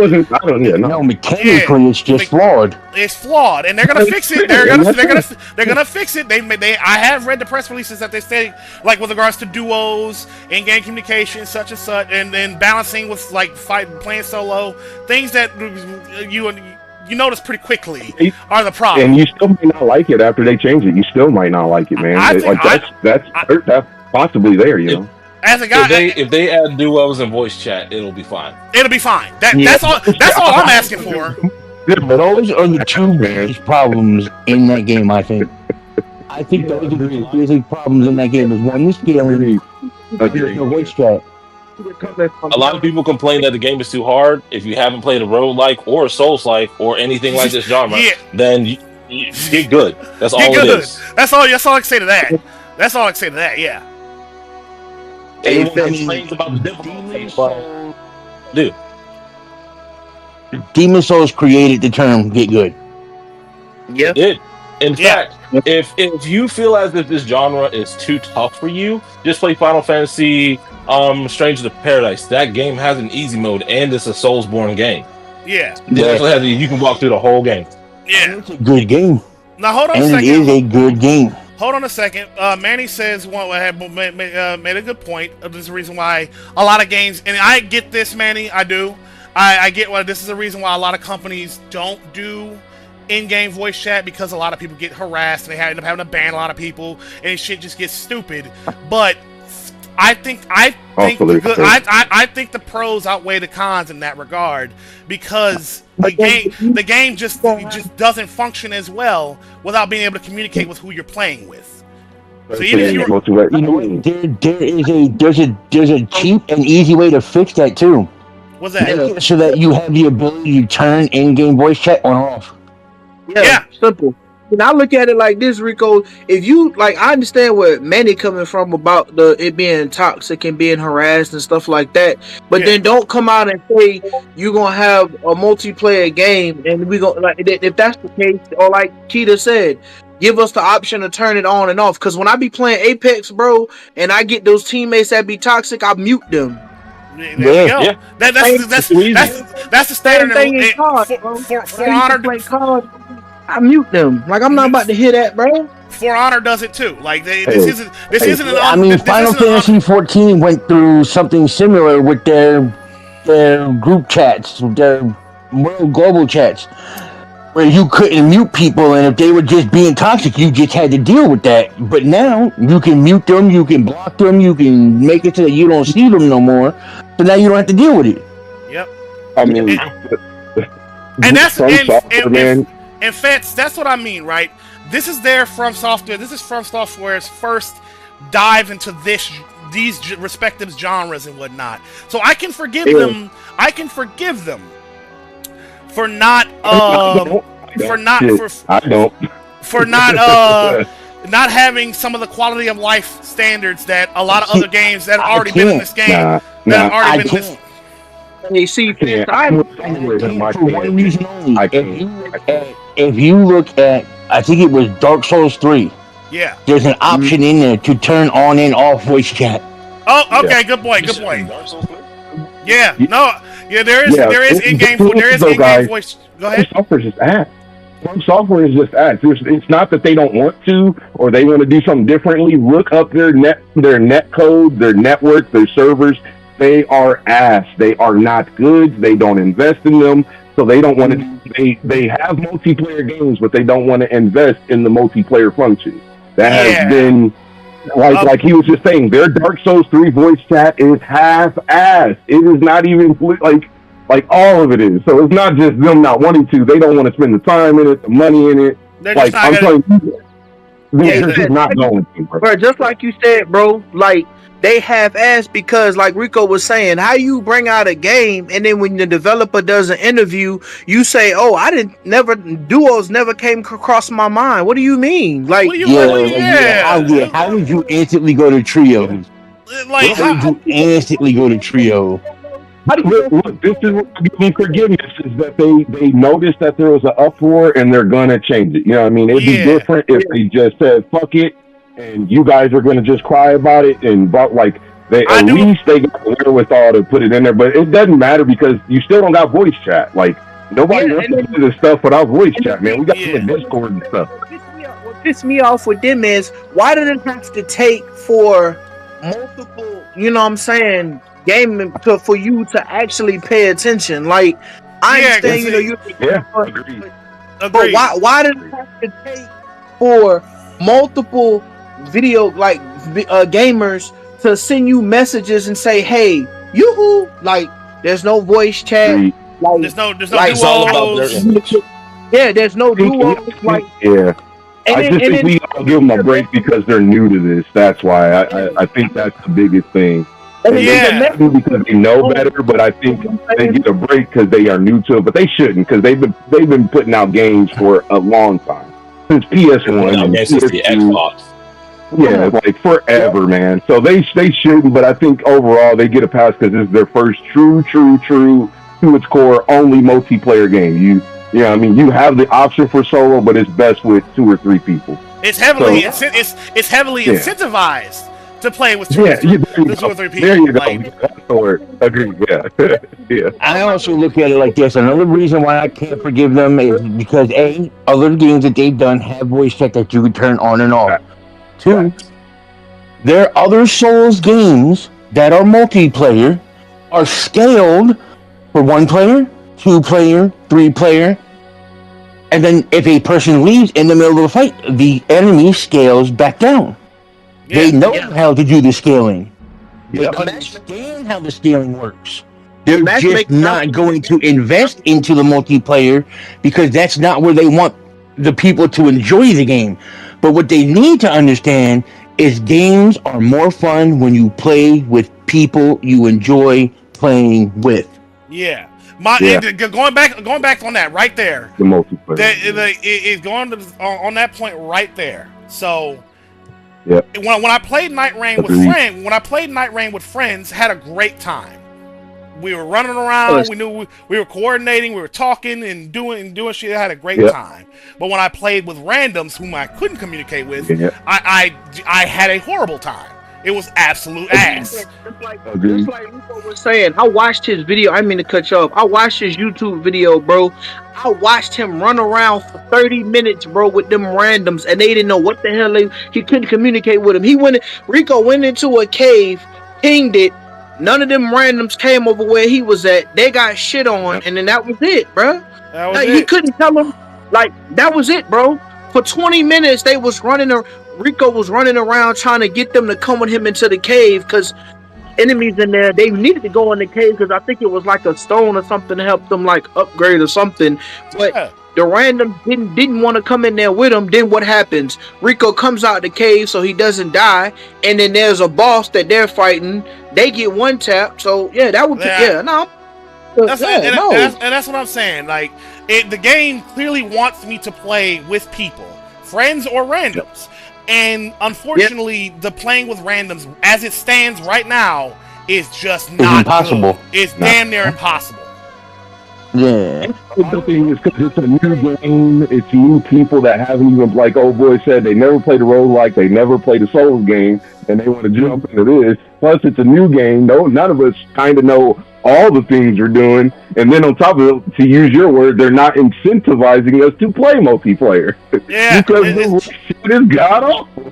Mechanically, it's just flawed. It's flawed, and they're gonna fix it. They're gonna fix it. I have read the press releases that they say, like with regards to duos, in-game communication, such and such, and then balancing with like playing solo, things that you notice pretty quickly are the problem. And you still might not like it after they change it. You still might not like it, man. That's possibly there, As a guy, if they add duos and voice chat, it'll be fine. It'll be fine. That's all I'm asking for. Those are the two biggest problems in that game, I think. I think those are the basic problems in that game. Is one, the scaling. There's no voice chat. A lot of people complain that the game is too hard. If you haven't played a roguelike or a Souls-like or anything like this genre, then you get good. That's all it is. That's all I can say to that. That's all I can say to that. Yeah. Everyone complains about the difficulty, but dude, Demon Souls created the term "get good." Yeah. In fact, if you feel as if this genre is too tough for you, just play Final Fantasy Stranger of Paradise. That game has an easy mode, and it's a Soulsborne game. Yeah. You can walk through the whole game. Yeah. It's a good game. Now hold on a second. It is a good game. Hold on a second. Manny says made a good point. This is the reason why a lot of games, and I get this, Manny. I do. I get why this is the reason why a lot of companies don't do in-game voice chat, because a lot of people get harassed and they end up having to ban a lot of people, and shit just gets stupid. But I think the pros outweigh the cons in that regard, because the game just doesn't function as well without being able to communicate with who you're playing with. So even if there's a cheap and easy way to fix that too. What's that? So that you have the ability to turn in-game voice chat on or off. Yeah, simple. And I look at it like this, Rico. If you like, I understand where Manny coming from about it being toxic and being harassed and stuff like that. But then don't come out and say you're gonna have a multiplayer game and we gonna like if that's the case, or like Keita said, give us the option to turn it on and off. Because when I be playing Apex, bro, and I get those teammates that be toxic, I mute them. There you go. Yeah. That's the standard thing in COD, for Honor. I mute them. Like I'm not about to hear that, bro. For Honor does it too. Like this isn't an. I mean, Final Fantasy 14 went through something similar with their group chats, their world global chats, where you couldn't mute people, and if they were just being toxic, you just had to deal with that. But now you can mute them, you can block them, you can make it so that you don't see them no more. So now you don't have to deal with it. Yep. I mean, and that's and Fats, that's what I mean, right? This is their From Software. This is From Software's first dive into these respective genres and whatnot. So I can forgive them. I can forgive them for not not having some of the quality of life standards that a lot of other games that have already been in this game that have already been in this. Hey, see, for one reason only. If you look at, I think it was Dark Souls 3. Yeah. There's an option in there to turn on and off voice chat. Oh, okay, good point. Yeah, no, yeah, there is in-game voice. Go ahead. Software is just ads. Software is just ads. It's not that they don't want to or they want to do something differently. Look up their net code, their network, their servers. They are ass. They are not good. They don't invest in them. So they don't want to. They have multiplayer games, but they don't want to invest in the multiplayer function. That has been like he was just saying. Their Dark Souls 3 voice chat is half-ass. It is not even like all of it is. So it's not just them not wanting to. They don't want to spend the time in it, the money in it. Like I'm telling you, they're just not going to. Bro, just like you said, bro. Like. They half-assed because, like Rico was saying, how you bring out a game and then when the developer does an interview, you say, "Oh, duos never came across my mind." What do you mean? Like, how did you instantly go to trio? Like, how did you instantly go to trio? Look, this is what I give them forgiveness is that they noticed that there was an uproar and they're gonna change it. You know what I mean? It'd be different if they just said, "Fuck it." And you guys are going to just cry about it, and they got the wherewithal to put it in there. But it doesn't matter because you still don't got voice chat. Like nobody wants to do this stuff without voice chat, man. We got Discord and stuff. What pissed me off with them is why did it have to take for multiple? You know what I'm saying? Gaming for you to actually pay attention. Like I understand, agreed. But why did it have to take for multiple video gamers to send you messages and say, "Hey, yoo-hoo!" Like there's no voice chat. Like there's no duos. Yeah, there's no duos. Like I just think we all give them a break because they're new to this. That's why I think that's the biggest thing. Because they know better, but I think they get a break because they are new to it. But they shouldn't because they've been putting out games for a long time since PS1 and the Xbox. Yeah, like forever, man. So they shouldn't, but I think overall they get a pass because this is their first true to its core only multiplayer game. You know, I mean, you have the option for solo, but it's best with 2 or 3 people. It's heavily incentivized to play with 2 or 3 people. There you go. That's the word. Agreed. Yeah. Yeah. I also look at it like this. Another reason why I can't forgive them is because other games that they've done have voice chat that you can turn on and off. 2, their other Souls games that are multiplayer are scaled for 1 player, 2 player, 3 player, and then if a person leaves in the middle of the fight, the enemy scales back down. They know how to do the scaling. They understand how the scaling works. They're just not going to invest into the multiplayer because that's not where they want the people to enjoy the game. But what they need to understand is games are more fun when you play with people you enjoy playing with. Yeah. Going back on that right there. The multiplayer. It's going on that point right there. So, yeah. When I played Night Rain with friends, had a great time. We were running around. We knew we were coordinating. We were talking and doing shit. I had a great time. But when I played with randoms whom I couldn't communicate with, I had a horrible time. It was absolute ass. Just like Rico was saying, I watched his video. I mean to cut you off. I watched his YouTube video, bro. I watched him run around for 30 minutes, bro, with them randoms, and they didn't know what the hell he couldn't communicate with him. Rico went into a cave, pinged it. None of them randoms came over where he was at. They got shit on, and then that was it, bro. He couldn't tell them. Like, that was it, bro. For 20 minutes, they was Rico was running around trying to get them to come with him into the cave because enemies in there. They needed to go in the cave because I think it was like a stone or something to help them like upgrade or something. But the random didn't want to come in there with him. Then what happens? Rico comes out the cave so he doesn't die, and then there's a boss that they're fighting. They get one tap. So yeah, that was that's what I'm saying. Like, the game clearly wants me to play with people, friends or randoms. And unfortunately, the playing with randoms, as it stands right now, is just not impossible. Good. It's damn near impossible. Yeah. The thing is, because it's a new game, it's new people that haven't even, like old boy said, they never played a roguelike, they never played a Souls game, and they want to jump into this. Plus, it's a new game. None of us kind of know all the things you're doing, and then on top of it, to use your word, they're not incentivizing us to play multiplayer. Yeah, because the shit is god awful.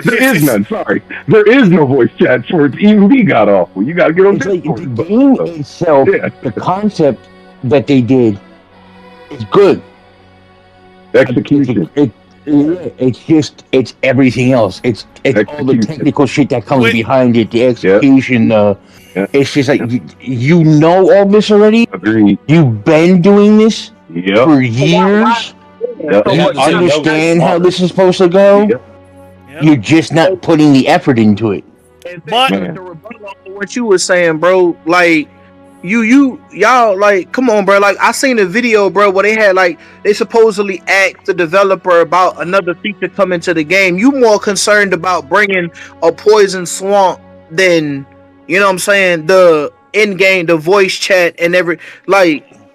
There is none. Sorry, there is no voice chat for it to even be god awful. You got to get on Discord. The game itself, the concept that they did is good. Execution. It's everything else. It's all the technical shit that comes behind it. The execution. It's just like you know all this already. Agreed. You've been doing this for years. You understand how this is supposed to go. You're just not putting the effort into it. But the rebuttal on what you were saying, bro, like y'all, like, come on, bro. Like, I seen a video, bro, where they supposedly asked the developer about another feature coming to the game. You more concerned about bringing a poison swamp than, you know what I'm saying, the in-game, the voice chat and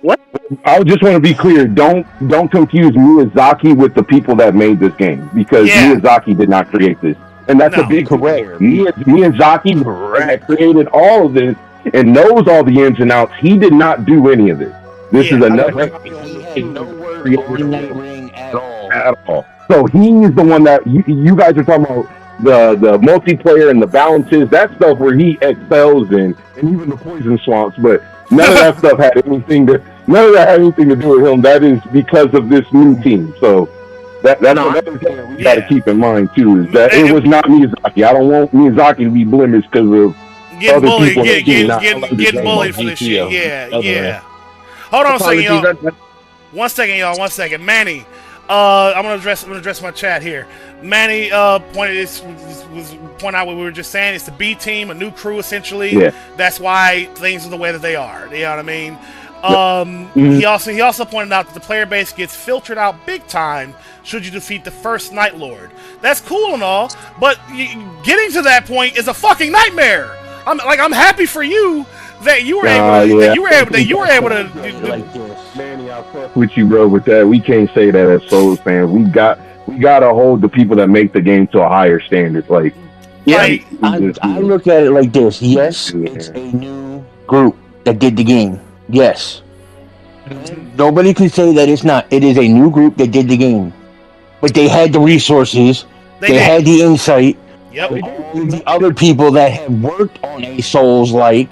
what? I just want to be clear. Don't confuse Miyazaki with the people that made this game, because Miyazaki did not create this, and that's a big correct. Miyazaki that created all of this and knows all the ins and outs. He did not do any of this. This is another. He had no word on that ring at all. So he's the one that you guys are talking about. The multiplayer and the balances, that stuff where he excels in, and even the poison swamps, but none of that stuff had anything to do with him. That is because of this new team. So that's another thing that we got to keep in mind too, is that it was not Miyazaki. I don't want Miyazaki to be blemished because of other people getting bullied for this shit. Yeah. Hold on a second, y'all. One second, Manny. I'm gonna address my chat here. Manny point out what we were just saying. It's the B team, a new crew essentially. Yeah. That's why things are the way that they are. You know what I mean? He also pointed out that the player base gets filtered out big time should you defeat the first Night Lord. That's cool and all, but getting to that point is a fucking nightmare. I'm happy for you that you were able to. Manny, I fuck with you, bro. With that, we can't say that as Souls fans. We gotta hold the people that make the game to a higher standard. Like, I look at it like this. Yes, it's a new group that did the game. Yes, nobody can say that it's not. It is a new group that did the game, but they had the resources. They had the insight. Yep. All the other people that have worked on a Souls-like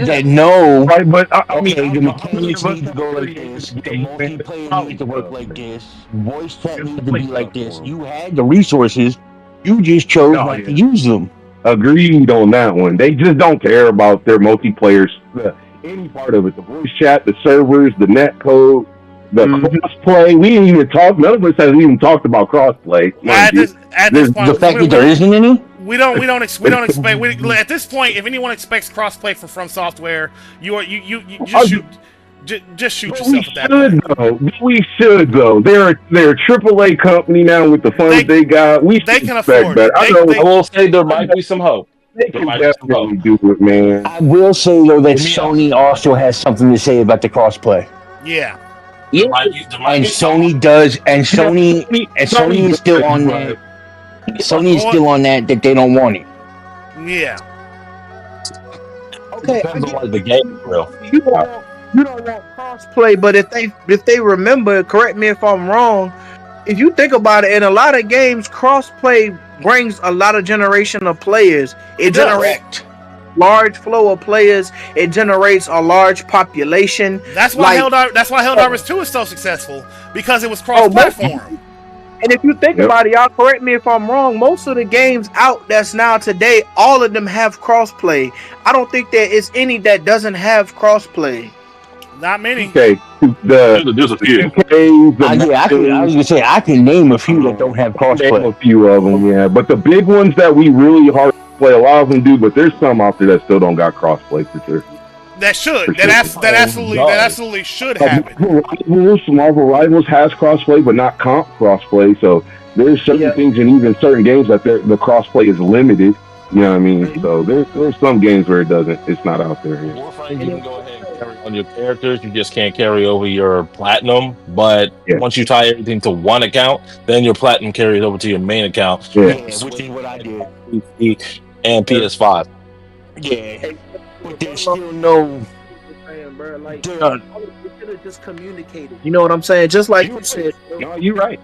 that know, right? But the mechanics need to go like this. The multiplayer needs to work like this. Voice chat needs to be like this. You had the resources. You just chose not to use them. Agreed on that one. They just don't care about their multiplayer, any part of it. The voice chat, the servers, the net code, the crossplay. We didn't even talk. None of us has even talked about crossplay. At this point, the fact that there isn't any. We don't expect. At this point, if anyone expects crossplay from Software, you just shoot. Just shoot yourself at that point. We should though. They're a AAA company now with the funds they got. We they should can expect afford that. it. I will say there might be some hope. They can definitely do it, man. I will say though that Sony also has something to say about the crossplay. Yeah. There might be And Sony does, and Sony is still on that. Sony is still on that they don't want it. Yeah. Okay, Depends on like the game, bro. You don't want crossplay, but if they remember, correct me if I'm wrong. If you think about it, in a lot of games, crossplay brings a lot of generation of players. It generates large flow of players. It generates a large population. That's why Helldivers 2 is so successful, because it was cross-platform. And if you think about it, y'all correct me if I'm wrong, most of the games out that's now today, all of them have crossplay. I don't think there is any that doesn't have crossplay. Not many. Okay, there's a few. I was gonna say I can name a few that don't have crossplay. Name a few of them, yeah. But the big ones that we really hard play, a lot of them do. But there's some out there that still don't got crossplay for sure. That should. That absolutely should happen. Marvel Rivals has crossplay, but not comp crossplay. So there's certain things in even certain games that the crossplay is limited. You know what I mean? So there's some games where it doesn't. It's not out there yet. Warframe, you can go ahead and carry on your characters. You just can't carry over your platinum. But once you tie everything to one account, then your platinum carries over to your main account. Yeah, which is what I did. And PS5. Yeah. But there's still no. Like, they should have just communicated. You know what I'm saying? Just like you said. No, you're right.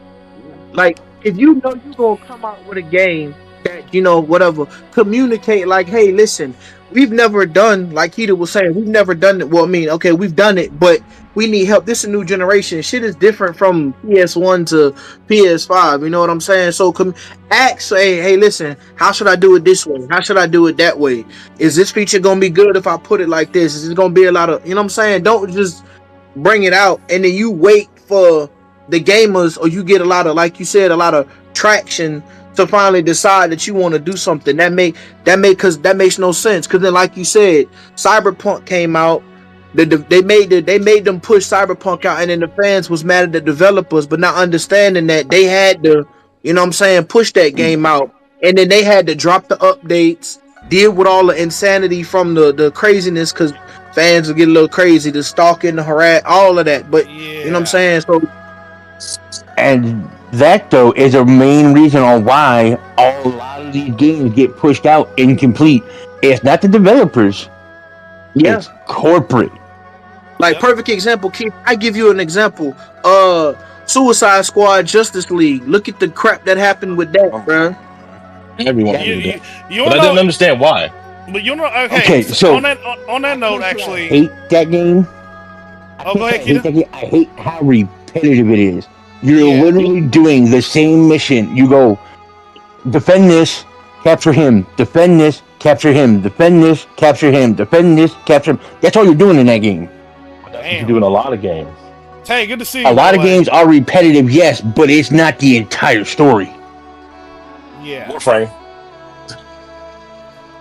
Like, if you know you're gonna come out with a game that, whatever, communicate like, hey, listen, we've never done, like Heater was saying, we've never done it. Well, I mean, okay, we've done it, but we need help. This is a new generation. Shit is different from PS1 to PS5. You know what I'm saying? So ask, hey, listen, how should I do it this way? How should I do it that way? Is this feature gonna be good if I put it like this? Is it gonna be a lot of, you know what I'm saying? Don't just bring it out and then you wait for the gamers, or you get a lot of, like you said, a lot of traction to finally decide that you want to do something. That makes no sense. Because then, like you said, Cyberpunk came out. They made them push Cyberpunk out, and then the fans was mad at the developers, but not understanding that they had to, you know what I'm saying, push that game out, and then they had to drop the updates, deal with all the insanity from the craziness, because fans will get a little crazy, the stalking, the harass, all of that. But you know what I'm saying? So, and that though is a main reason on why a lot of these games get pushed out incomplete. It's not the developers. It's corporate. Like, perfect example, Keith. I give you an example. Suicide Squad, Justice League. Look at the crap that happened with that, bro. Everyone knew that. But I didn't understand why. But okay, so on that note, actually, I hate that game. Go ahead, Keith. I hate how repetitive it is. You're literally doing the same mission. You go, defend this, capture him, defend this, capture him, defend this, capture him, defend this, capture him. That's all you're doing in that game. You're doing a lot of games. Hey, good to see you. A lot of games are repetitive, yes, but it's not the entire story. Yeah. Warframe.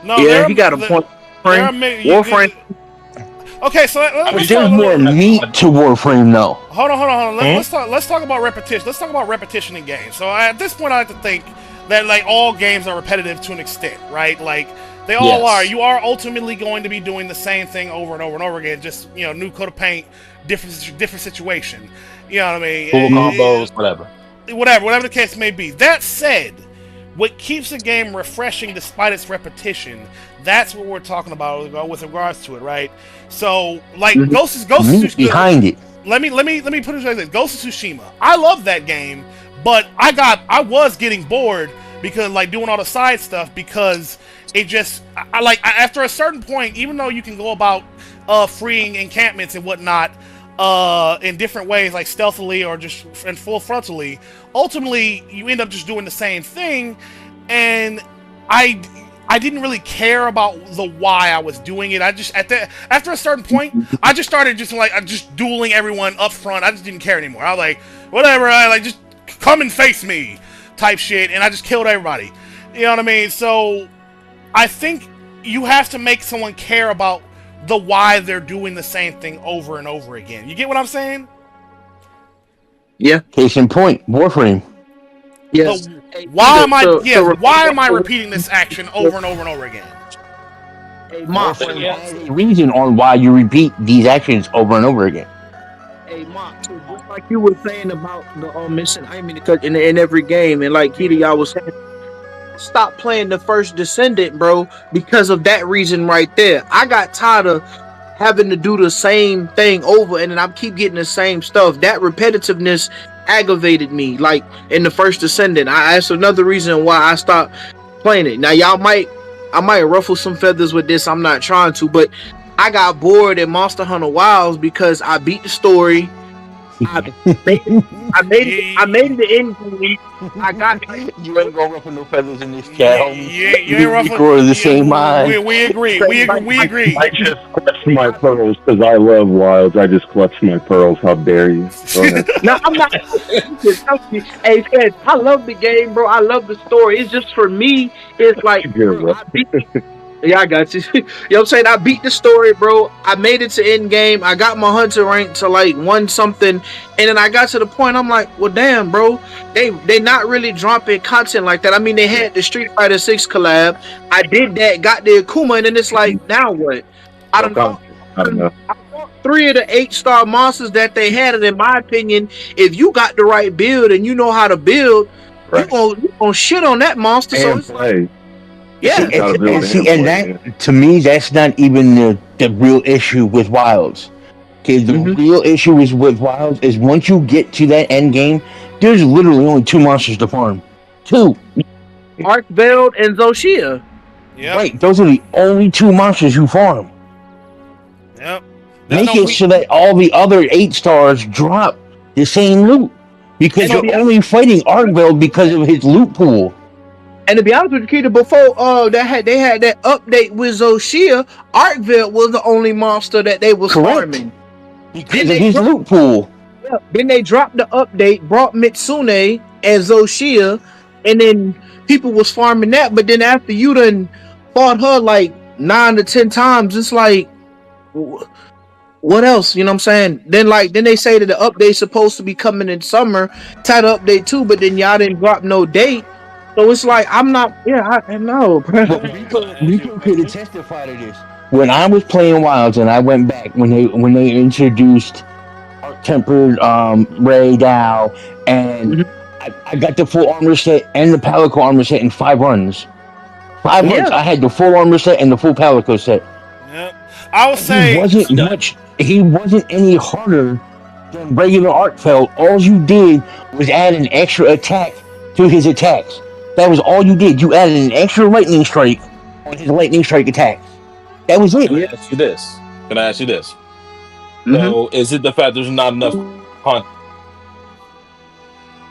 No, you got a point. Warframe. Okay, so there's more meat to Warframe, though. Hold on. Let's talk about repetition. Let's talk about repetition in games. So at this point, I like to think that like all games are repetitive to an extent, right? Like they all are. You are ultimately going to be doing the same thing over and over and over again. Just new coat of paint, different situation. You know what I mean? Full combos, whatever the case may be. That said, what keeps a game refreshing despite its repetition, that's what we're talking about with regards to it, right? So, like, Ghost of Tsushima behind it. Let me put it like this. Ghost of Tsushima. I love that game, but I was getting bored because like doing all the side stuff, because it just after a certain point, even though you can go about freeing encampments and whatnot in different ways, like stealthily or just in full frontally, ultimately you end up just doing the same thing, and I didn't really care about the why I was doing it. I just after a certain point, I just started just dueling everyone up front. I just didn't care anymore. I was like, whatever, just come and face me, type shit, and I just killed everybody. You know what I mean? So I think you have to make someone care about the why they're doing the same thing over and over again. You get what I'm saying? Yeah. Case in point, Warframe. Yes. Why am I? So Why am I repeating this action over and over and over again? Hey, Mark. There's a reason on why you repeat these actions over and over again. Hey, Mark. So just like you were saying about the missing, I mean, because in every game, and like Kitty, I was saying, stop playing the first Descendant, bro, because of that reason right there. I got tired of having to do the same thing over, and then I keep getting the same stuff. That repetitiveness aggravated me. Like in the first Descendant, that's another reason why I stopped playing it. Now, I might ruffle some feathers with this. I'm not trying to, but I got bored in Monster Hunter Wilds because I beat the story. I made it the end game. I got You ain't gonna ruffle no feathers in this chat, homie. You ain't ruffling. We're the same mind. We agree. We agree. I just clutched my pearls because I love Wilds. I just clutched my pearls. How dare you? Go ahead. No, I'm not. Hey, Fed, I love the game, bro. I love the story. It's just for me, it's like, bro, yeah, I got you. You know what I'm saying? I beat the story, bro. I made it to end game. I got my hunter rank to like 1 something, and then I got to the point. I'm like, well, damn, bro. They not really dropping content like that. I mean, they had the Street Fighter 6 collab. I did that, got the Akuma, and then it's like, now what? I don't know. 3 of the 8-star monsters that they had, and in my opinion, if you got the right build and you know how to build, you gonna shit on that monster. So it's like, yeah. And that, to me, that's not even the real issue with Wilds. Okay, the real issue is with Wilds is once you get to that end game, there's literally only 2 monsters to farm. 2. Arkveld and Zoshia. Yeah. Right, those are the only 2 monsters you farm. Yep. Make it so that all the other 8 stars drop the same loot. Because you're only fighting Arkveld because of his loot pool. And to be honest with you, Keita, before they had that update with Zoshia, Arkveld was the only monster that they was farming. Because of his loot pool. Yeah. Then they dropped the update, brought Mitsune and Zoshia, and then people was farming that. But then after you done fought her like 9 to 10 times, it's like, what else? You know what I'm saying? Then they say that the update's supposed to be coming in summer, title update too, but then y'all didn't drop no date. So it's like, I'm not, I know, bro. Rico could have testified to this. When I was playing Wilds and I went back, when they introduced Tempered Ray Dow, and I got the full armor set and the Palico armor set in 5 runs. 5 runs, I had the full armor set and the full Palico set. Yep. I would say he wasn't any harder than regular Arkveld. All you did was add an extra attack to his attacks. That was all you did. You added an extra lightning strike on his lightning strike attacks. That was it. Can I ask you this? So, is it the fact there's not enough content?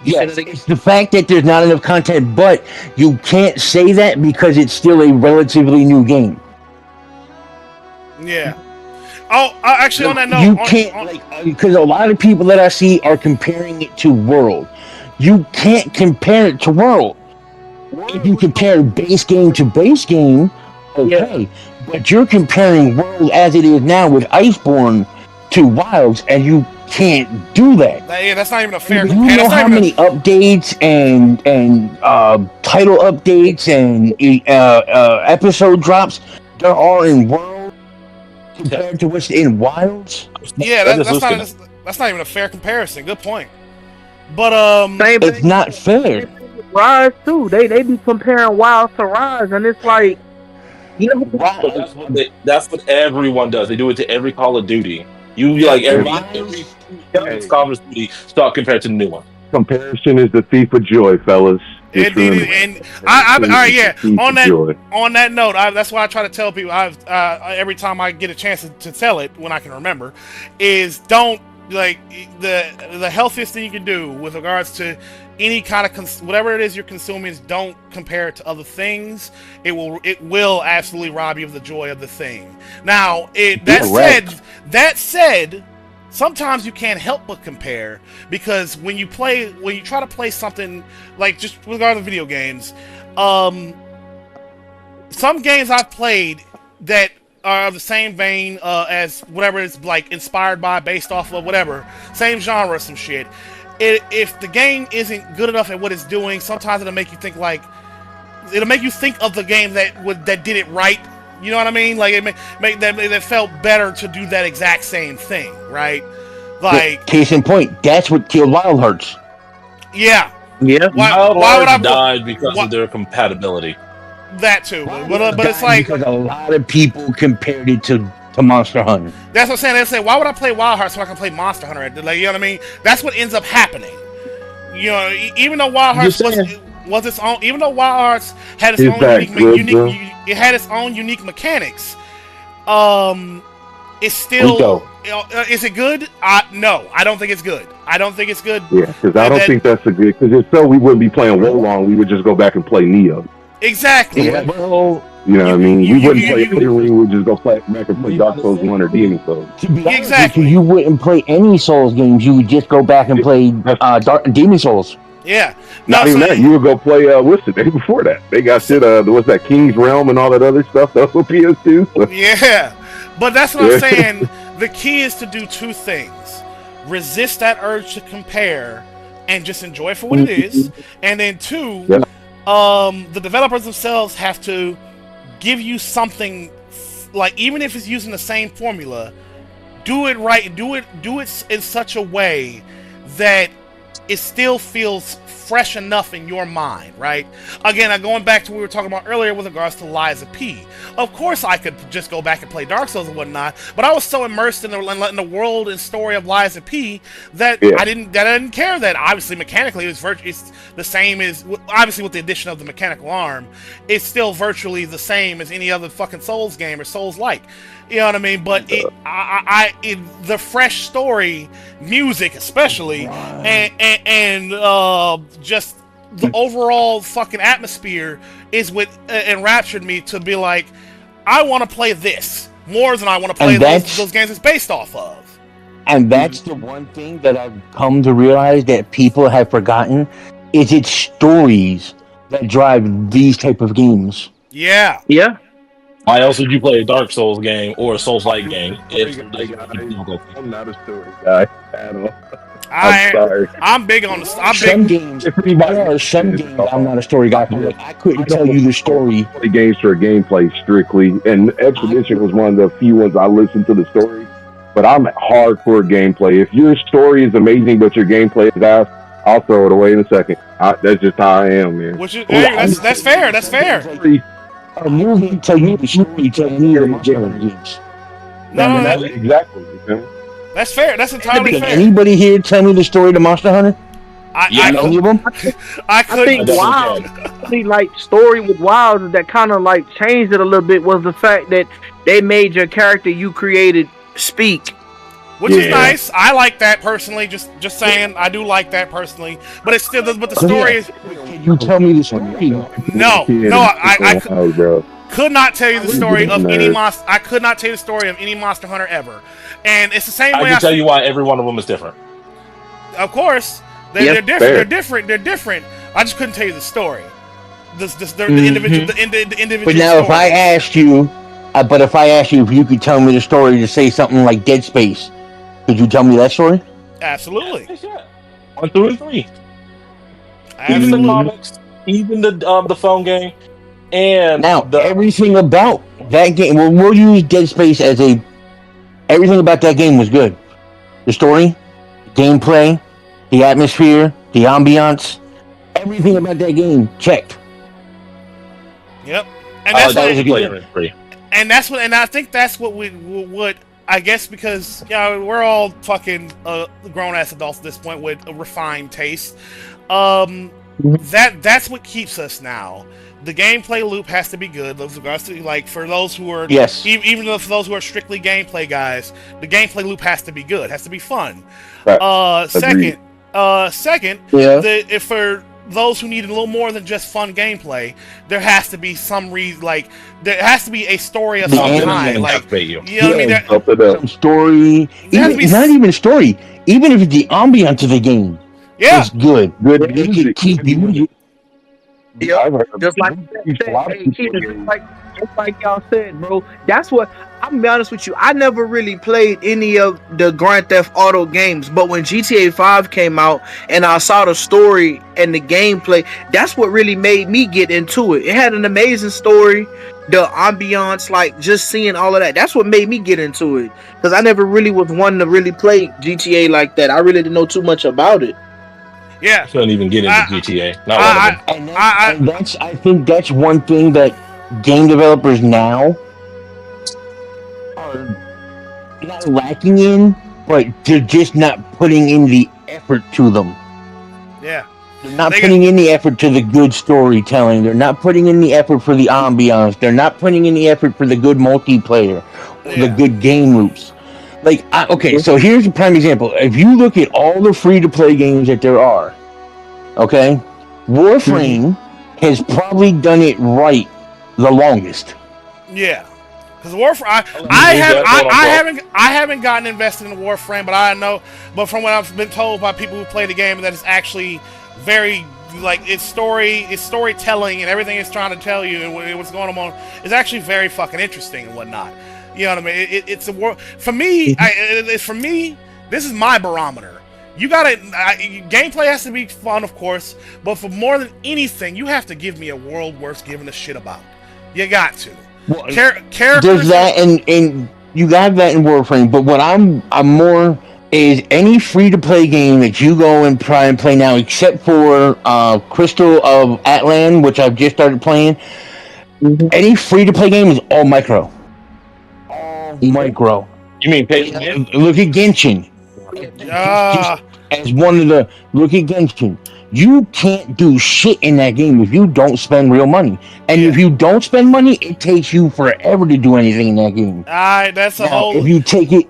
Yes, it's the fact that there's not enough content, but you can't say that because it's still a relatively new game. Yeah. Oh, actually, on that note, you can't because a lot of people that I see are comparing it to World. You can't compare it to World. If you compare base game to base game, okay, but you're comparing World as it is now with Iceborne to Wilds, and you can't do that. Yeah, that's not even a fair comparison. You know how many updates and title updates and episode drops there are in World compared to what's in Wilds? Yeah, that's not even a fair comparison. Good point. But it's not fair. Rise too. They be comparing Wild to Rise, and it's like, you know, that's what everyone does. They do it to every Call of Duty. Every Call of Duty start compared to the new one. Comparison is the thief of joy, fellas. Indeed, and all right, yeah. On that note, that's why I try to tell people. Every time I get a chance to tell it when I can remember, is don't the healthiest thing you can do with regards to any kind of whatever it is you're consuming is don't compare it to other things. It will absolutely rob you of the joy of the thing. Now, that said, sometimes you can't help but compare, because when you try to play something like, just with regard to video games, some games I've played that are of the same vein as whatever it's like inspired by, based off of whatever, same genre, some shit. If the game isn't good enough at what it's doing, sometimes it'll make you think of the game that did it right. You know what I mean? Like that felt better to do that exact same thing, right? Like case in point, that's what killed Wild Hearts. Yeah. Yeah. Why would I died because of their compatibility? That too, but it's like because a lot of people compared it to Monster Hunter. That's what I'm saying. They say, why would I play Wild Hearts so I can play Monster Hunter? Like, you know what I mean? That's what ends up happening. You know, even though Wild Hearts was its own, even though Wild Hearts had its own unique, it had its own unique mechanics. It's still. Is it good? No, I don't think it's good. I don't think it's good. Yeah, because I don't think that's a good. Because if so, we wouldn't be playing Wolong. We would just go back and play Neo. Exactly. Yeah, well, you know what I mean? We wouldn't play Elden Ring. We'd just go back and play Dark Souls 1 or Demon Souls. Exactly. You wouldn't play any Souls games. You would just go back and play Demon Souls. Yeah. Not even that. You would go play what's the day before that? They got shit. What's that? King's Realm and all that other stuff. That was PS2. So. Yeah, but that's what I'm saying. The key is to do two things: resist that urge to compare and just enjoy it for what it is, and then two. Yeah. The developers themselves have to give you something, like even if it's using the same formula, do it right, do it in such a way that it still feels fresh enough in your mind, right? Again, going back to what we were talking about earlier with regards to Lies of P. Of course, I could just go back and play Dark Souls and whatnot, but I was so immersed in the world and story of Lies of P that I didn't care that obviously mechanically it's the same as, obviously with the addition of the mechanical arm, it's still virtually the same as any other fucking Souls game or Souls-like. You know what I mean? But the fresh story, music especially, and just the overall fucking atmosphere is what enraptured me to be like, I want to play this more than I want to play those games it's based off of. And that's the one thing that I've come to realize that people have forgotten, is it's stories that drive these type of games. Yeah. Yeah. Why else would you play a Dark Souls game or a Souls-like game? I'm not a story guy at all. I'm sorry. I'm big on the. Some games I'm not a story guy. I couldn't tell you the story. I play games for gameplay strictly, and Expedition was one of the few ones I listened to the story. But I'm hardcore gameplay. If your story is amazing but your gameplay is ass, I'll throw it away in a second. That's just how I am, man. That's fair. That's fair. A movie tell you the story to any of the games. No, exactly. That's fair. That's entirely fair. Anybody here tell me the story to Monster Hunter? Any of them? I think Wild, like story with Wild that kind of like changed it a little bit was the fact that they made your character you created speak. Which is nice. I like that personally. Just saying, I do like that personally. But it's still, but the story is. Can you tell me the story? No, I could not tell you the story of any monster. I could not tell you the story of any Monster Hunter ever. And it's the same way. I can tell you why every one of them is different. Of course, they're different. They're different. I just couldn't tell you the story. The individual. But now, if I asked you, if you could tell me the story to say something like Dead Space, could you tell me that story? Absolutely. 1 through 3. Even the comics, even the phone game, and everything about that game. Well, we'll use Dead Space as everything about that game was good. The story, the gameplay, the atmosphere, the ambiance, everything about that game checked. Yep, and I think that's what would. I guess because we're all fucking grown ass adults at this point with a refined taste. That's what keeps us now. The gameplay loop has to be good. With regards to for those who are even for those who are strictly gameplay guys, the gameplay loop has to be good. Has to be fun. Second, if for those who need a little more than just fun gameplay, there has to be some reason. There has to be a story of some kind. You know what I mean? Some story. Not even a story. Even if the ambiance of the game is good. It can keep you. I've heard Just like a lot of hey, people Keita, agree. just like y'all said, bro. That's what I'm gonna be honest with you. I never really played any of the Grand Theft Auto games, but when GTA 5 came out and I saw the story and the gameplay, that's what really made me get into it. It had an amazing story, the ambiance, like just seeing all of that. That's what made me get into it because I never really was one to really play GTA like that. I really didn't know too much about it. Yeah. Couldn't even get into GTA. Not one of them. And that's I think that's one thing that game developers now are not lacking in, but they're just not putting in the effort to them. Yeah. They're not putting in the effort to the good storytelling. They're not putting in the effort for the ambiance. They're not putting in the effort for the good multiplayer or the good game loops. Like, okay, so here's a prime example. If you look at all the free-to-play games that there are, okay, Warframe has probably done it right the longest. Yeah, because Warframe, I haven't gotten invested in Warframe, but I know, but from what I've been told by people who play the game, that it's actually very like its storytelling and everything it's trying to tell you and what's going on is actually very fucking interesting and whatnot. You know what I mean? It's a war for me. For me, this is my barometer. You gotta gameplay has to be fun, of course, but for more than anything, you have to give me a world worth giving a shit about. You got to. Well, characters. There's that, and you got that in Warframe. But what I'm more is any free-to-play game that you go and try and play now, except for Crystal of Atlan, which I've just started playing. Any free-to-play game is all micro. Micro. You mean pay to win? Look at Genshin. As one of the look at Genshin. You can't do shit in that game if you don't spend real money. And if you don't spend money, it takes you forever to do anything in that game. That's a whole. If you take it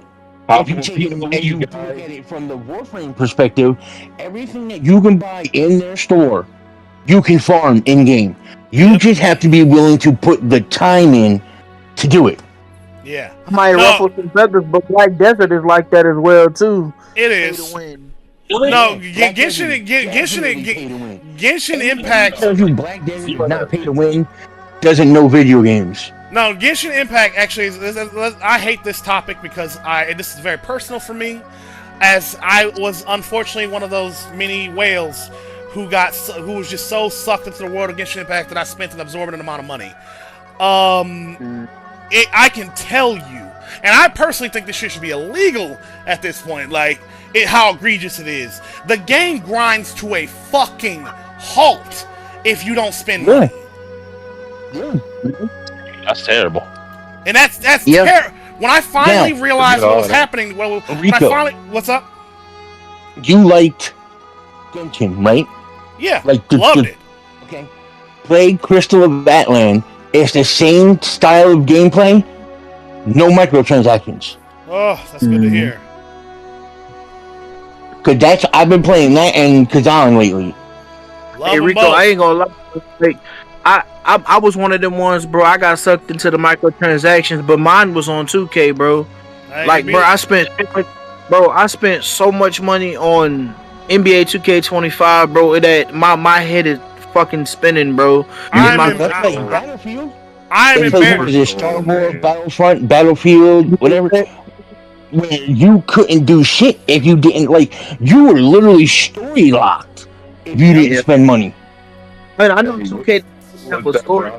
and you look at it from the Warframe perspective, everything that you can buy in their store, you can farm in game. You just have to be willing to put the time in to do it. Yeah. I might ruffle some feathers, but Black Desert is like that as well too. It is. No, Genshin Impact. Tells you Black Desert is not pay to win. Doesn't know video games. No, Genshin Impact actually I hate this topic because this is very personal for me, as I was unfortunately one of those mini whales who was just so sucked into the world of Genshin Impact that I spent an absorbent amount of money. I can tell you, and I personally think this shit should be illegal at this point, like how egregious it is. The game grinds to a fucking halt if you don't spend money. That's terrible. And that's terrible. When I finally realized what was happening, what's up? You liked Genshin, right? Yeah, loved it. Okay. Play Crystal of Atlan. It's the same style of gameplay. No microtransactions. Oh, that's good to hear. Cause I've been playing that and Kazan lately. Hey Rico, I ain't gonna lie. Like, I was one of them ones, bro. I got sucked into the microtransactions, but mine was on 2K, bro. Like, bro, I spent so much money on NBA 2K25, bro. That my head is fucking spinning, bro. Battlefield. I'm embarrassed. Star Wars, Battlefront, Battlefield, whatever. Where you couldn't do shit if you didn't you were literally story locked if you didn't spend money. Man, I know 2K was story.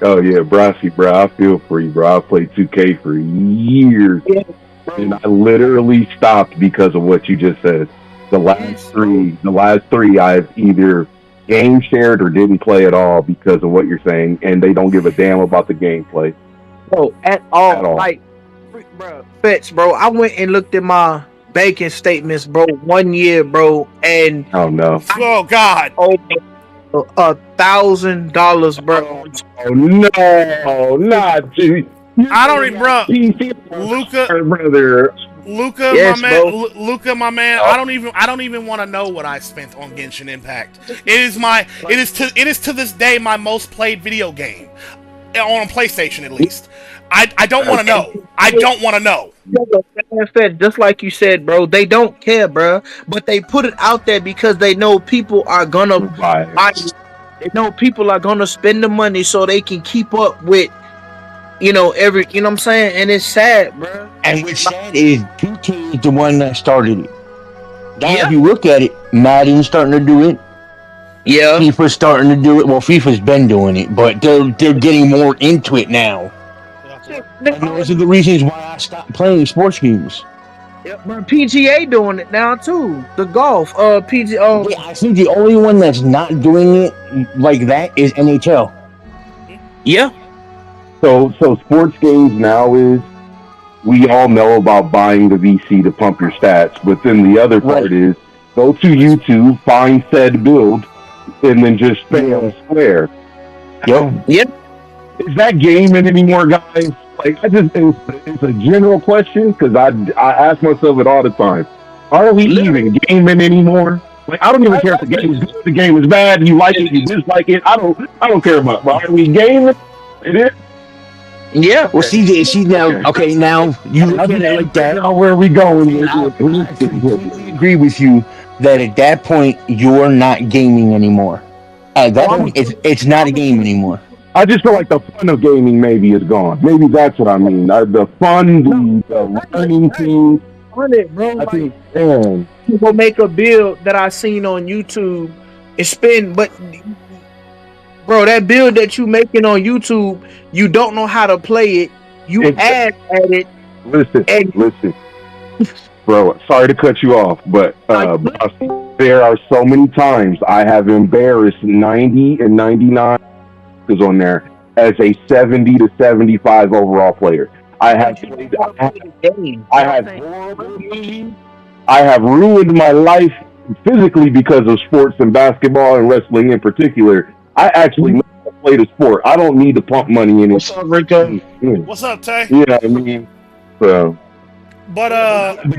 Oh yeah, Brossi, bro. I feel for you, bro. I played 2K for years, and I literally stopped because of what you just said. The last three, I've either game shared or didn't play at all because of what you're saying, and they don't give a damn about the gameplay. Bro, at all. Like, bro, Fetch, bro. I went and looked at my banking statements, bro. 1 year, bro, and oh no, oh god, over $1,000, bro. Oh no, not you. I don't even, bro. Luca, brother. Luca, yes, my man. Luca, my man. I don't even want to know what I spent on Genshin Impact. It is to this day my most played video game on PlayStation, at least. I don't want to know. I don't want to know. Just like you said, bro, they don't care, bro. But they put it out there because they know people are gonna buy it. They know people are gonna spend the money so they can keep up with, you know, what I'm saying? And it's sad, bro. And what's sad is 2K is the one that started it. Now, Yeah. if you look at it, Madden's starting to do it. Yeah. FIFA's starting to do it. Well, FIFA's been doing it, but they're getting more into it now. And those are the reasons why I stopped playing sports games. Yeah, bro, PGA doing it now too. The golf, PGA. Yeah, I think the only one that's not doing it like that is NHL. Yeah. So sports games now is we all know about buying the VC to pump your stats, but then the other part is go to YouTube, find said build, and then just spam square. Yep. Yep. Is that gaming anymore, guys? Like, it's a general question because I ask myself it all the time. Are we even gaming anymore? Like, I don't even care if the game is good, the game is bad, you like it, you dislike it. I don't care about. But are we gaming? It is. Yeah. Well, see now. Okay, now you look at it like that. Now where are we going? I completely agree with you that at that point you're not gaming anymore. At that point, it's not a game anymore. I just feel like the fun of gaming maybe is gone. Maybe that's what I mean. The fun, the learning thing. On it, bro. I think, man. People make a build that I seen on YouTube. It's spin, but bro, that build that you making on YouTube, you don't know how to play it. You add at it. Listen. Bro, sorry to cut you off, but there are so many times I have embarrassed 90 and 99 is on there as a 70 to 75 overall player. I have ruined my life physically because of sports and basketball and wrestling in particular. I actually know how to play the sport. I don't need to pump money in it. What's up, Rico? What's up, Tay? You know what I mean? So, but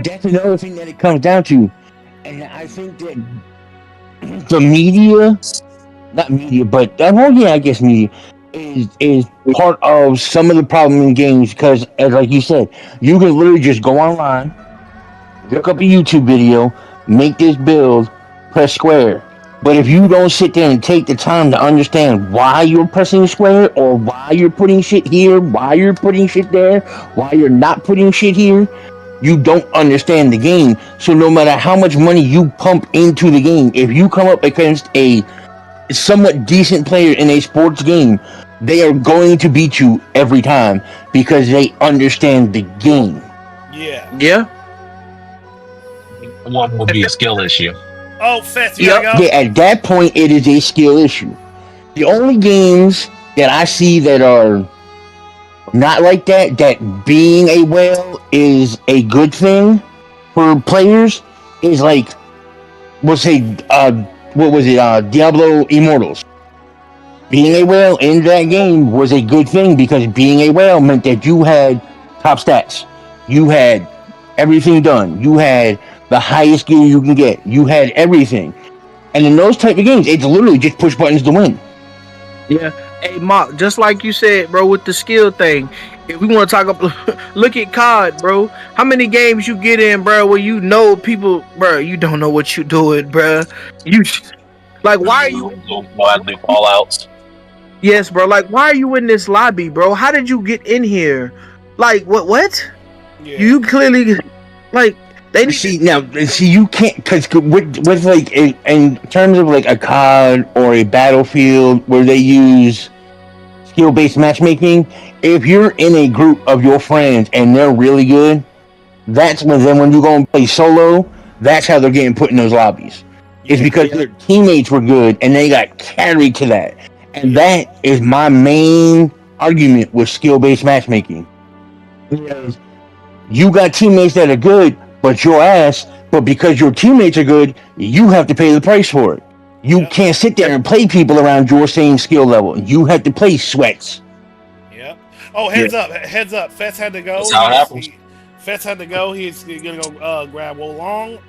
that's another thing that it comes down to, and I think that the media. Not media, but well, yeah, I guess media is part of some of the problem in games because, as like you said, you can literally just go online, look up a YouTube video, make this build, press square. But if you don't sit there and take the time to understand why you're pressing square or why you're putting shit here, why you're putting shit there, why you're not putting shit here, you don't understand the game. So no matter how much money you pump into the game, if you come up against a somewhat decent player in a sports game, they are going to beat you every time because they understand the game. Yeah. One would be a skill issue. Oh, Fetz, you gotta go? Yeah, at that point, it is a skill issue. The only games that I see that are not like that being a whale is a good thing for players, is like, we'll say, what was it? Diablo Immortals. Being a whale in that game was a good thing because being a whale meant that you had top stats. You had everything done. You had the highest gear you can get. You had everything. And in those type of games, it's literally just push buttons to win. Yeah. Hey, Mark, just like you said, bro, with the skill thing, if we want to talk about, look at COD, bro. How many games you get in, bro, where you know people, bro, you don't know what you're doing, bro. You, like, why are you... Fallouts. Yes, bro, like, why are you in this lobby, bro? How did you get in here? Like, what? Yeah. You clearly, like, they need see you can't, because with like in terms of like a COD or a Battlefield where they use skill-based matchmaking, if you're in a group of your friends and they're really good, that's when you go and play solo, that's how they're getting put in those lobbies. It's because their teammates were good and they got carried to that. And that is my main argument with skill-based matchmaking. Because you got teammates that are good, but your ass, but because your teammates are good, you have to pay the price for it. You can't sit there and play people around your same skill level. You have to play sweats. Yep. Oh, heads up. Fetz had to go. That's how it happens. Fetz had to go. He's gonna go grab Wolong.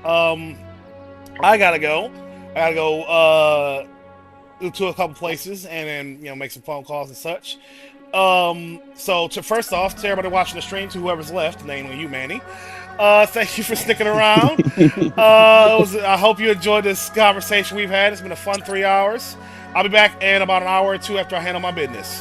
I gotta go to a couple places and then make some phone calls and such. So first off, to everybody watching the stream, to whoever's left, namely you, Manny. Thank you for sticking around. I hope you enjoyed this conversation we've had. It's been a fun 3 hours. I'll be back in about an hour or two after I handle my business.